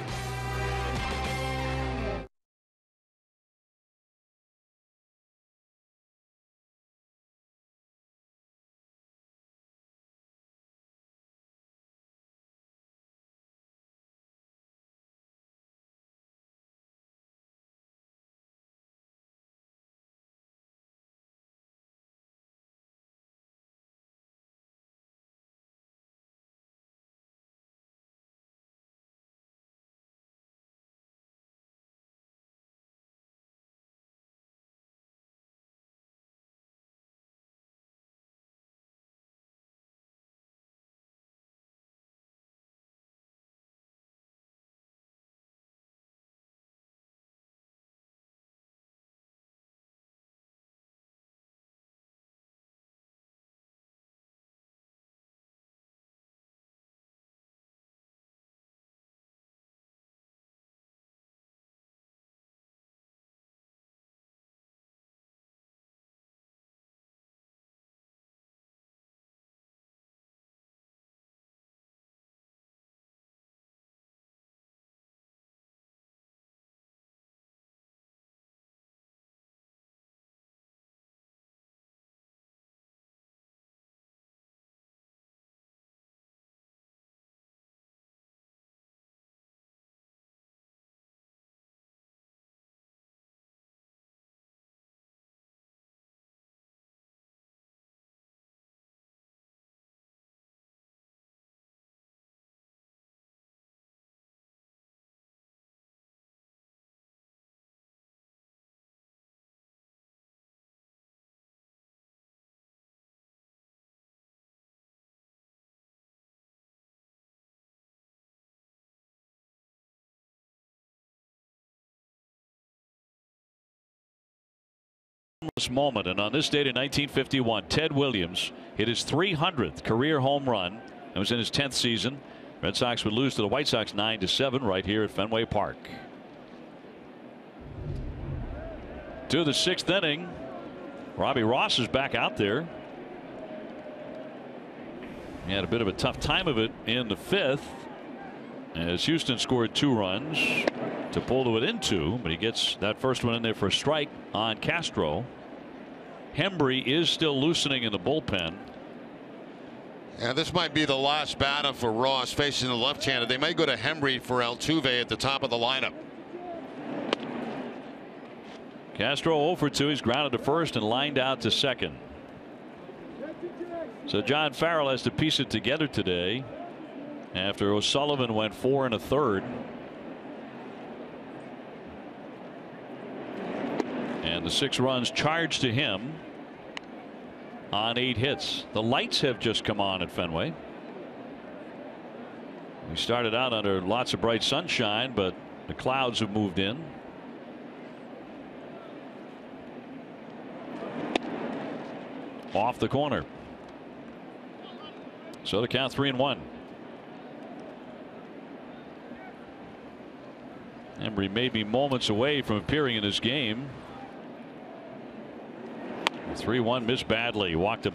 moment, and on this date in 1951, Ted Williams hit his 300th career home run. It was in his 10th season. Red Sox would lose to the White Sox 9-7 right here at Fenway Park. To the 6th inning. Robbie Ross is back out there. He had a bit of a tough time of it in the 5th as Houston scored 2 runs to pull to within 2, but he gets that first one in there for a strike on Castro. Hembree is still loosening in the bullpen. Yeah, this might be the last batter for Ross facing the left-hander. They may go to Hembree for Altuve at the top of the lineup. Castro 0 for 2. He's grounded to first and lined out to second. So John Farrell has to piece it together today after O'Sullivan went 4 1/3. And the 6 runs charged to him on 8 hits. The lights have just come on at Fenway. We started out under lots of bright sunshine, but the clouds have moved in. Off the corner. So the count 3-1. Hembree may be moments away from appearing in this game. 3-1 missed badly, walked him.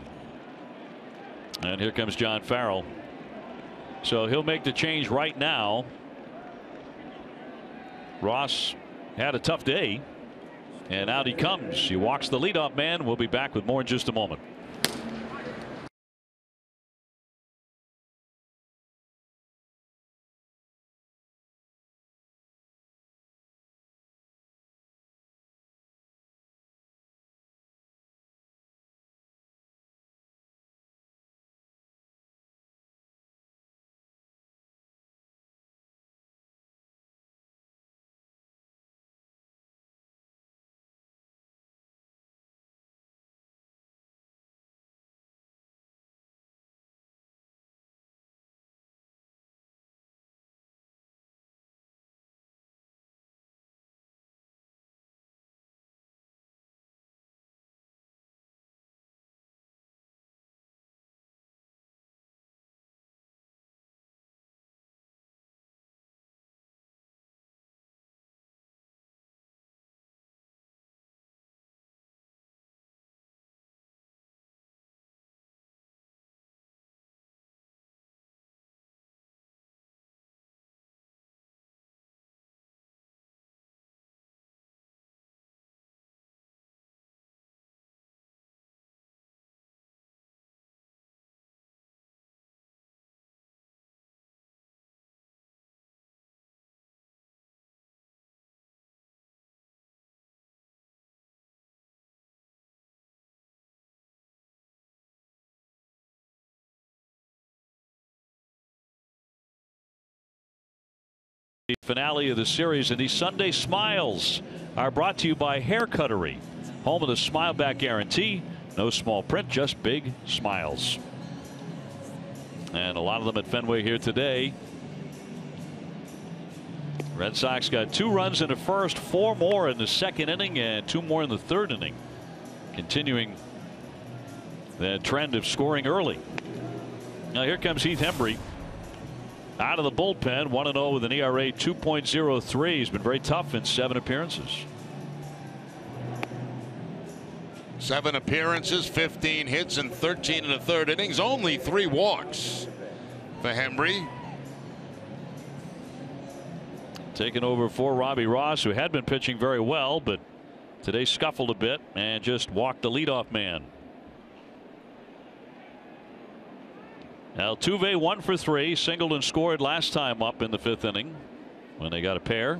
And here comes John Farrell. So he'll make the change right now. Ross had a tough day, and out he comes. He walks the leadoff man. We'll be back with more in just a moment. The finale of the series, and these Sunday Smiles are brought to you by Hair Cuttery, home of the Smile Back Guarantee. No small print, just big smiles. And a lot of them at Fenway here today. Red Sox got 2 runs in the first, 4 more in the second inning, and 2 more in the third inning, continuing the trend of scoring early. Now here comes Heath Hembree. Out of the bullpen, 1-0 with an ERA 2.03. He's been very tough in 7 appearances. 7 appearances, 15 hits, and 13 1/3 innings. Only 3 walks for Hembree. Taking over for Robbie Ross, who had been pitching very well, but today scuffled a bit and just walked the leadoff man. Altuve 1 for 3, singled and scored last time up in the 5th inning when they got a pair.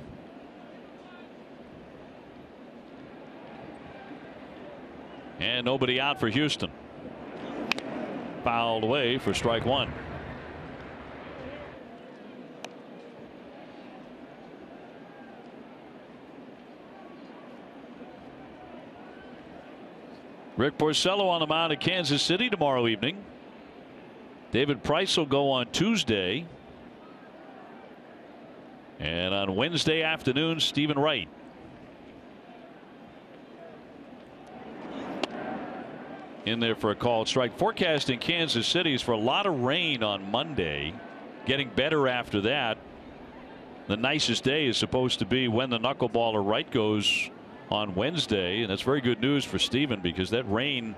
And nobody out for Houston. Fouled away for strike 1. Rick Porcello on the mound at Kansas City tomorrow evening. David Price will go on Tuesday. And on Wednesday afternoon, Stephen Wright. in there for a called strike. Forecast in Kansas City is for a lot of rain on Monday, getting better after that. The nicest day is supposed to be when the knuckleballer right goes on Wednesday, and that's very good news for Steven, because that rain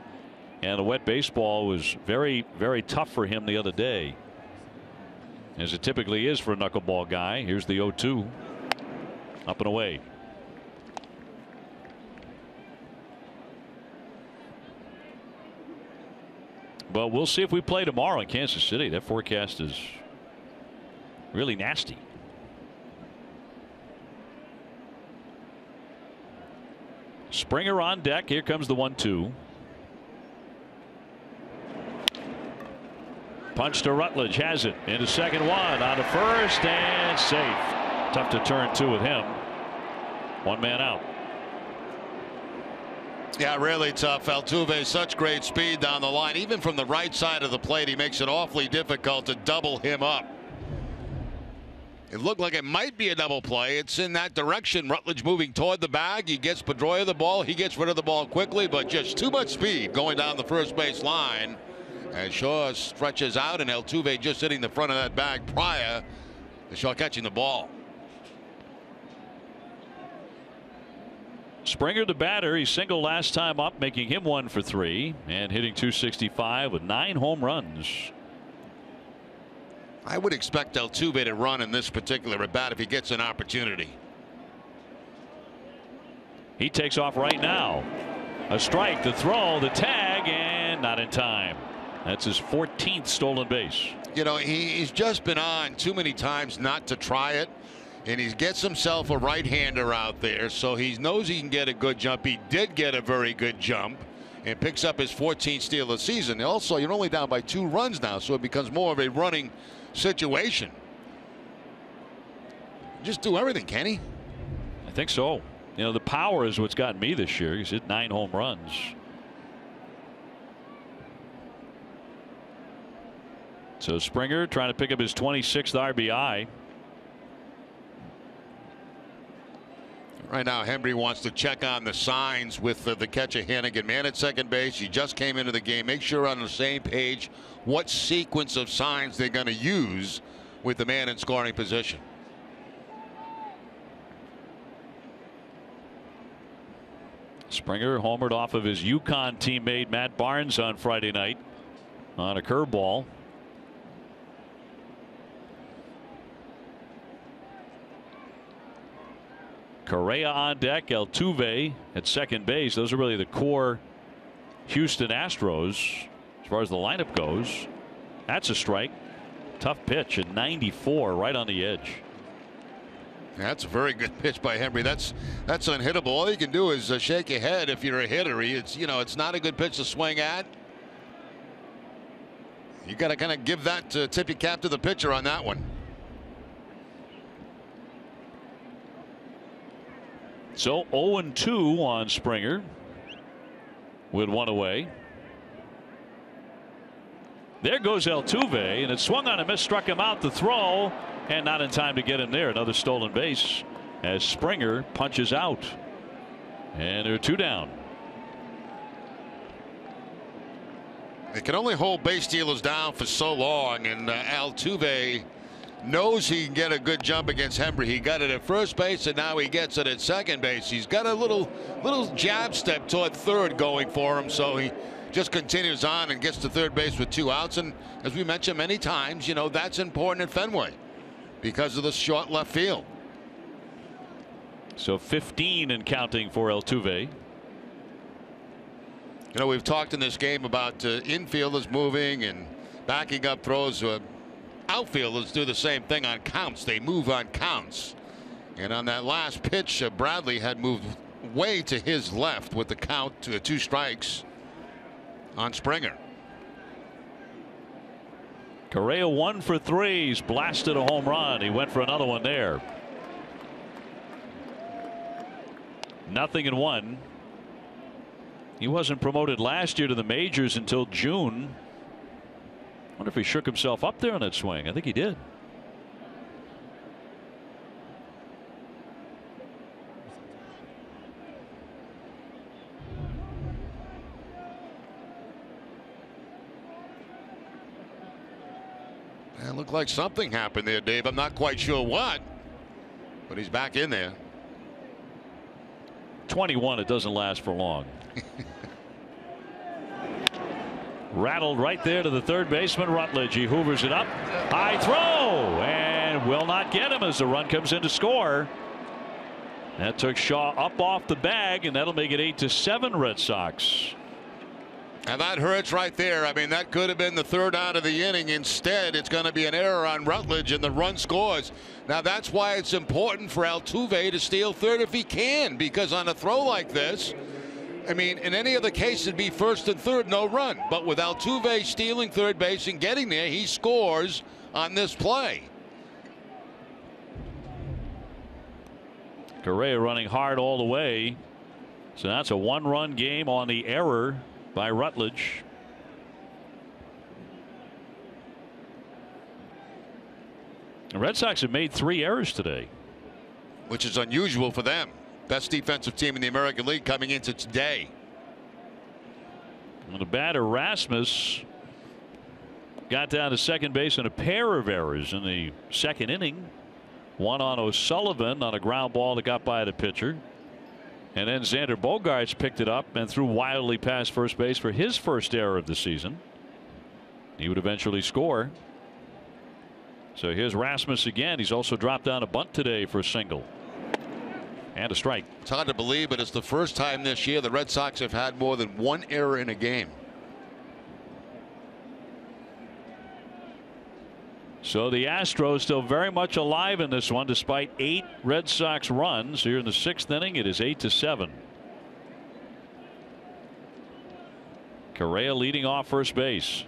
and the wet baseball was very, very tough for him the other day, as it typically is for a knuckleball guy. Here's the 0-2, up and away. But we'll see if we play tomorrow in Kansas City. That forecast is really nasty. Springer on deck. Here comes the 1-2. Punch to Rutledge, has it into second, one on to first, and safe. Tough to turn two with him. One man out. Yeah, really tough. Altuve, such great speed down the line. Even from the right side of the plate, he makes it awfully difficult to double him up. It looked like it might be a double play. It's in that direction. Rutledge moving toward the bag. He gets Pedroia the ball. He gets rid of the ball quickly, but just too much speed going down the first base line. As Shaw stretches out, and Altuve just hitting the front of that bag prior to Shaw catching the ball. Springer, the batter, he singled last time up, making him 1 for 3 and hitting .265 with 9 home runs. I would expect Altuve to run in this particular at bat if he gets an opportunity. He takes off right now. A strike, the throw, the tag, and not in time. That's his 14th stolen base. You know, he's just been on too many times not to try it, and he gets himself a right-hander out there, so he knows he can get a good jump. He did get a very good jump and picks up his 14th steal of the season. Also, you're only down by 2 runs now, so it becomes more of a running situation. Just do everything, can he? I think so. You know, the power is what's gotten me this year. He's hit 9 home runs. So Springer trying to pick up his 26th RBI. Right now, Hembree wants to check on the signs with the catcher Hannigan. Man at second base. He just came into the game. Make sure on the same page what sequence of signs they're going to use with the man in scoring position. Springer homered off of his UConn teammate Matt Barnes on Friday night on a curveball. Correa on deck, Altuve at second base. Those are really the core Houston Astros as far as the lineup goes. That's a strike. Tough pitch at 94, right on the edge. That's a very good pitch by Hembree. That's unhittable. All you can do is shake your head if you're a hitter. It's not a good pitch to swing at. You got to kind of give that tip your cap to the pitcher on that one. So 0-2 on Springer with 1 away. There goes Altuve, and it swung on a miss, struck him out. The throw, and not in time to get him there. Another stolen base as Springer punches out, and there are 2 down. They can only hold base stealers down for so long, and Altuve knows he can get a good jump against Hembree. He got it at first base, and now he gets it at second base. He's got a little jab step toward third going for him, so he just continues on and gets to third base with 2 outs. And as we mentioned many times, that's important at Fenway because of the short left field. So 15 and counting for Altuve. We've talked in this game about infielders moving and backing up throws. Outfielders do the same thing on counts. They move on counts. And on that last pitch, Bradley had moved way to his left with the count to 2 strikes on Springer. Correa 1 for 3. He's blasted a home run. He went for another one there. 0-1. He wasn't promoted last year to the majors until June. Wonder if he shook himself up there on that swing. I think he did. It looked like something happened there, Dave. I'm not quite sure what, but he's back in there. 21, it doesn't last for long. Rattled right there to the third baseman, Rutledge. He hoovers it up. High throw, and will not get him as the run comes in to score. That took Shaw up off the bag, and that'll make it 8-7 Red Sox. And that hurts right there. I mean, that could have been the third out of the inning. Instead, it's going to be an error on Rutledge, and the run scores. Now, that's why it's important for Altuve to steal third if he can, because on a throw like this, I mean, in any other case, it'd be first and third, no run. But with Altuve stealing third base and getting there, he scores on this play. Correa running hard all the way. So that's a one-run game on the error by Rutledge. The Red Sox have made 3 errors today, which is unusual for them. Best defensive team in the American League coming into today. And the batter Rasmus got down to second base in a pair of errors in the second inning. One on O'Sullivan on a ground ball that got by the pitcher. And then Xander Bogaerts picked it up and threw wildly past first base for his first error of the season. He would eventually score. So here's Rasmus again. He's also dropped down a bunt today for a single. And a strike. It's hard to believe, but it's the first time this year the Red Sox have had more than one error in a game. So the Astros still very much alive in this one despite 8 Red Sox runs. Here in the 6th inning, it is 8-7. Correa leading off first base.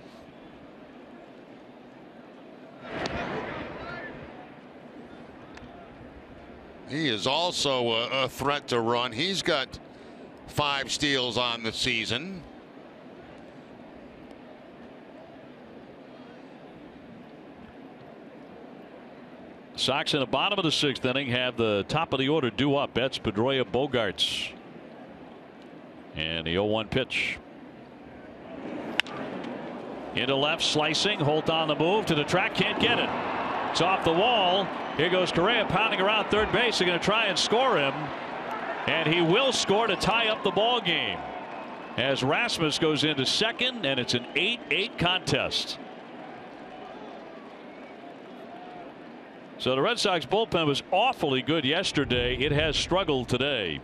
He is also a threat to run. He's got 5 steals on the season. Sox in the bottom of the 6th inning have the top of the order due up. Betts, Pedroia, Bogaerts. And the 0-1 pitch. Into left, slicing. Holt on the move to the track. Can't get it. It's off the wall. Here goes Correa pounding around third base. They're going to try and score him. And he will score to tie up the ball game. As Rasmus goes into second, and it's an 8-8 contest. So the Red Sox bullpen was awfully good yesterday. It has struggled today.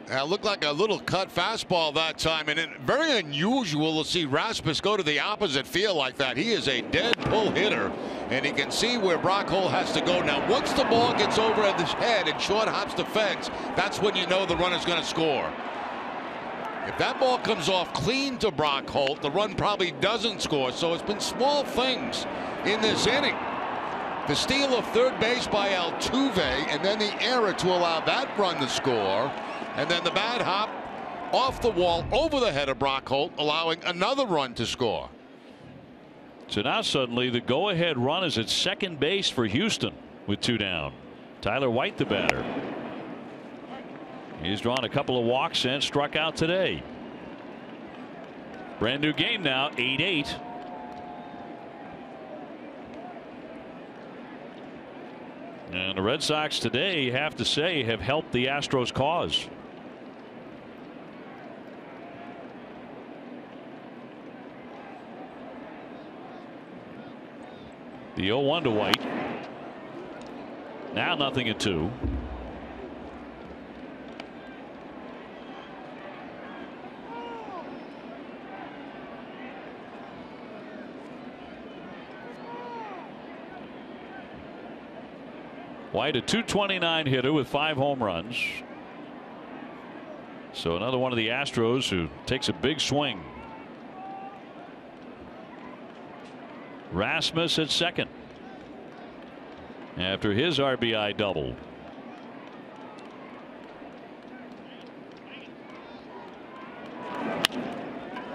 It looked like a little cut fastball that time, and very unusual to see Rasmus go to the opposite field like that. He is a dead pull hitter, and he can see where Brock Holt has to go. Now, once the ball gets over at his head and short hops the fence, that's when you know the runner's going to score. If that ball comes off clean to Brock Holt, the run probably doesn't score. So it's been small things in this inning. The steal of third base by Altuve, and then the error to allow that run to score, and then the bad hop off the wall over the head of Brock Holt, allowing another run to score. So now suddenly the go-ahead run is at second base for Houston with 2 down. Tyler White, the batter. He's drawn a couple of walks and struck out today. Brand new game now, 8-8. And the Red Sox today, you have to say, have helped the Astros cause. The 0-1 to White. Now 0-2. White, a .229 hitter with 5 home runs. So another one of the Astros who takes a big swing. Rasmus at second after his RBI double.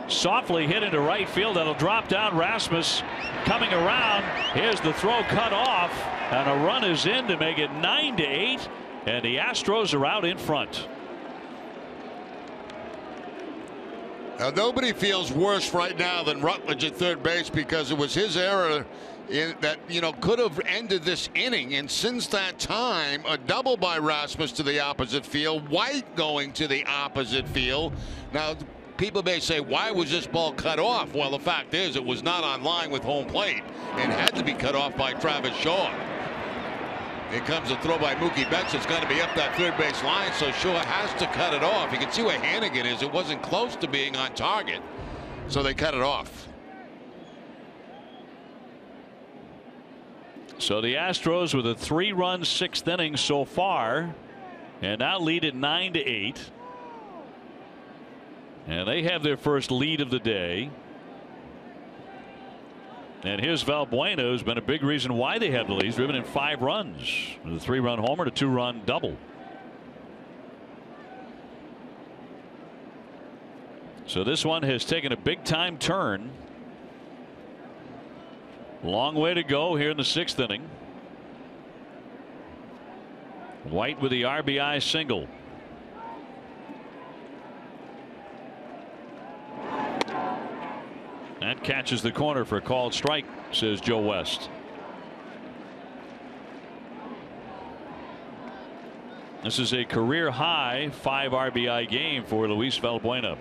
Softly hit into right field. That'll drop down. Rasmus coming around. Here's the throw cut off, and a run is in to make it 9-8, and the Astros are out in front. Now, nobody feels worse right now than Rutledge at third base, because it was his error that could have ended this inning. And since that time, a double by Rasmus to the opposite field, White going to the opposite field. Now, people may say, why was this ball cut off? Well, the fact is it was not on line with home plate and had to be cut off by Travis Shaw. Here comes a throw by Mookie Betts. It's going to be up that third base line, so Shaw has to cut it off. You can see where Hannigan is. It wasn't close to being on target, so they cut it off. So the Astros with a 3-run 6th inning so far, and now lead at 9-8. And they have their first lead of the day. And here's Valbuena, who's been a big reason why they have the lead. He's driven in 5 runs with a 3-run homer and a 2-run double. So this one has taken a big time turn. Long way to go here in the 6th inning. White with the RBI single. That catches the corner for a called strike, says Joe West. This is a career high 5 RBI game for Luis Valbuena.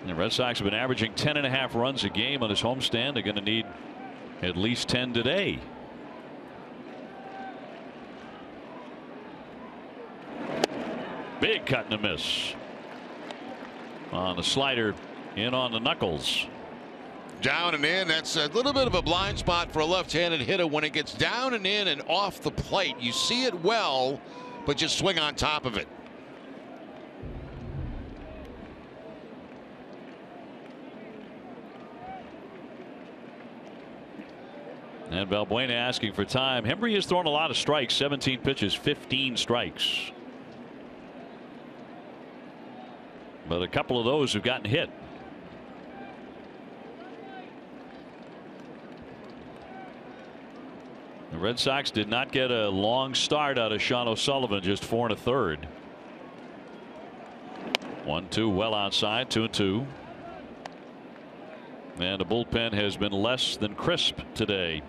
The Red Sox have been averaging 10.5 runs a game on this homestand. They're going to need at least 10 today. Big cut and a miss on the slider, in on the knuckles. Down and in. That's a little bit of a blind spot for a left-handed hitter. When it gets down and in and off the plate, you see it well, but just swing on top of it. And Valbuena asking for time. Hembree has thrown a lot of strikes. 17 pitches, 15 strikes. But a couple of those have gotten hit. The Red Sox did not get a long start out of Sean O'Sullivan, just 4 1/3. 1-2 well outside, 2-2. And the bullpen has been less than crisp today.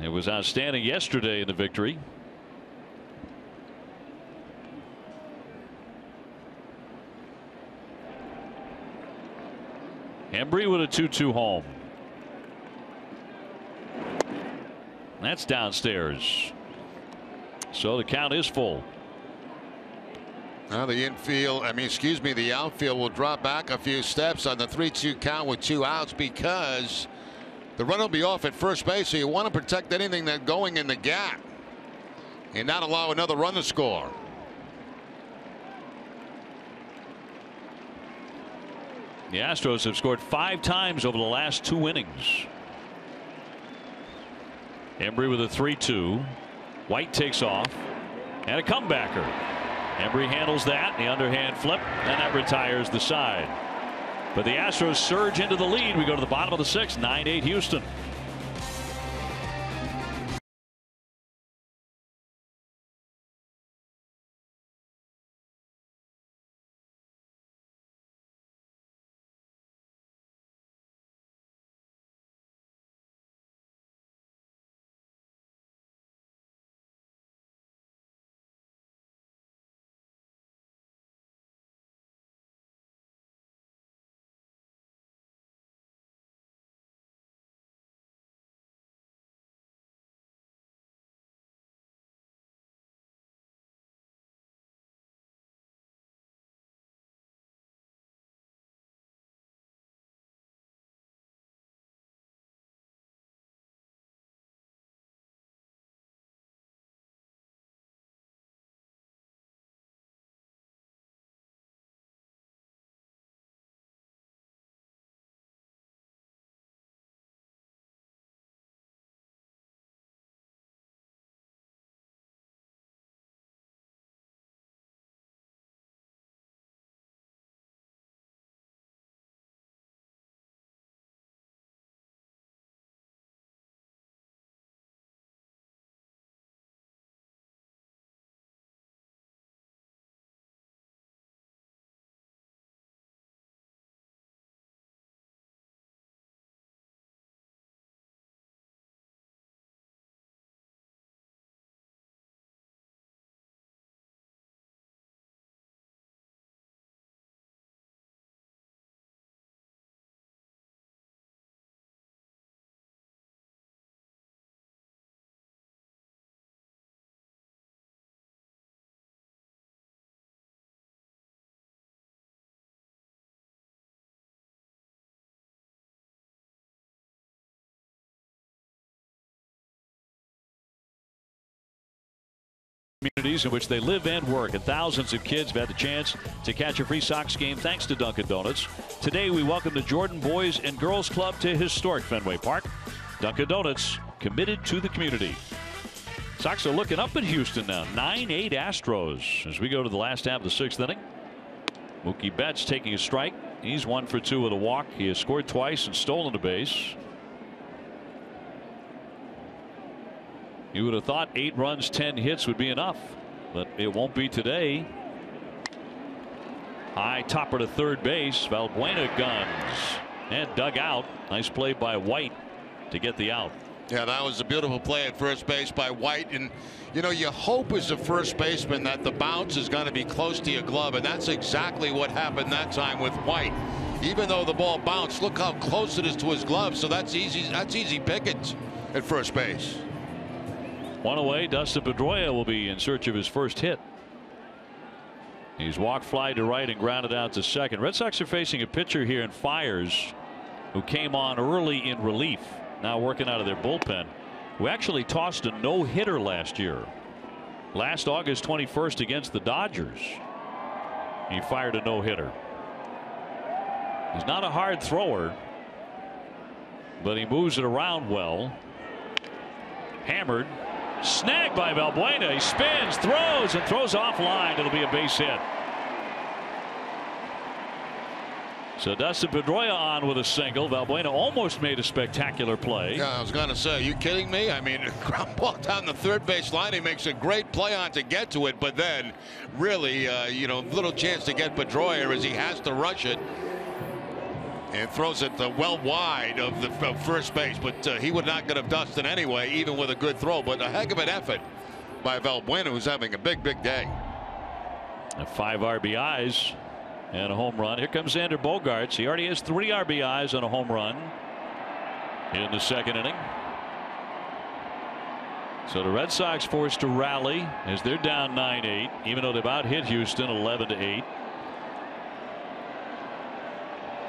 It was outstanding yesterday in the victory. Hembree with a 2-2 home. That's downstairs. So the count is full. Now the the outfield will drop back a few steps on the 3-2 count with 2 outs because the run will be off at first base, so you want to protect anything that's going in the gap and not allow another run to score. The Astros have scored 5 times over the last 2 innings. Hembree with a 3-2. White takes off and a comebacker. Hembree handles that, the underhand flip, and that retires the side. But the Astros surge into the lead. We go to the bottom of the 6th, 9-8 Houston. communities in which they live and work, and thousands of kids have had the chance to catch a free Sox game thanks to Dunkin' Donuts. Today we welcome the Jordan Boys and Girls Club to historic Fenway Park. Dunkin' Donuts, committed to the community. Sox are looking up at Houston now. 9-8 Astros as we go to the last half of the 6th inning. Mookie Betts taking a strike. He's 1 for 2 with a walk. He has scored twice and stolen a base. You would have thought 8 runs, 10 hits would be enough, but it won't be today. High topper to third base. Valbuena guns and dug out. Nice play by White to get the out. Yeah, that was a beautiful play at first base by White. And, you know, you hope as a first baseman that the bounce is going to be close to your glove. And that's exactly what happened that time with White. Even though the ball bounced, look how close it is to his glove. So that's easy pickings at first base. One away. Dustin Pedroia will be in search of his first hit. He's walked fly to right and grounded out to second. Red Sox are facing a pitcher here in Fiers who came on early in relief. Now working out of their bullpen, who actually tossed a no-hitter last year. Last August 21st against the Dodgers, he fired a no-hitter. He's not a hard thrower, but he moves it around well. Hammered, snagged by Valbuena. He spins, throws offline. It'll be a base hit. So Dustin Pedroia on with a single. Valbuena almost made a spectacular play. Yeah, I was going to say, are you kidding me? I mean, ground ball down the third base line. He makes a great play on to get to it, but then really, you know, little chance to get Pedroia as he has to rush it and throws it well wide of the first base. But he would not get of Dustin anyway, even with a good throw. But a heck of an effort by Valbuena, who's having a big day. 5 RBIs. And a home run. Here comes Xander Bogaerts. He already has 3 RBIs and a home run in the 2nd inning. So the Red Sox forced to rally as they're down 9-8, even though they've out hit Houston 11-8.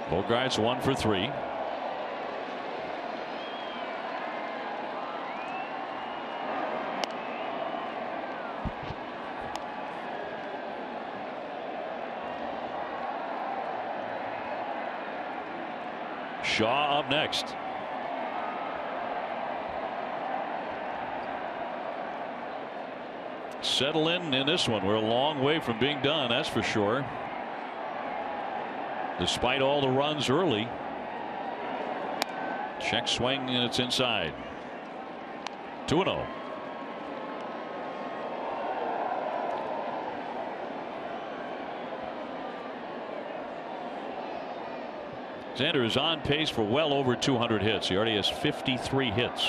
Bogaerts 1 for 3. Shaw up next. Settle in this one. We're a long way from being done, that's for sure. Despite all the runs early. Check swing and it's inside. 2-0. Xander is on pace for well over 200 hits. He already has 53 hits.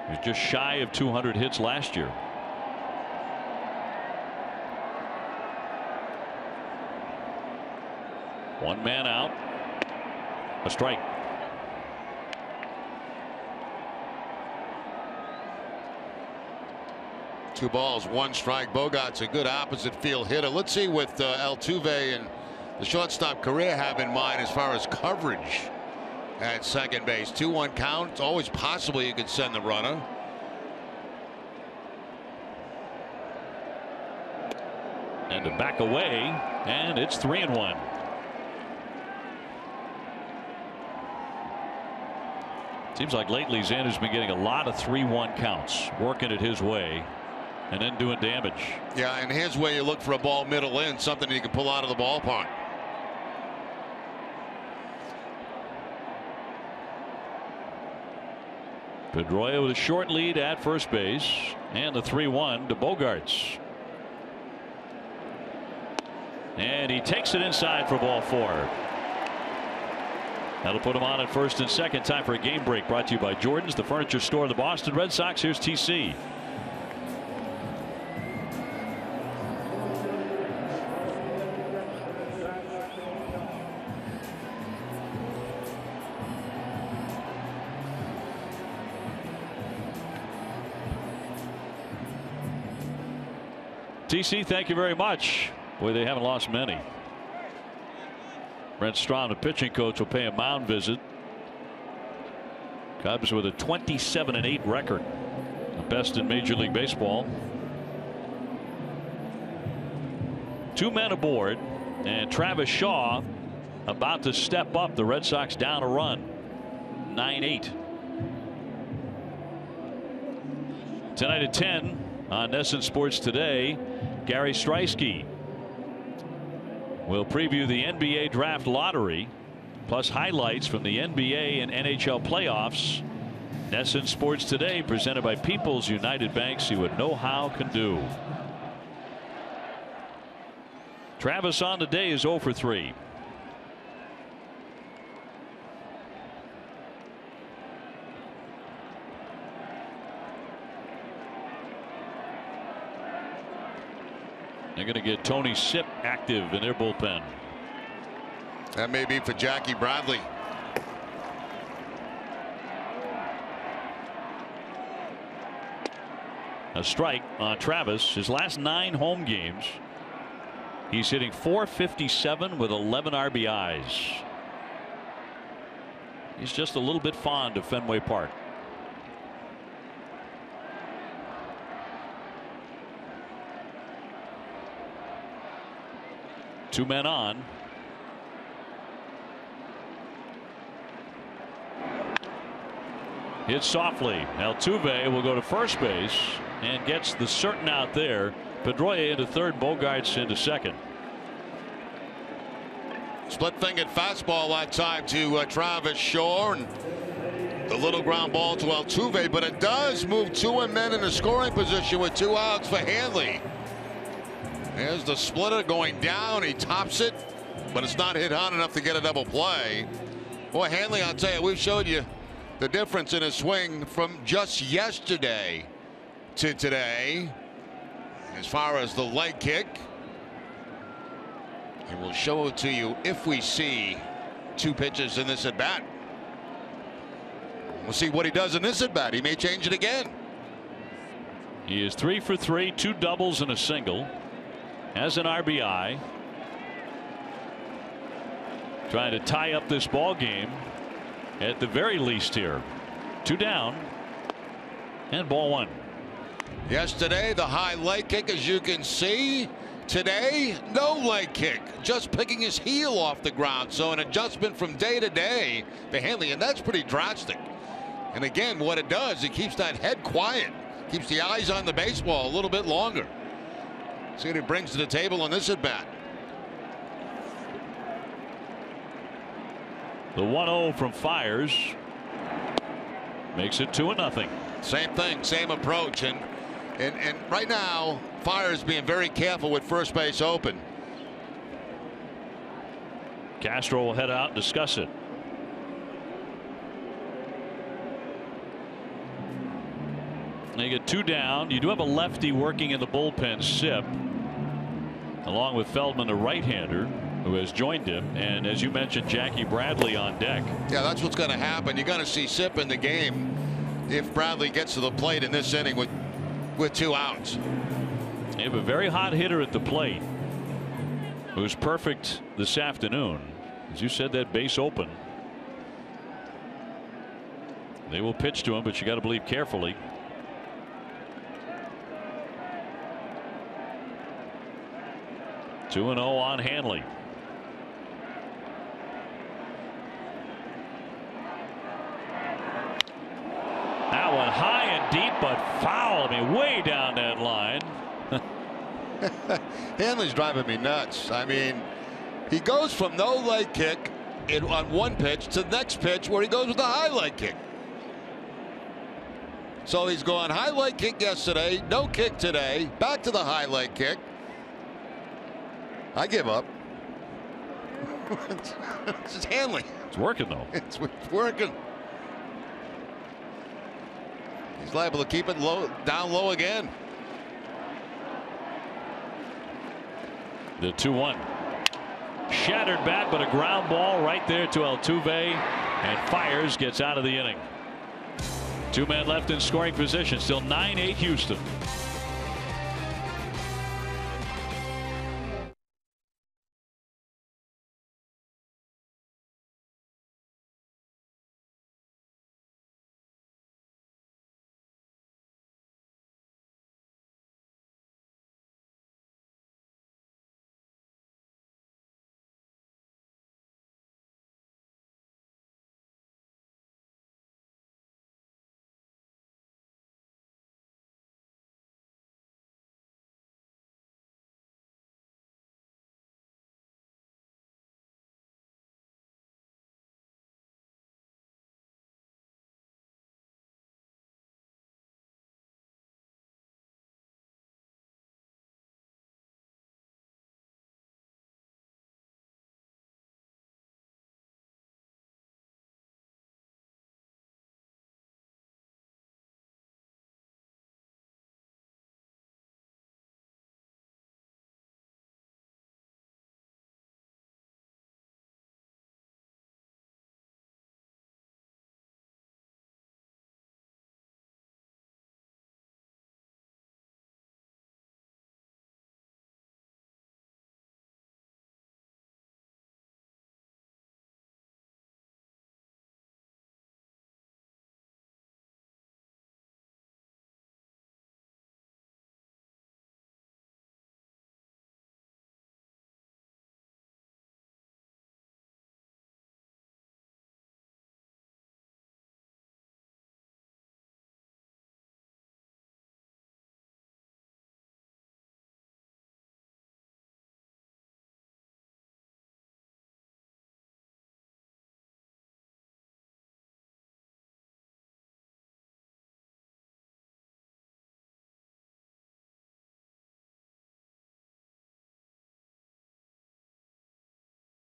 He was just shy of 200 hits last year. One man out. A strike. Two balls, 1 strike. Bogaerts a good opposite field hitter. Let's see what Altuve and the shortstop Correa have in mind as far as coverage at second base. 2-1 count. It's always possible you could send the runner. And to back away, and it's 3-1. Seems like lately Xander's been getting a lot of 3-1 counts, working it his way. And then doing damage. Yeah, and here's where you look for a ball middle in, something you can pull out of the ballpark. Pedroia with a short lead at first base, and the 3-1 to Bogaerts. And he takes it inside for ball 4. That'll put him on at first and second. Time for a game break, brought to you by Jordan's, the furniture store of the Boston Red Sox. Here's TC. TC, thank you very much. Boy, they haven't lost many. Brent Strom, the pitching coach, will pay a mound visit. Cubs with a 27-8 record. best in Major League Baseball. 2 men aboard, and Travis Shaw about to step up. The Red Sox down a run, 9-8. Tonight at 10 on NESN Sports Today, Gary Streisky will preview the NBA Draft Lottery, plus highlights from the NBA and NHL playoffs. NESN Sports Today, presented by People's United Bank. See what know-how can do. Travis on the day is 0 for 3. They're going to get Tony Sipp active in their bullpen. That may be for Jackie Bradley. A strike on Travis. His last 9 home games, he's hitting .457 with 11 RBIs. He's just a little bit fond of Fenway Park. Two men on. Hit softly. Altuve will go to first base and gets the certain out there. Pedroia into third, Bogarts into second. Split-fingered fastball that time to Travis Shaw, and the little ground ball to Altuve, but it does move 2 men in a scoring position with 2 outs for Hanley. There's the splitter going down. He tops it, but it's not hit hard enough to get a double play. Boy, Hanley, I'll tell you, we've showed you the difference in his swing from just yesterday to today. As far as the leg kick, and we'll show it to you if we see 2 pitches in this at bat. We'll see what he does in this at bat. He may change it again. He is 3 for 3, 2 doubles and a single. Has an RBI. Trying to tie up this ball game at the very least here. 2 down and ball 1. Yesterday, the high leg kick, as you can see. Today, no leg kick, just picking his heel off the ground. So an adjustment from day to day for Hanley, and that's pretty drastic. And again, what it does, it keeps that head quiet, keeps the eyes on the baseball a little bit longer. See what it brings to the table on this at bat. The 1-0 from Fiers makes it 2-0. Same thing, same approach, and right now Fiers being very careful with first base open. Castro will head out and discuss it. They get 2 down. You do have a lefty working in the bullpen, Sipp, along with Feldman, the right-hander, who has joined him, and as you mentioned, Jackie Bradley on deck. Yeah, that's what's going to happen. You're going to see Sipp in the game if Bradley gets to the plate in this inning with 2 outs. They have a very hot hitter at the plate who's perfect this afternoon. As you said, that base open. They will pitch to him, but you got to believe carefully. Two and 0 on Hanley. That one high and deep, but foul. I mean, way down that line. Hanley's driving me nuts. I mean, he goes from no leg kick on one pitch to the next pitch where he goes with a high leg kick. So he's going high leg kick yesterday, no kick today, back to the high leg kick. I give up. It's just Hanley. It's working, though. It's working. He's liable to keep it low, down low again. The 2-1. Shattered bat, but a ground ball right there to Altuve, and Fiers gets out of the inning. 2 men left in scoring position. Still 9-8 Houston.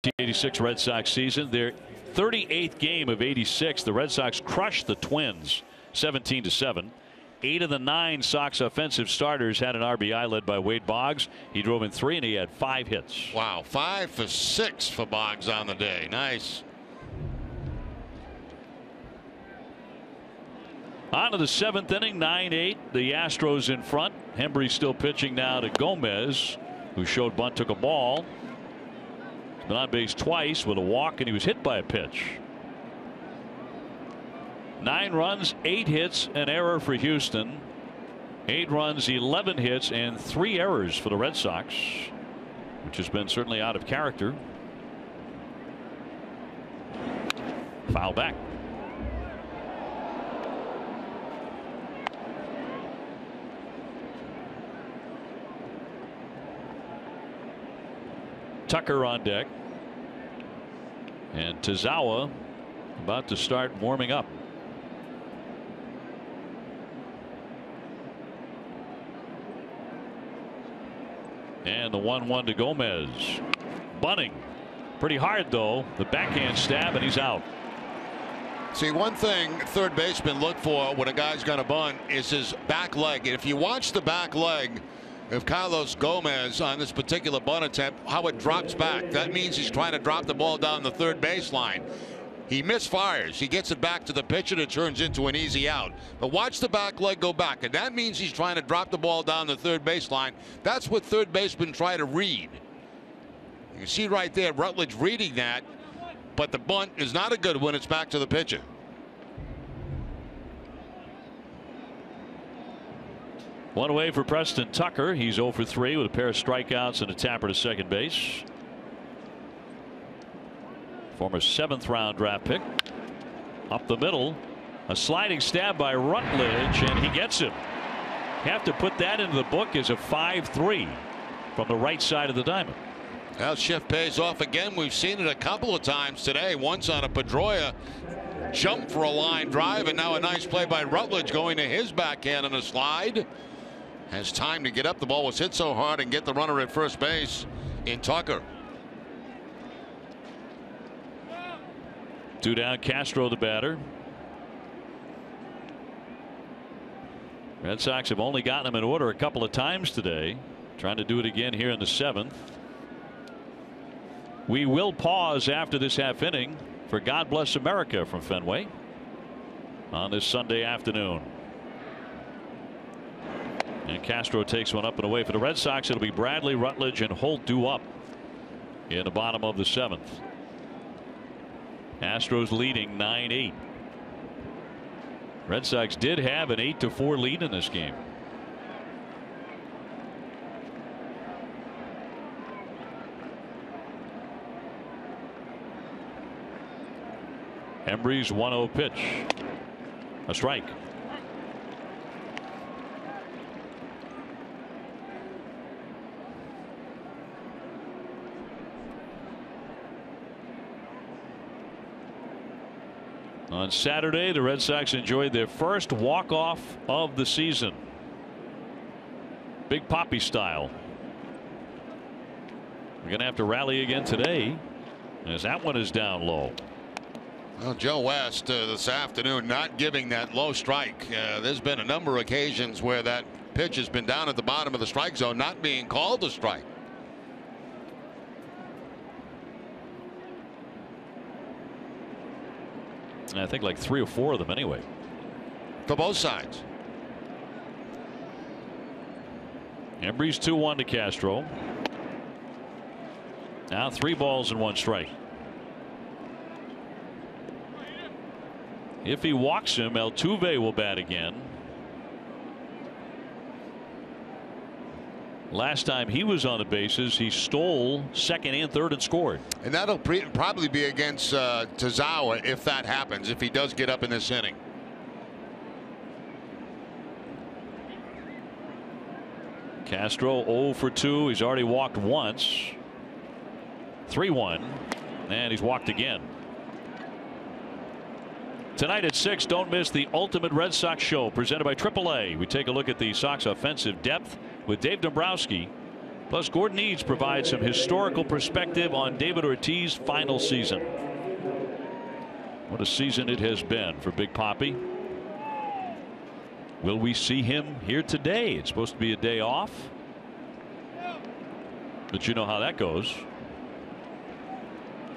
1986 Red Sox season. Their 38th game of '86. The Red Sox crushed the Twins 17-7. 8 of the 9 Sox offensive starters had an RBI, led by Wade Boggs. He drove in 3 and he had 5 hits. Wow, 5 for 6 for Boggs on the day. Nice. On to the 7th inning, 9-8. The Astros in front. Hembry still pitching now to Gomez, who showed bunt, took a ball. He's been on base twice with a walk, and he was hit by a pitch. 9 runs, 8 hits, an error for Houston. 8 runs, 11 hits, and 3 errors for the Red Sox, which has been certainly out of character. Foul back. Tucker on deck, and Tazawa about to start warming up. And the 1-1 to Gomez. Bunting pretty hard, though. The backhand stab, and he's out. See, one thing third baseman look for when a guy's going to bunt is his back leg. And if you watch the back leg of Carlos Gomez on this particular bunt attempt, how it drops back, that means he's trying to drop the ball down the third baseline. He misfires. He gets it back to the pitcher, and it turns into an easy out. But watch the back leg go back, and that means he's trying to drop the ball down the third baseline. That's what third basemen try to read. You see right there, Rutledge reading that, but the bunt is not a good one. It's back to the pitcher. One away for Preston Tucker. He's 0 for 3 with a pair of strikeouts and a tapper to second base. Former 7th round draft pick. Up the middle, a sliding stab by Rutledge, and he gets him. Have to put that into the book as a 5-3 from the right side of the diamond. Well, shift pays off again. We've seen it a couple of times today. Once on a Pedroia jump for a line drive, and now a nice play by Rutledge going to his backhand on a slide. Has time to get up. The ball was hit so hard and get the runner at first base in Tucker. 2 down, Castro the batter. Red Sox have only gotten him in order a couple of times today. Trying to do it again here in the 7th. We will pause after this half inning for God Bless America from Fenway on this Sunday afternoon. And Castro takes one up and away for the Red Sox. It'll be Bradley, Rutledge, and Holt due up in the bottom of the 7th. Astros leading 9-8. Red Sox did have an 8-4 lead in this game. Embry's 1-0 pitch. A strike. On Saturday, the Red Sox enjoyed their first walk-off of the season. Big Papi style. We're going to have to rally again today, as that one is down low. Well, Joe West this afternoon not giving that low strike. There's been a number of occasions where that pitch has been down at the bottom of the strike zone, not being called a strike. I think like 3 or 4 of them anyway. For both sides. Embry's 2-1 to Castro. Now 3 balls and 1 strike. If he walks him, Altuve will bat again. Last time he was on the bases, he stole second and third and scored. And that'll probably be against Tazawa if that happens, if he does get up in this inning. Castro 0 for 2. He's already walked once. 3-1. And he's walked again. Tonight at 6, don't miss the Ultimate Red Sox Show presented by AAA. We take a look at the Sox offensive depth with Dave Dombrowski Plus, Gordon Eads provides some historical perspective on David Ortiz's final season. What a season it has been for Big Papi. Will we see him here today? It's supposed to be a day off, but you know how that goes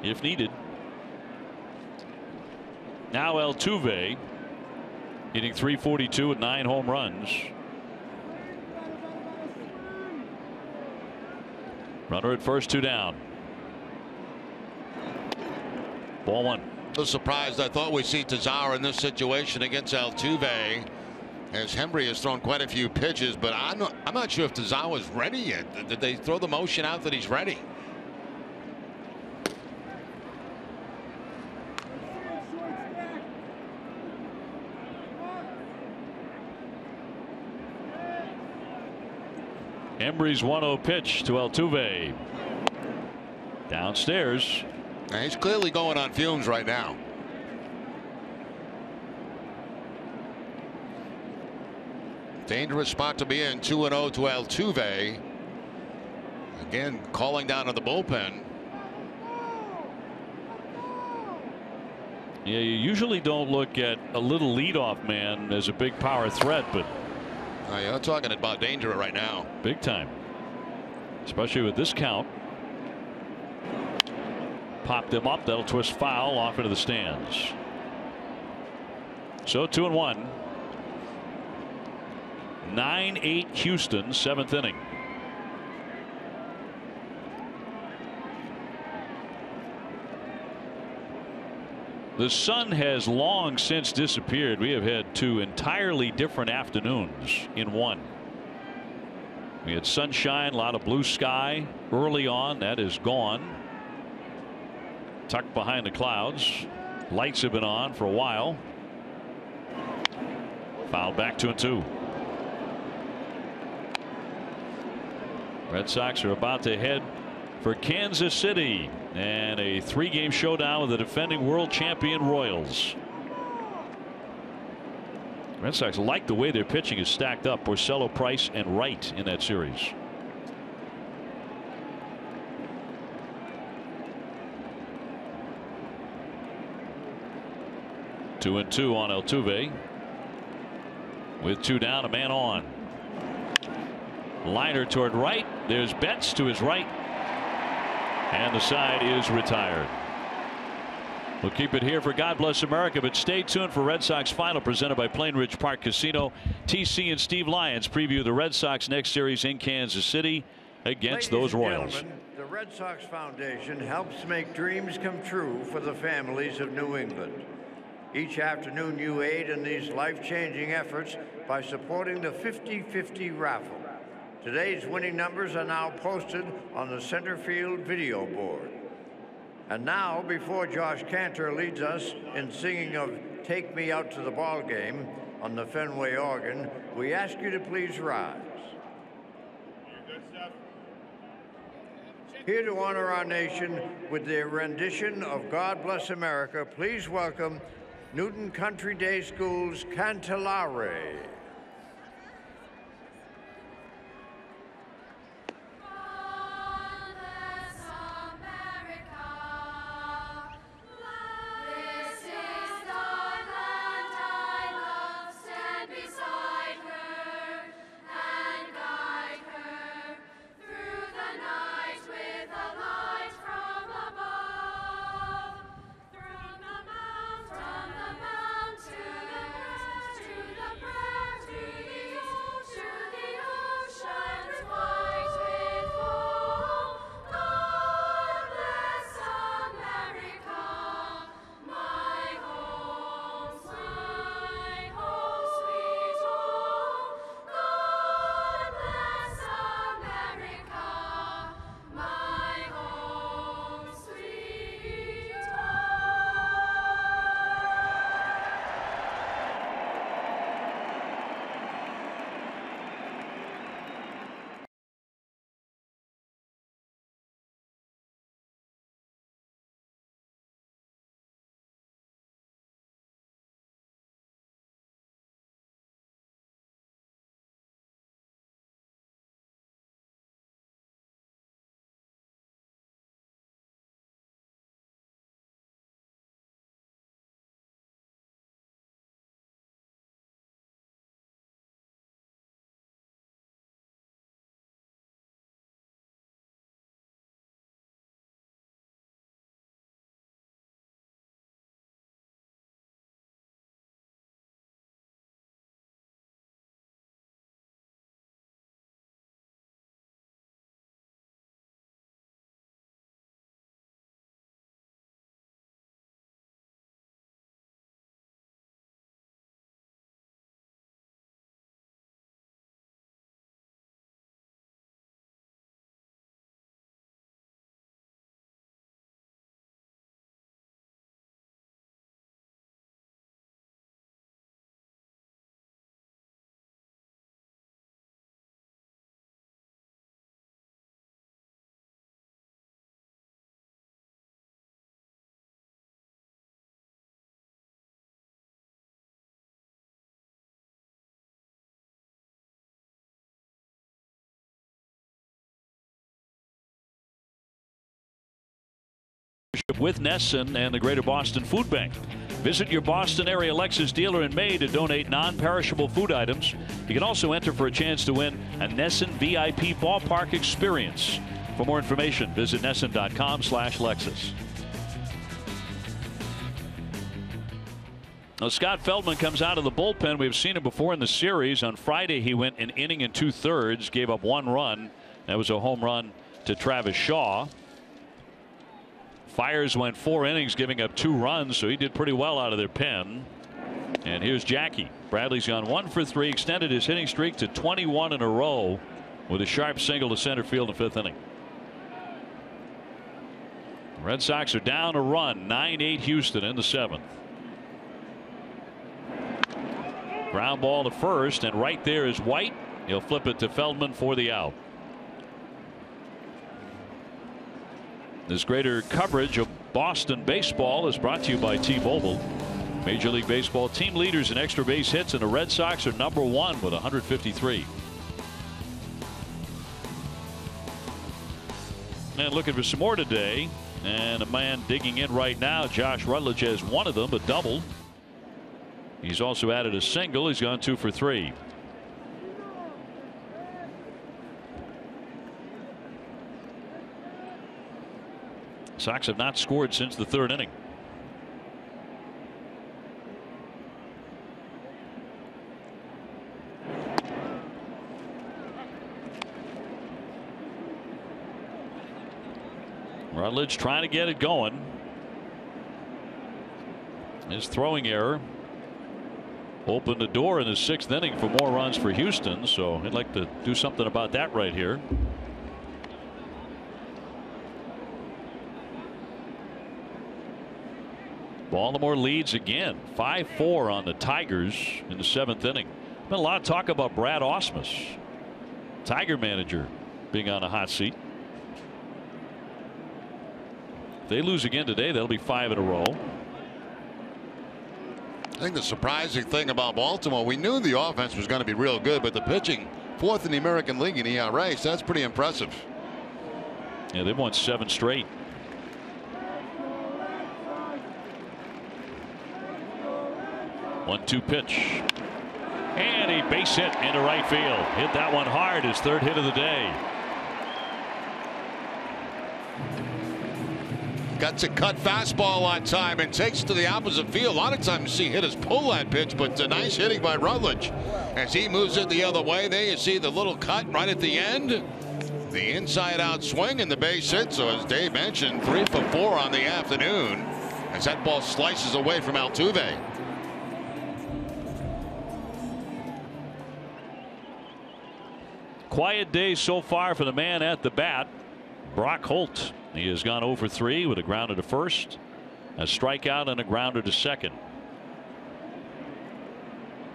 if needed. Now Altuve hitting .342 with 9 home runs. Runner at first, 2 down. Ball 1. So surprised. I thought we'd see Tazawa in this situation against Altuve, as Hembree has thrown quite a few pitches, but I'm not sure if Tazawa's ready yet. Did they throw the motion out that he's ready? Hembree's 1-0 pitch to Altuve. Downstairs. Now he's clearly going on fumes right now. Dangerous spot to be in. 2-0 to Altuve. Again, calling down to the bullpen. Yeah, you usually don't look at a little leadoff man as a big power threat, but You're talking about danger right now. Big time. Especially with this count. Pop them up. That'll twist foul off into the stands. So 2-1. 9-8 Houston, 7th inning. The sun has long since disappeared. We have had 2 entirely different afternoons in one. We had sunshine, a lot of blue sky early on. That is gone. Tucked behind the clouds. Lights have been on for a while. Fouled back 2-2. Red Sox are about to head for Kansas City and a 3-game showdown with the defending world champion Royals. Red Sox like the way their pitching is stacked up. Porcello, Price, and Wright in that series. Two and 2 on Altuve. With 2 down, a man on. Liner toward right. There's Betts to his right. And the side is retired. We'll keep it here for God Bless America, but stay tuned for Red Sox Final, presented by Plainridge Park Casino. TC and Steve Lyons preview the Red Sox next series in Kansas City against those Royals. The Red Sox Foundation helps make dreams come true for the families of New England. Each afternoon you aid in these life-changing efforts by supporting the 50-50 raffle. Today's winning numbers are now posted on the center field video board. And now, before Josh Cantor leads us in singing of Take Me Out to the Ball Game on the Fenway organ, we ask you to please rise. Here to honor our nation with their rendition of God Bless America, please welcome Newton Country Day School's Cantillare. with Nesson and the Greater Boston Food Bank. Visit your Boston area Lexus dealer in May to donate non-perishable food items. You can also enter for a chance to win a Nesson VIP ballpark experience. For more information, visit Nesson.com/Lexus. Now, Scott Feldman comes out of the bullpen. We've seen him before in the series. On Friday, he went an inning and 2/3, gave up 1 run. That was a home run to Travis Shaw. Fiers went 4 innings, giving up 2 runs, so he did pretty well out of their pen. And here's Jackie. Bradley's gone 1 for 3, extended his hitting streak to 21 in a row with a sharp single to center field in the 5th inning. The Red Sox are down a run, 9-8 Houston in the 7th. Ground ball to first, and right there is White. He'll flip it to Feldman for the out. This greater coverage of Boston baseball is brought to you by T-Mobile. Major League Baseball team leaders in extra base hits, and the Red Sox are #1 with 153. And looking for some more today, and a man digging in right now. Josh Rutledge has one of them, a double. He's also added a single. He's gone 2 for 3. Sox have not scored since the 3rd inning. Rutledge trying to get it going. His throwing error opened the door in the 6th inning for more runs for Houston, so he'd like to do something about that right here. Baltimore leads again, 5-4 on the Tigers in the 7th inning. Been a lot of talk about Brad Ausmus, Tiger manager, being on a hot seat. If they lose again today, they'll be 5 in a row. I think the surprising thing about Baltimore, we knew the offense was going to be real good, but the pitching 4th in the American League in ERA, so that's pretty impressive. Yeah, they've won 7 straight. One-two pitch, and a base hit into right field. Hit that one hard. His 3rd hit of the day. Got to cut fastball on time and takes it to the opposite field. A lot of times you see hitters pull that pitch, but a nice hitting by Rutledge as he moves it the other way. There you see the little cut right at the end, the inside out swing and the base hit. So as Dave mentioned, 3 for 4 on the afternoon as that ball slices away from Altuve. Quiet day so far for the man at the bat, Brock Holt. He has gone 0 for 3 with a grounder to first, a strikeout, and a grounder to second.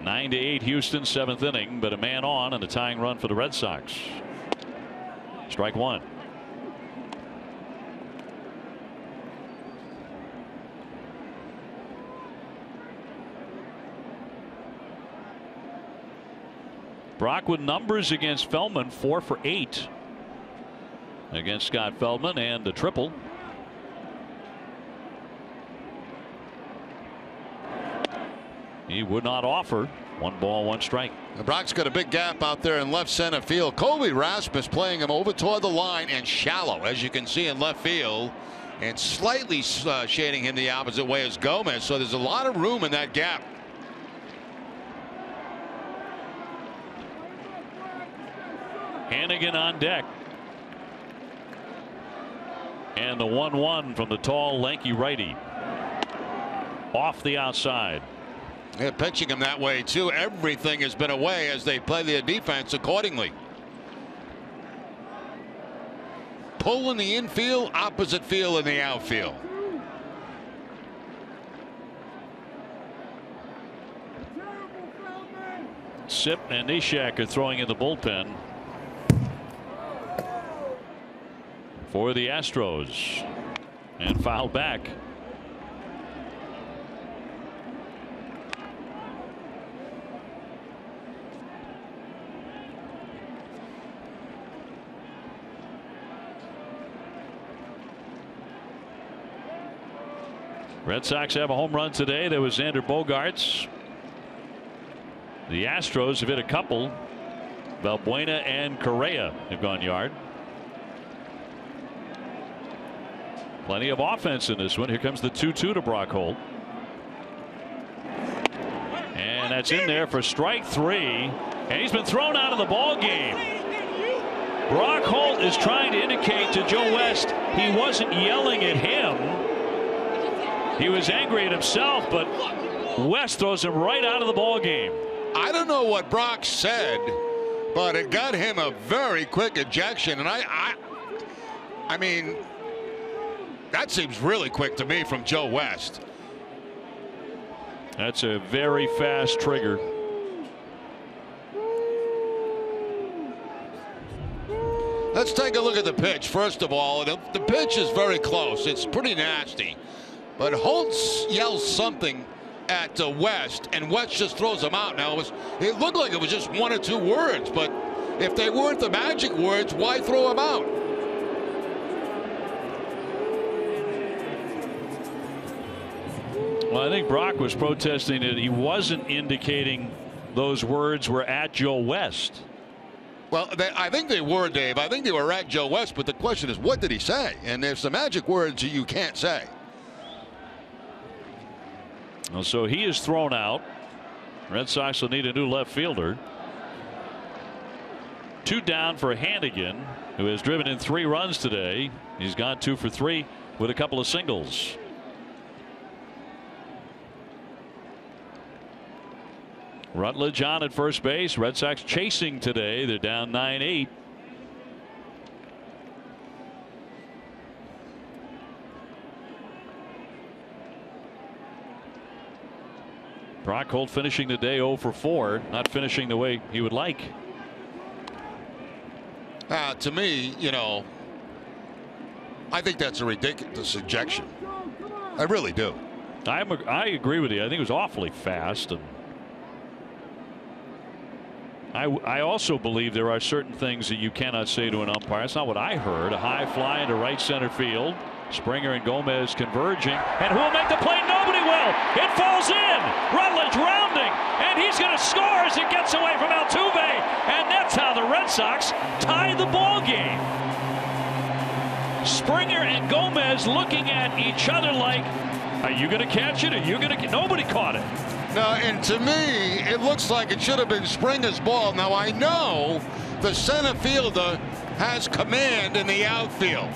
9-8 Houston, 7th inning, but a man on and a tying run for the Red Sox. Strike 1. Brock with numbers against Feldman, 4 for 8 against Scott Feldman, and a triple. He would not offer. 1 ball, 1 strike. Brock's got a big gap out there in left center field. Colby Rasmus playing him over toward the line and shallow, as you can see in left field, and slightly shading him the opposite way as Gomez. So there's a lot of room in that gap. Hannigan on deck. And the 1-1 from the tall, lanky righty. Off the outside. They're pitching him that way, too. Everything has been away as they play their defense accordingly. Pull in the infield, opposite field in the outfield. Sip and Neshek are throwing in the bullpen for the Astros, and fouled back. Red Sox have a home run today. There was Xander Bogaerts. The Astros have hit a couple. Valbuena and Correa have gone yard. Plenty of offense in this one. Here comes the 2-2 to Brock Holt. And that's in there for strike 3. And he's been thrown out of the ball game. Brock Holt is trying to indicate to Joe West he wasn't yelling at him. He was angry at himself, but West throws him right out of the ball game. I don't know what Brock said, but it got him a very quick ejection. And I mean, that seems really quick to me from Joe West. That's a very fast trigger. Let's take a look at the pitch. First of all, the pitch is very close. It's pretty nasty. But Holtz yells something at West, and West just throws him out. Now, it looked like it was just 1 or 2 words, but if they weren't the magic words, why throw him out? Well, I think Brock was protesting that he wasn't indicating those words were at Joe West. Well, I think they were, Dave. I think they were at Joe West, but the question is, what did he say? And there's some magic words you can't say. Well, so he is thrown out. Red Sox will need a new left fielder. 2 down for Hannigan, who has driven in 3 runs today. He's gone 2 for 3 with a couple of singles. Rutledge on at first base. Red Sox chasing today. They're down 9-8. Brock Holt finishing the day 0 for 4, not finishing the way he would like. To me, you know, I think that's a ridiculous ejection. I really do. I agree with you. I think it was awfully fast. And I also believe there are certain things that you cannot say to an umpire. That's not what I heard. A high fly into right center field. Springer and Gomez converging. And who will make the play? Nobody will. It falls in. Rutledge rounding. And he's going to score as it gets away from Altuve. And that's how the Red Sox tie the ball game. Springer and Gomez looking at each other like, are you going to catch it? Are you going to? Nobody caught it. No, and to me, it looks like it should have been Springer's ball. Now, I know the center fielder has command in the outfield.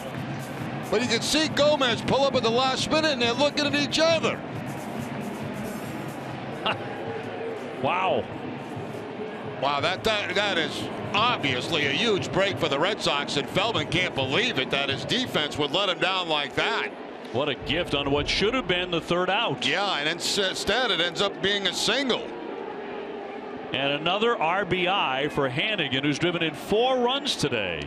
But you can see Gomez pull up at the last minute, and they're looking at each other. Wow. Wow, that is obviously a huge break for the Red Sox, and Feldman can't believe it that his defense would let him down like that. What a gift on what should have been the 3rd out. Yeah, and instead it ends up being a single. And another RBI for Hannigan, who's driven in 4 runs today.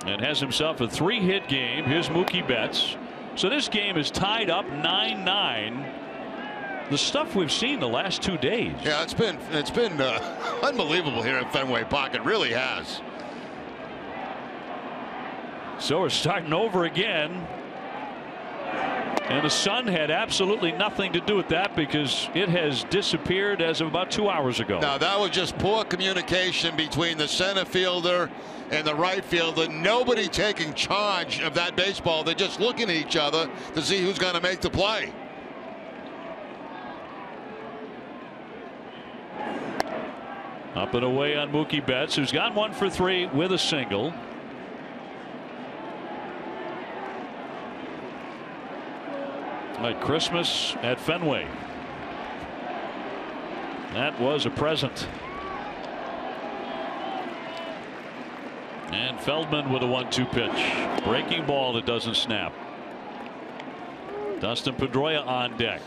And has himself a 3-hit game. Here's Mookie Betts. So this game is tied up 9-9. The stuff we've seen the last 2 days. Yeah, it's been unbelievable here at Fenway Park. It really has. So we're starting over again. And the sun had absolutely nothing to do with that because it has disappeared as of about 2 hours ago. Now, that was just poor communication between the center fielder and the right fielder. Nobody taking charge of that baseball. They're just looking at each other to see who's going to make the play. Up and away on Mookie Betts, who's gone 1 for 3 with a single. Like Christmas at Fenway. That was a present. And Feldman with a 1-2 pitch. Breaking ball that doesn't snap. Dustin Pedroia on deck.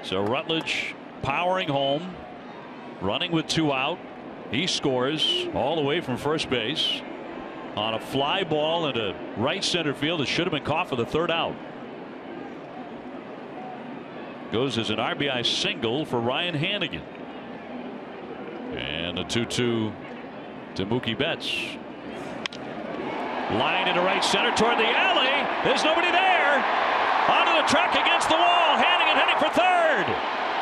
So Rutledge powering home. Running with 2 out. He scores all the way from first base on a fly ball into right center field. It should have been caught for the 3rd out. Goes as an RBI single for Ryan Hannigan. And a 2-2 to Mookie Betts. Line into right center toward the alley. There's nobody there. Onto the track against the wall. Heading for third.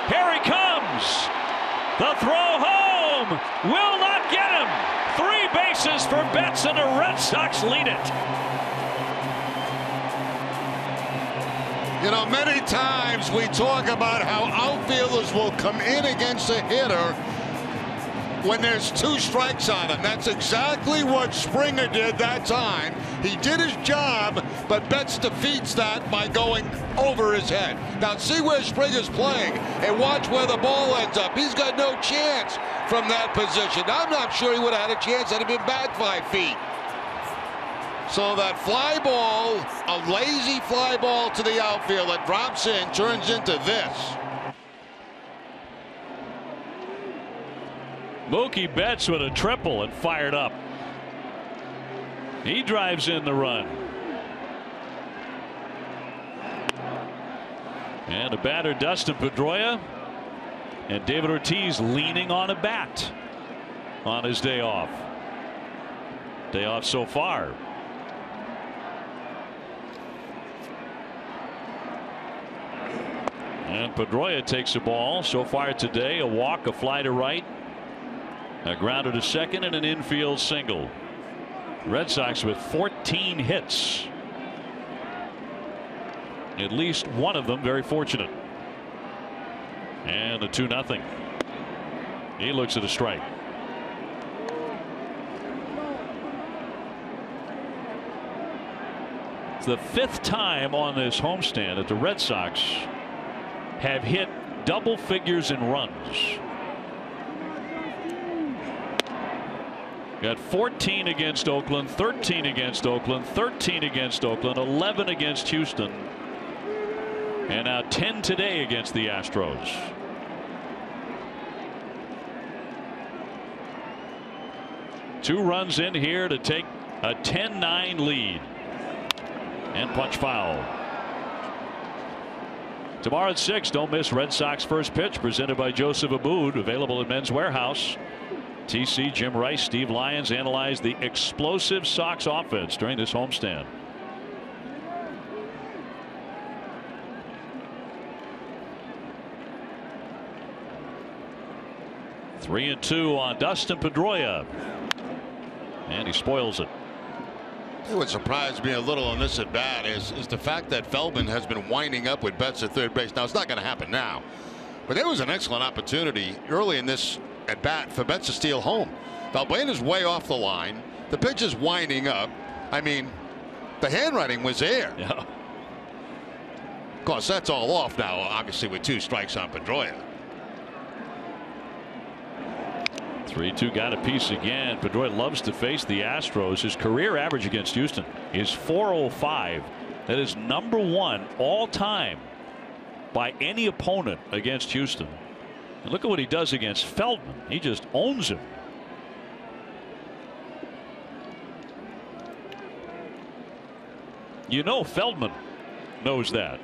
Here he comes. The throw home. Will not get him. 3 bases for Betts, and the Red Sox lead it. You know, many times we talk about how outfielders will come in against a hitter when there's 2 strikes on him. That's exactly what Springer did that time. He did his job, but Betts defeats that by going over his head. Now see where Springer's playing and watch where the ball ends up. He's got no chance from that position. I'm not sure he would have had a chance had he been back 5 feet. So that fly ball, a lazy fly ball to the outfield that drops in, turns into this. Mookie Betts with a triple and fired up. He drives in the run. And a batter, Dustin Pedroia, and David Ortiz leaning on a bat on his day off. Day off so far. And Pedroia takes a ball so far today. A walk, a fly to right, a grounder to second, and an infield single. Red Sox with 14 hits. At least one of them very fortunate. And a 2-0. He looks at a strike. It's the 5th time on this homestand that the Red Sox have hit double figures in runs. Got 14 against Oakland, 13 against Oakland, 13 against Oakland, 11 against Houston, and now 10 today against the Astros. Two runs in here to take a 10-9 lead. And punch foul. Tomorrow at 6, don't miss Red Sox First Pitch, presented by Joseph Abboud, available at Men's Warehouse. TC, Jim Rice, Steve Lyons analyze the explosive Sox offense during this homestand. Three and 2 on Dustin Pedroia, and he spoils it. What surprised me a little on this at bat is the fact that Feldman has been winding up with Betts at third base. Now it's not going to happen now, but there was an excellent opportunity early in this at bat for Betts to steal home. Valbuena's way off the line. The pitch is winding up. I mean, the handwriting was there. Yeah. Of course, that's all off now, obviously, with 2 strikes on Pedroia. 3-2 got a piece again. Pedroia loves to face the Astros. His career average against Houston is .405. That is #1 all time by any opponent against Houston. And look at what he does against Feldman. He just owns him. You know Feldman knows that.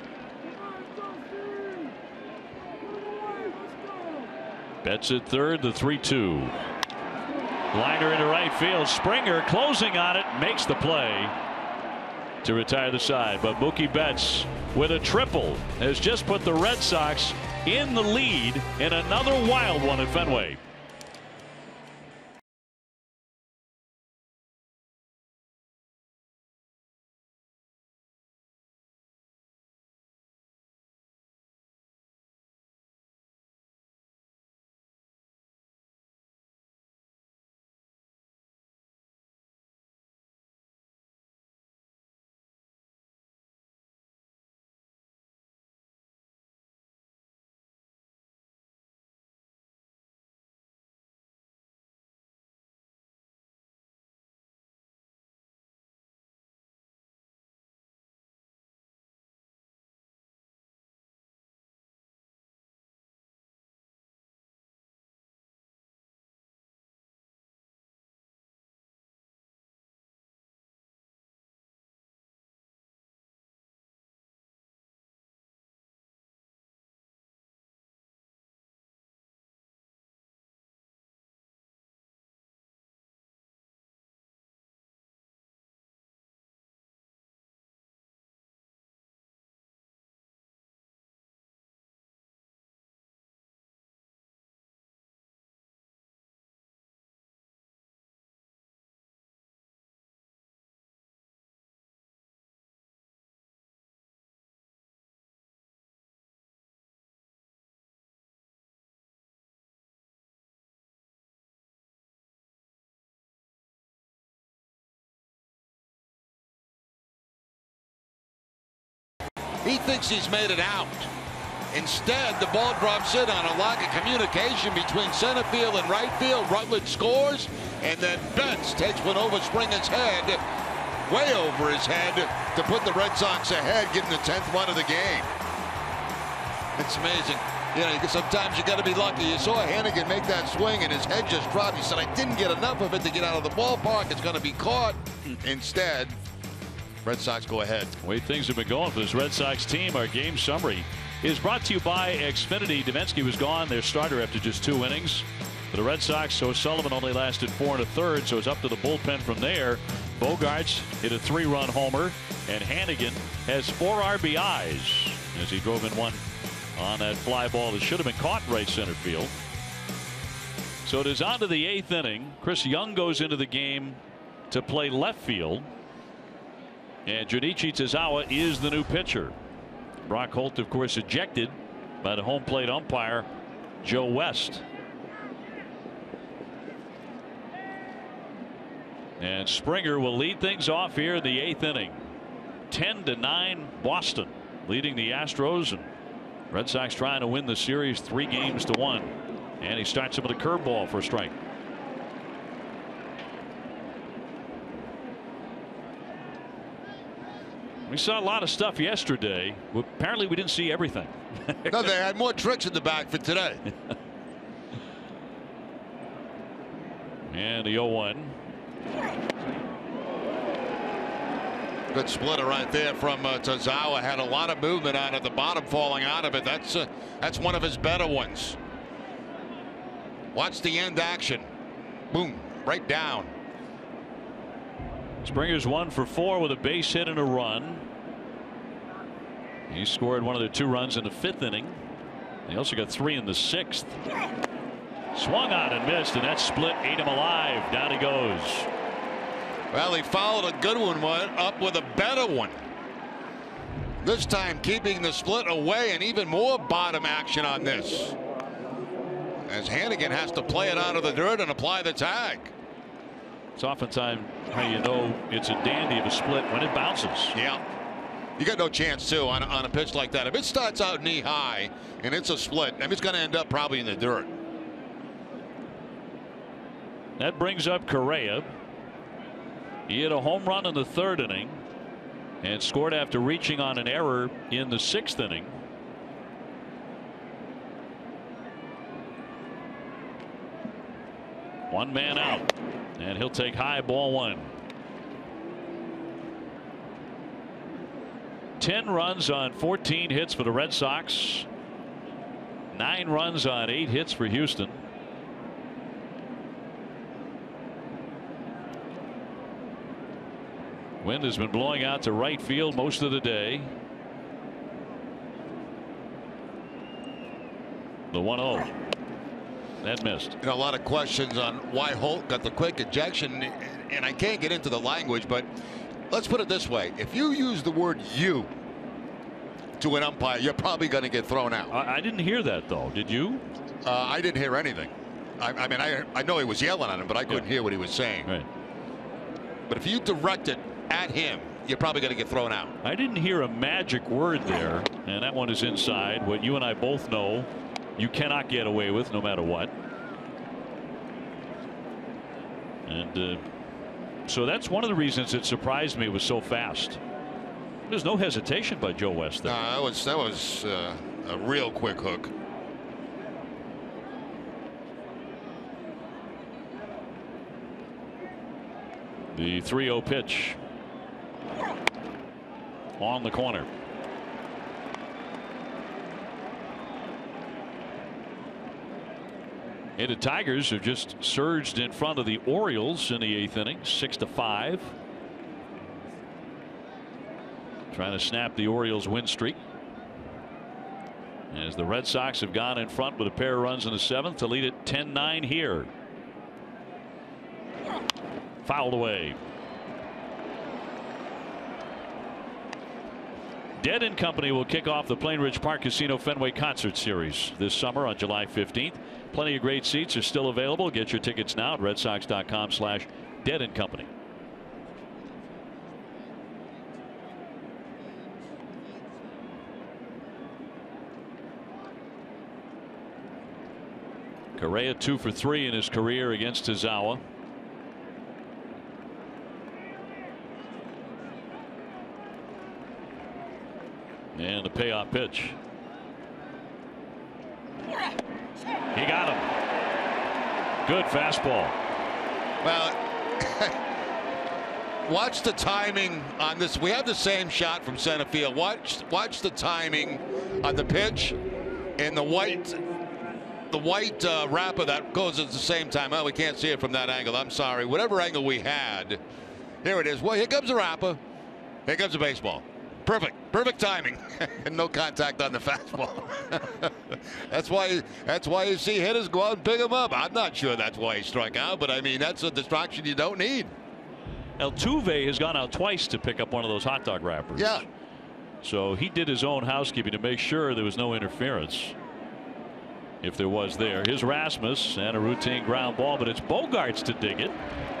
Betts at third, the 3-2. Liner into right field. Springer closing on it, makes the play to retire the side. But Mookie Betts with a triple has just put the Red Sox in the lead in another wild one at Fenway. He thinks he's made it out. Instead, the ball drops in on a lack of communication between center field and right field. Rutledge scores, and then Betts takes one over Springer's head, way over his head, to put the Red Sox ahead, getting the 10th run of the game. It's amazing. You know, sometimes you got to be lucky. You saw Hannigan make that swing, and his head just dropped. He said, I didn't get enough of it to get out of the ballpark. It's going to be caught. Instead, Red Sox go ahead. The way things have been going for this Red Sox team, our game summary is brought to you by Xfinity. Davinsky was gone, their starter, after just 2 innings. For the Red Sox, O'Sullivan only lasted 4 1/3, so it's up to the bullpen from there. Bogarts hit a 3-run homer, and Hannigan has 4 RBIs as he drove in one on that fly ball that should have been caught in right center field. So it is on to the 8th inning. Chris Young goes into the game to play left field, and Junichi Tozawa is the new pitcher. Brock Holt, of course, ejected by the home plate umpire, Joe West. And Springer will lead things off here in the 8th inning. 10-9 Boston leading the Astros, and Red Sox trying to win the series 3-1. And he starts him with a curveball for a strike. We saw a lot of stuff yesterday. Apparently we didn't see everything. No, they had more tricks in the bag for today. And the 0-1. Good splitter right there from Tozawa. Had a lot of movement on it. The bottom falling out of it. That's one of his better ones. Watch the end action. Boom, right down. Springer's 1 for 4 with a base hit and a run. He scored one of the 2 runs in the 5th inning. He also got 3 in the 6th. Swung on and missed, and that split ate him alive. Down he goes. Well, he followed a good one up with a better one. This time keeping the split away, and even more bottom action on this, as Hannigan has to play it out of the dirt and apply the tag. It's oftentimes how you know it's a dandy of a split when it bounces. Yeah. You got no chance, too, on a pitch like that. If it starts out knee high and it's a split, I mean, it's going to end up probably in the dirt. That brings up Correa. He hit a home run in the 3rd inning and scored after reaching on an error in the 6th inning. One man out, and he'll take high, ball 1. 10 runs on 14 hits for the Red Sox. 9 runs on 8 hits for Houston. Wind has been blowing out to right field most of the day. The 1-0. That missed. You know, a lot of questions on why Holt got the quick ejection, and I can't get into the language, but let's put it this way. If you use the word "you" to an umpire, you're probably going to get thrown out. I didn't hear that, though. Did you? I didn't hear anything. I mean, I know he was yelling at him, but I couldn't hear what he was saying. Right. But if you direct it at him, you're probably going to get thrown out. I didn't hear a magic word there, and that one is inside. What you and I both know, you cannot get away with no matter what. And so that's one of the reasons it surprised me it was so fast. There's no hesitation by Joe West there. That was a real quick hook. The 3-0 pitch on the corner. And the Tigers have just surged in front of the Orioles in the 8th inning, 6-5. Trying to snap the Orioles win streak, as the Red Sox have gone in front with a pair of runs in the 7th to lead it 10-9 here. Fouled away. Dead & Company will kick off the Plainridge Park Casino Fenway Concert Series this summer on July 15th. Plenty of great seats are still available. Get your tickets now at redsox.com/Dead & Company. Correa 2 for 3 in his career against Tozawa. And the payoff pitch. He got him. Good fastball. Well, watch the timing on this. We have the same shot from center field. Watch the timing on the pitch and the white wrapper that goes at the same time. Well, we can't see it from that angle. I'm sorry. Whatever angle we had, here it is. Well, here comes the wrapper. Here comes the baseball. Perfect timing, and no contact on the fastball. That's why you see hitters go out and pick him up. I'm not sure that's why he struck out, but I mean that's a distraction you don't need. Altuve has gone out twice to pick up one of those hot dog wrappers. Yeah. So he did his own housekeeping to make sure there was no interference. If there was there. Here's Rasmus and a routine ground ball, but it's Bogarts to dig it,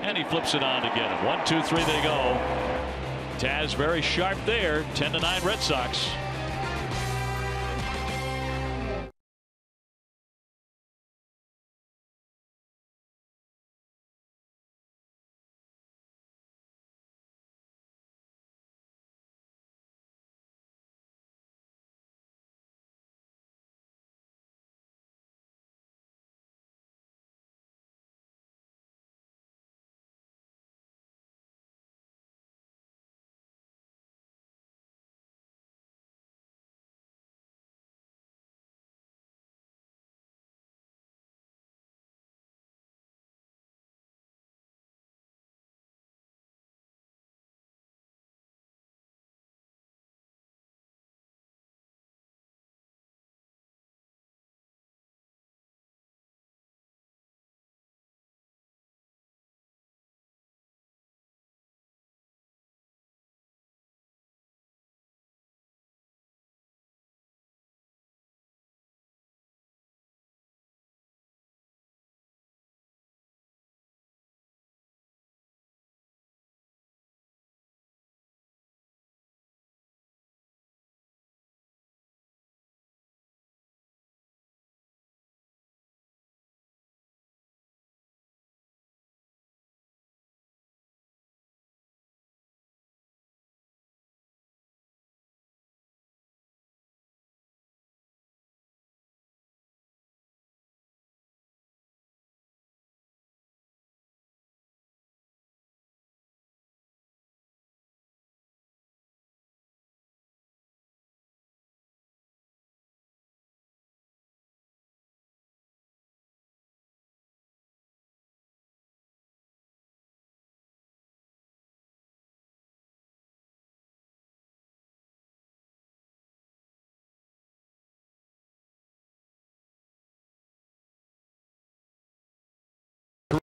and he flips it on to get him. 1, 2, 3, they go. Taz very sharp there. 10-9 Red Sox.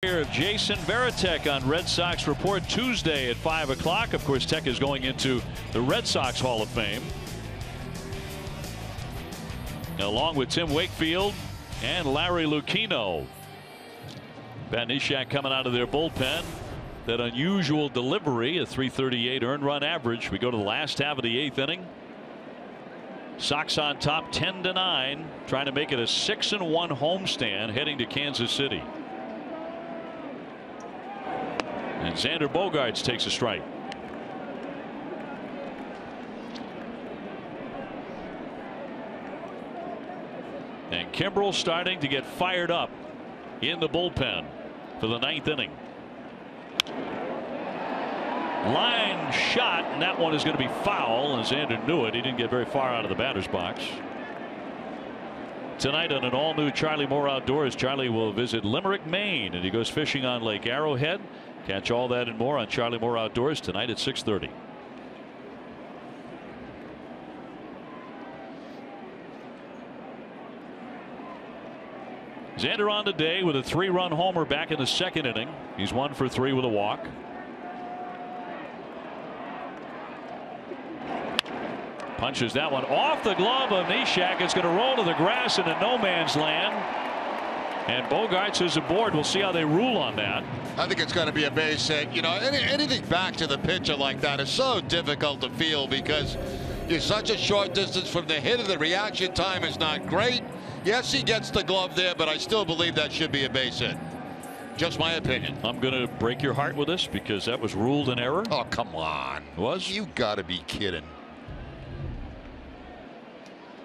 Career of Jason Varitek on Red Sox Report Tuesday at 5 o'clock. Of course, Tech is going into the Red Sox Hall of Fame, along with Tim Wakefield and Larry Lucchino. Pat Neshek coming out of their bullpen. That unusual delivery, a .338 earned run average. We go to the last half of the 8th inning. Sox on top 10-9, trying to make it a 6-1 homestand heading to Kansas City. And Xander Bogaerts takes a strike. And Kimbrel starting to get fired up in the bullpen for the 9th inning. Line shot, and that one is going to be foul, and Xander knew it. He didn't get very far out of the batter's box. Tonight on an all-new Charlie Moore Outdoors, Charlie will visit Limerick, Maine, and he goes fishing on Lake Arrowhead. Catch all that and more on Charlie Moore Outdoors tonight at 6:30. Xander on today with a 3-run homer back in the 2nd inning. He's 1 for 3 with a walk. Punches that one off the glove of Neshek. It's going to roll to the grass into no man's land. And Bogaerts is aboard. We'll see how they rule on that. I think it's going to be a base hit. You know, anything back to the pitcher like that is so difficult to feel because you're such a short distance from the hitter. The reaction time is not great. Yes, he gets the glove there, but I still believe that should be a base hit. Just my opinion. I'm going to break your heart with this because that was ruled an error. Oh, come on. Was? You got to be kidding.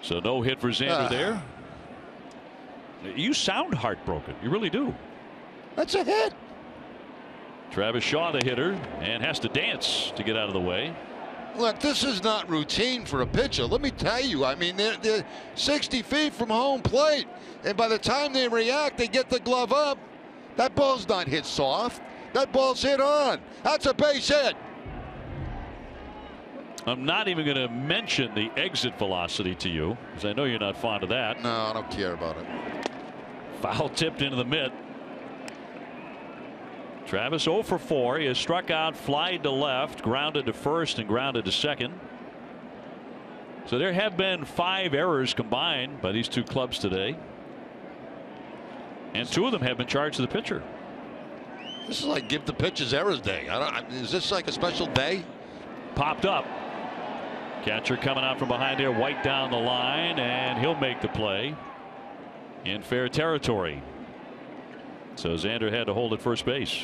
So no hit for Xander there. You sound heartbroken. You really do. That's a hit. Travis Shaw, the hitter, and has to dance to get out of the way. Look, this is not routine for a pitcher. Let me tell you. I mean, they're 60 feet from home plate. And by the time they react, they get the glove up. That ball's not hit soft. That ball's hit on. That's a base hit. I'm not even going to mention the exit velocity to you, because I know you're not fond of that. No, I don't care about it. Foul tipped into the mitt. Travis 0 for 4. He has struck out, flied to left, grounded to first, and grounded to second. So there have been 5 errors combined by these two clubs today. And 2 of them have been charged to the pitcher. This is like give the pitchers errors day. Is this like a special day? Popped up. Catcher coming out from behind there. White down the line, and he'll make the play in fair territory. So Xander had to hold at first base.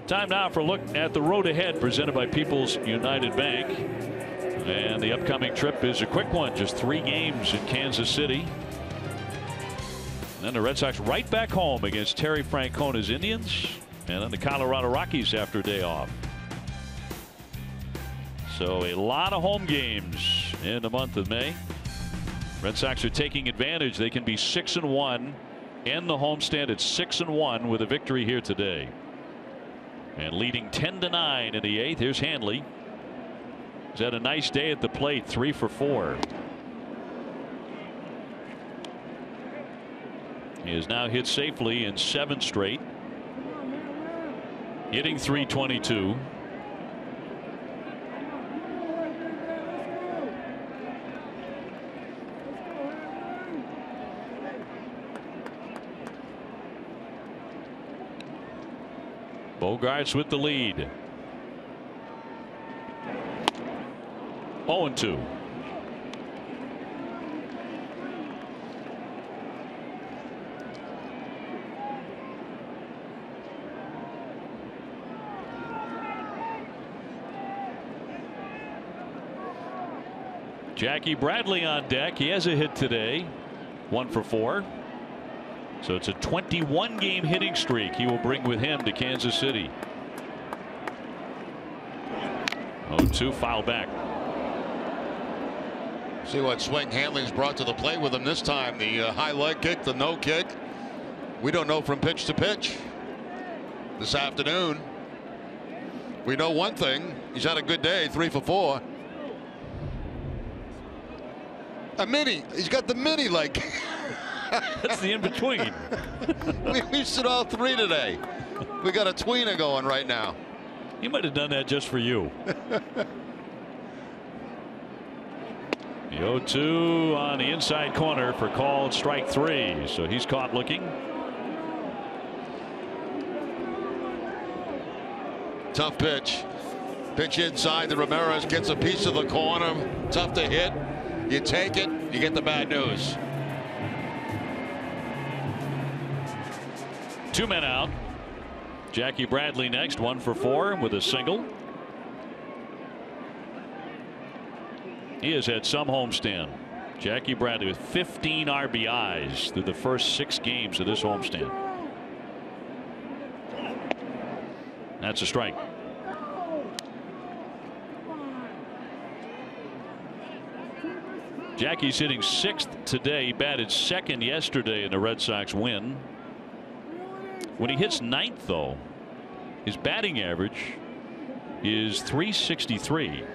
Time now for a look at the road ahead, presented by People's United Bank. And the upcoming trip is a quick one. Just 3 games in Kansas City. Then the Red Sox right back home against Terry Francona's Indians, and then the Colorado Rockies after a day off. So a lot of home games in the month of May. Red Sox are taking advantage. They can be 6-1, end the homestand at 6-1 with a victory here today. And leading 10-9 in the 8th. Here's Hanley. He's had a nice day at the plate, 3 for 4. He has now hit safely in 7 straight. Hitting .322. Bogarts with the lead. 0-2. Jackie Bradley on deck. He has a hit today. 1 for 4. So it's a 21 game hitting streak he will bring with him to Kansas City. 0-2, foul back. See what swing Hanley's brought to the plate with him this time. The high leg kick, the no kick. We don't know from pitch to pitch this afternoon. We know one thing. He's had a good day, 3 for 4. A mini. He's got the mini leg. That's the in-between. we said all 3 today. We got a tweener going right now. He might have done that just for you. The 0-2 on the inside corner for called strike 3. So he's caught looking. Tough pitch. Pitch inside. The Ramirez gets a piece of the corner. Tough to hit. You take it. You get the bad news. 2 men out. Jackie Bradley next, 1 for 4 with a single. He has had some homestand. Jackie Bradley with 15 RBIs through the first 6 games of this homestand. That's a strike. Jackie's hitting 6th today. He batted 2nd yesterday in the Red Sox win. When he hits 9th, though, his batting average is .363.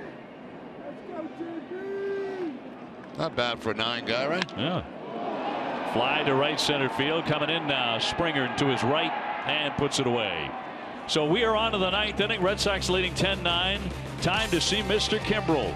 Not bad for a 9 guy, right? Yeah. Fly to right center field. Coming in now. Springer to his right and puts it away. So we are on to the 9th inning. Red Sox leading 10-9. Time to see Mr. Kimbrel.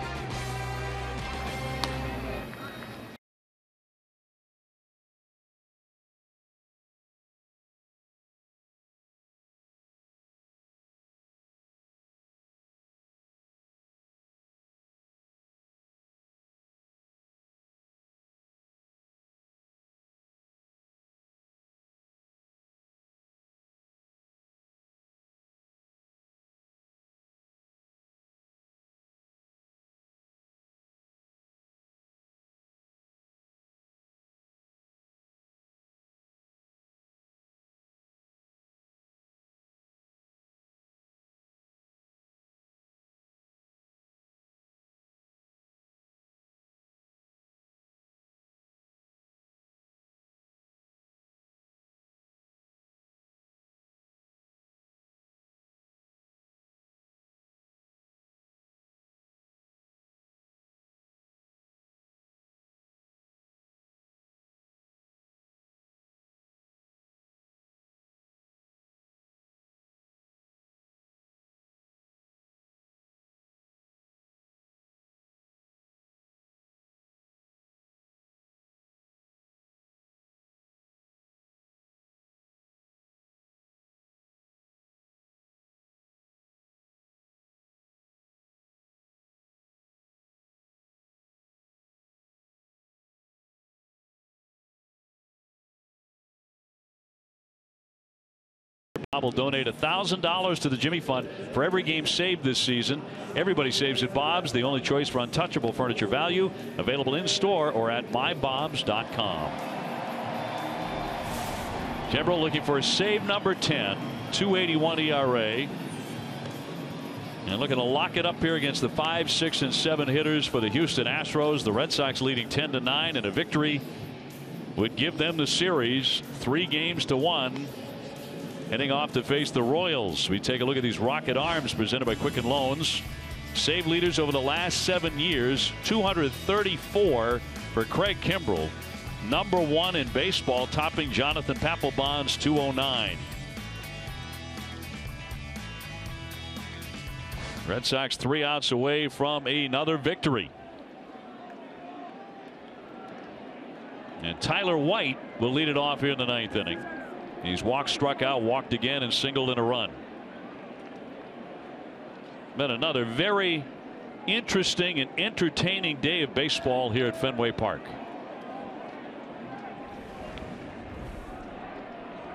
Bob will donate $1,000 to the Jimmy Fund for every game saved this season. Everybody saves at Bob's, the only choice for untouchable furniture value. Available in store or at mybobs.com. Kimbrel looking for a save number 10. 2.81 ERA. And looking to lock it up here against the 5, 6, and 7 hitters for the Houston Astros. The Red Sox leading 10-9, and a victory would give them the series 3-1. Heading off to face the Royals. We take a look at these rocket arms presented by Quicken Loans. Save leaders over the last 7 years, 234 for Craig Kimbrel. Number 1 in baseball, topping Jonathan Papelbon's 209. Red Sox 3 outs away from another victory. And Tyler White will lead it off here in the 9th inning. He's walked, struck out, walked again, and singled in a run. Been another very interesting and entertaining day of baseball here at Fenway Park.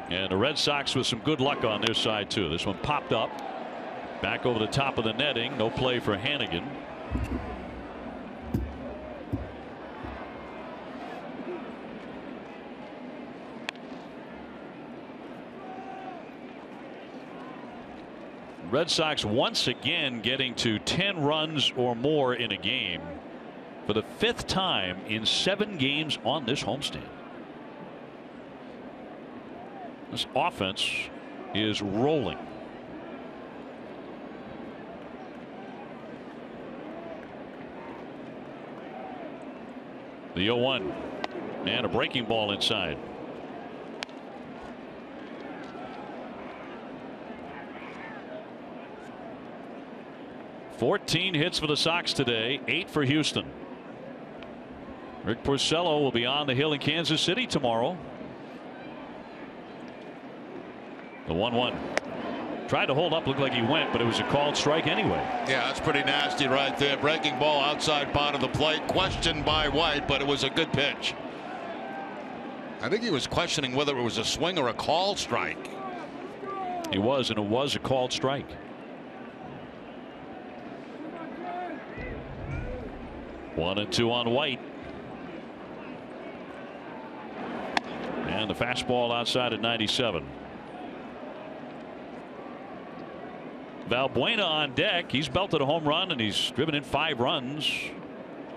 And the Red Sox with some good luck on their side too. This one popped up. Back over the top of the netting. No play for Hannigan. Red Sox once again getting to 10 runs or more in a game for the 5th time in 7 games on this homestand. This offense is rolling. The 0-1 and a breaking ball inside. $14 hits for the Sox today, 8 for Houston. Rick Porcello will be on the hill in Kansas City tomorrow. The 1-1. Tried to hold up, looked like he went, but it was a called strike anyway. Yeah, that's pretty nasty right there. Breaking ball outside part of the plate. Questioned by White, but it was a good pitch. I think he was questioning whether it was a swing or a called strike. He was, and it was a called strike. One and two on White. And the fastball outside at 97. Valbuena on deck. He's belted a home run and he's driven in 5 runs.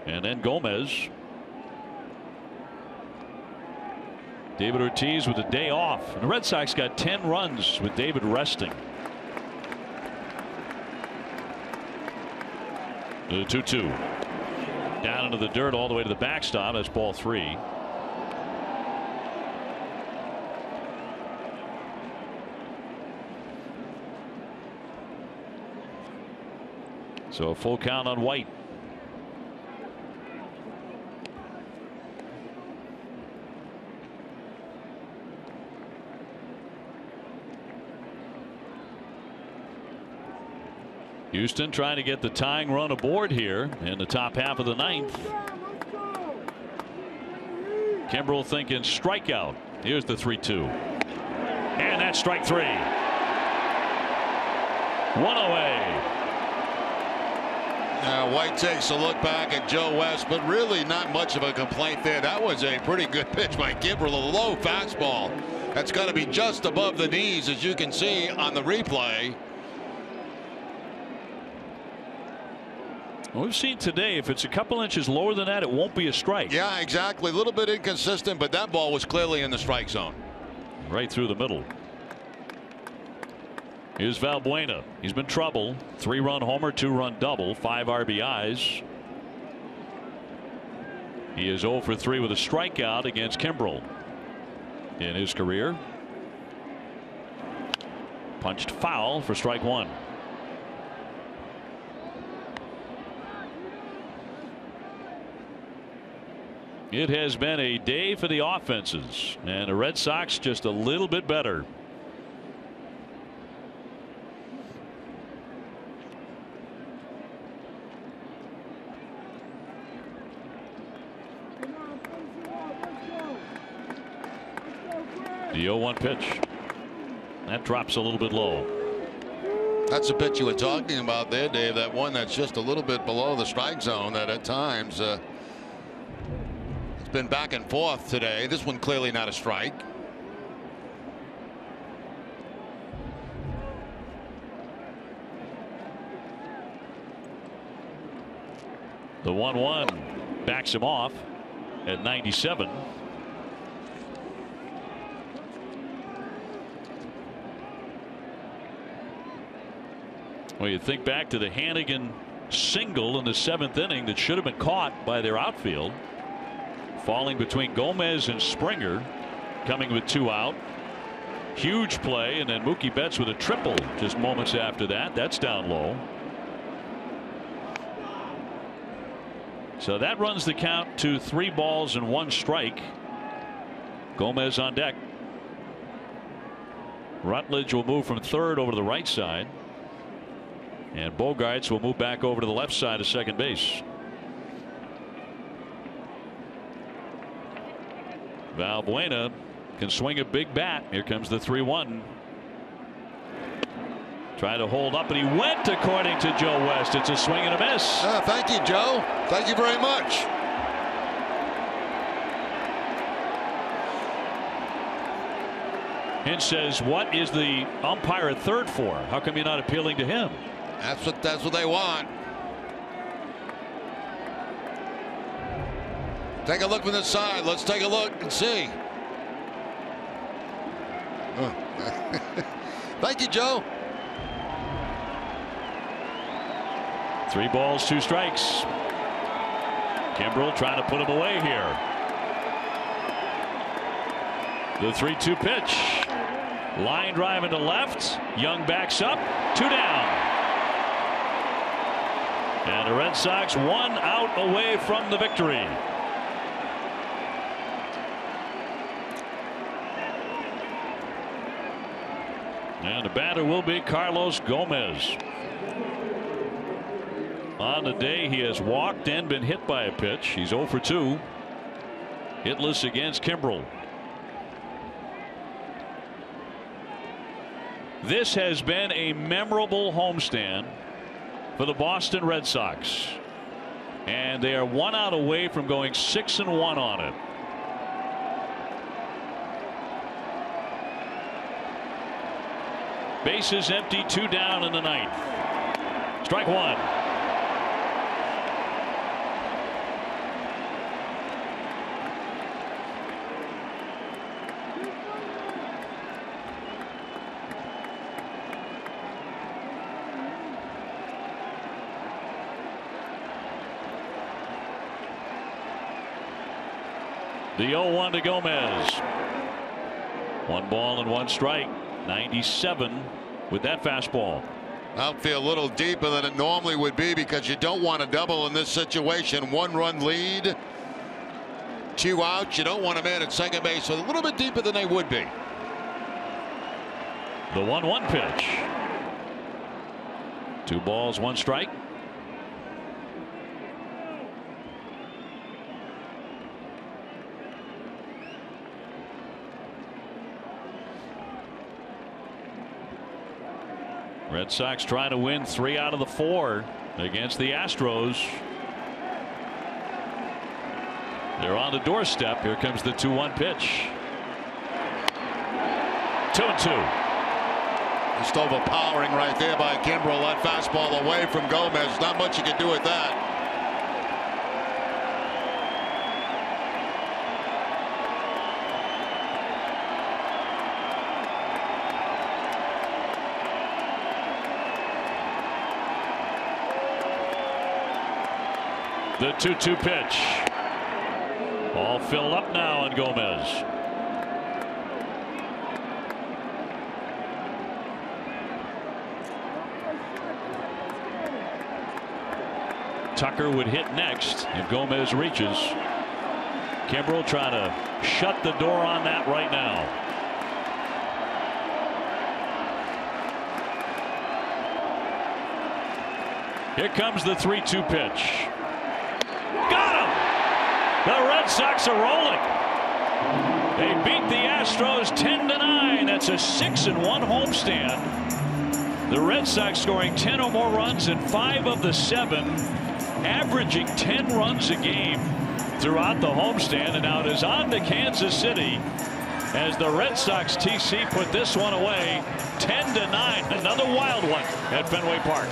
And then Gomez. David Ortiz with a day off. And the Red Sox got 10 runs with David resting. The 2-2. Down into the dirt all the way to the backstop. That's ball 3. So a full count on White. Houston trying to get the tying run aboard here in the top half of the 9th. Kimbrel thinking strikeout. Here's the 3-2. And that's strike 3. One away. White takes a look back at Joe West, but really not much of a complaint there. That was a pretty good pitch by Kimbrel. A low fastball. That's got to be just above the knees, as you can see on the replay. We've seen today, if it's a couple inches lower than that, it won't be a strike. Yeah, exactly. A little bit inconsistent, but that ball was clearly in the strike zone. Right through the middle. Here's Valbuena. He's been trouble. 3-run homer, 2-run double, 5 RBIs. He is 0 for 3 with a strikeout against Kimbrel in his career. Punched foul for strike 1. It has been a day for the offenses, and the Red Sox just a little bit better. The 0-1 pitch. That drops a little bit low. That's the pitch you were talking about there, Dave. That one that's just a little bit below the strike zone that at times it's been back and forth today. This one clearly not a strike. The 1-1 backs him off at 97. Well, you think back to the Hannigan single in the 7th inning that should have been caught by their outfield. Falling between Gomez and Springer, coming with 2 out. Huge play, and then Mookie Betts with a triple just moments after that. That's down low. So that runs the count to 3 balls and 1 strike. Gomez on deck. Rutledge will move from third over to the right side. And Bogaerts will move back over to the left side of second base. Valbuena can swing a big bat. Here comes the 3-1. Trying to hold up, and he went, according to Joe West. It's a swing and a miss. Thank you, Joe. Thank you very much. Hinch says, what is the umpire at third for? How come you're not appealing to him? That's what they want. Take a look from the side. Let's take a look and see. Thank you, Joe. 3 balls, 2 strikes. Kimbrel trying to put him away here. The 3-2 pitch. Line drive into left. Young backs up. 2 down. And the Red Sox 1 out away from the victory. And the batter will be Carlos Gomez. On the day, he has walked and been hit by a pitch. He's 0 for 2. Hitless against Kimbrel. This has been a memorable homestand for the Boston Red Sox. And they are 1 out away from going 6-1 on it. Bases empty, 2 down in the 9th. Strike 1. The 0-1 to Gomez. 1 ball and 1 strike. 97 with that fastball. Outfield a little deeper than it normally would be because you don't want a double in this situation. 1-run lead. 2 outs. You don't want a man at second base, so a little bit deeper than they would be. The 1-1 pitch. 2 balls, 1 strike. Red Sox trying to win 3 out of the 4 against the Astros. They're on the doorstep. Here comes the 2-1 pitch. 2-2. Just overpowering right there by Kimbrel. That fastball away from Gomez. Not much you can do with that. The 2-2 pitch. All filled up now on Gomez. Tucker would hit next if Gomez reaches. Kimbrel trying to shut the door on that right now. Here comes the 3-2 pitch. Got him! The Red Sox are rolling. They beat the Astros 10-9. That's a 6-1 homestand. The Red Sox scoring 10 or more runs in 5 of the 7, averaging 10 runs a game throughout the homestand. And now it is on to Kansas City as the Red Sox TC put this one away 10-9. Another wild one at Fenway Park.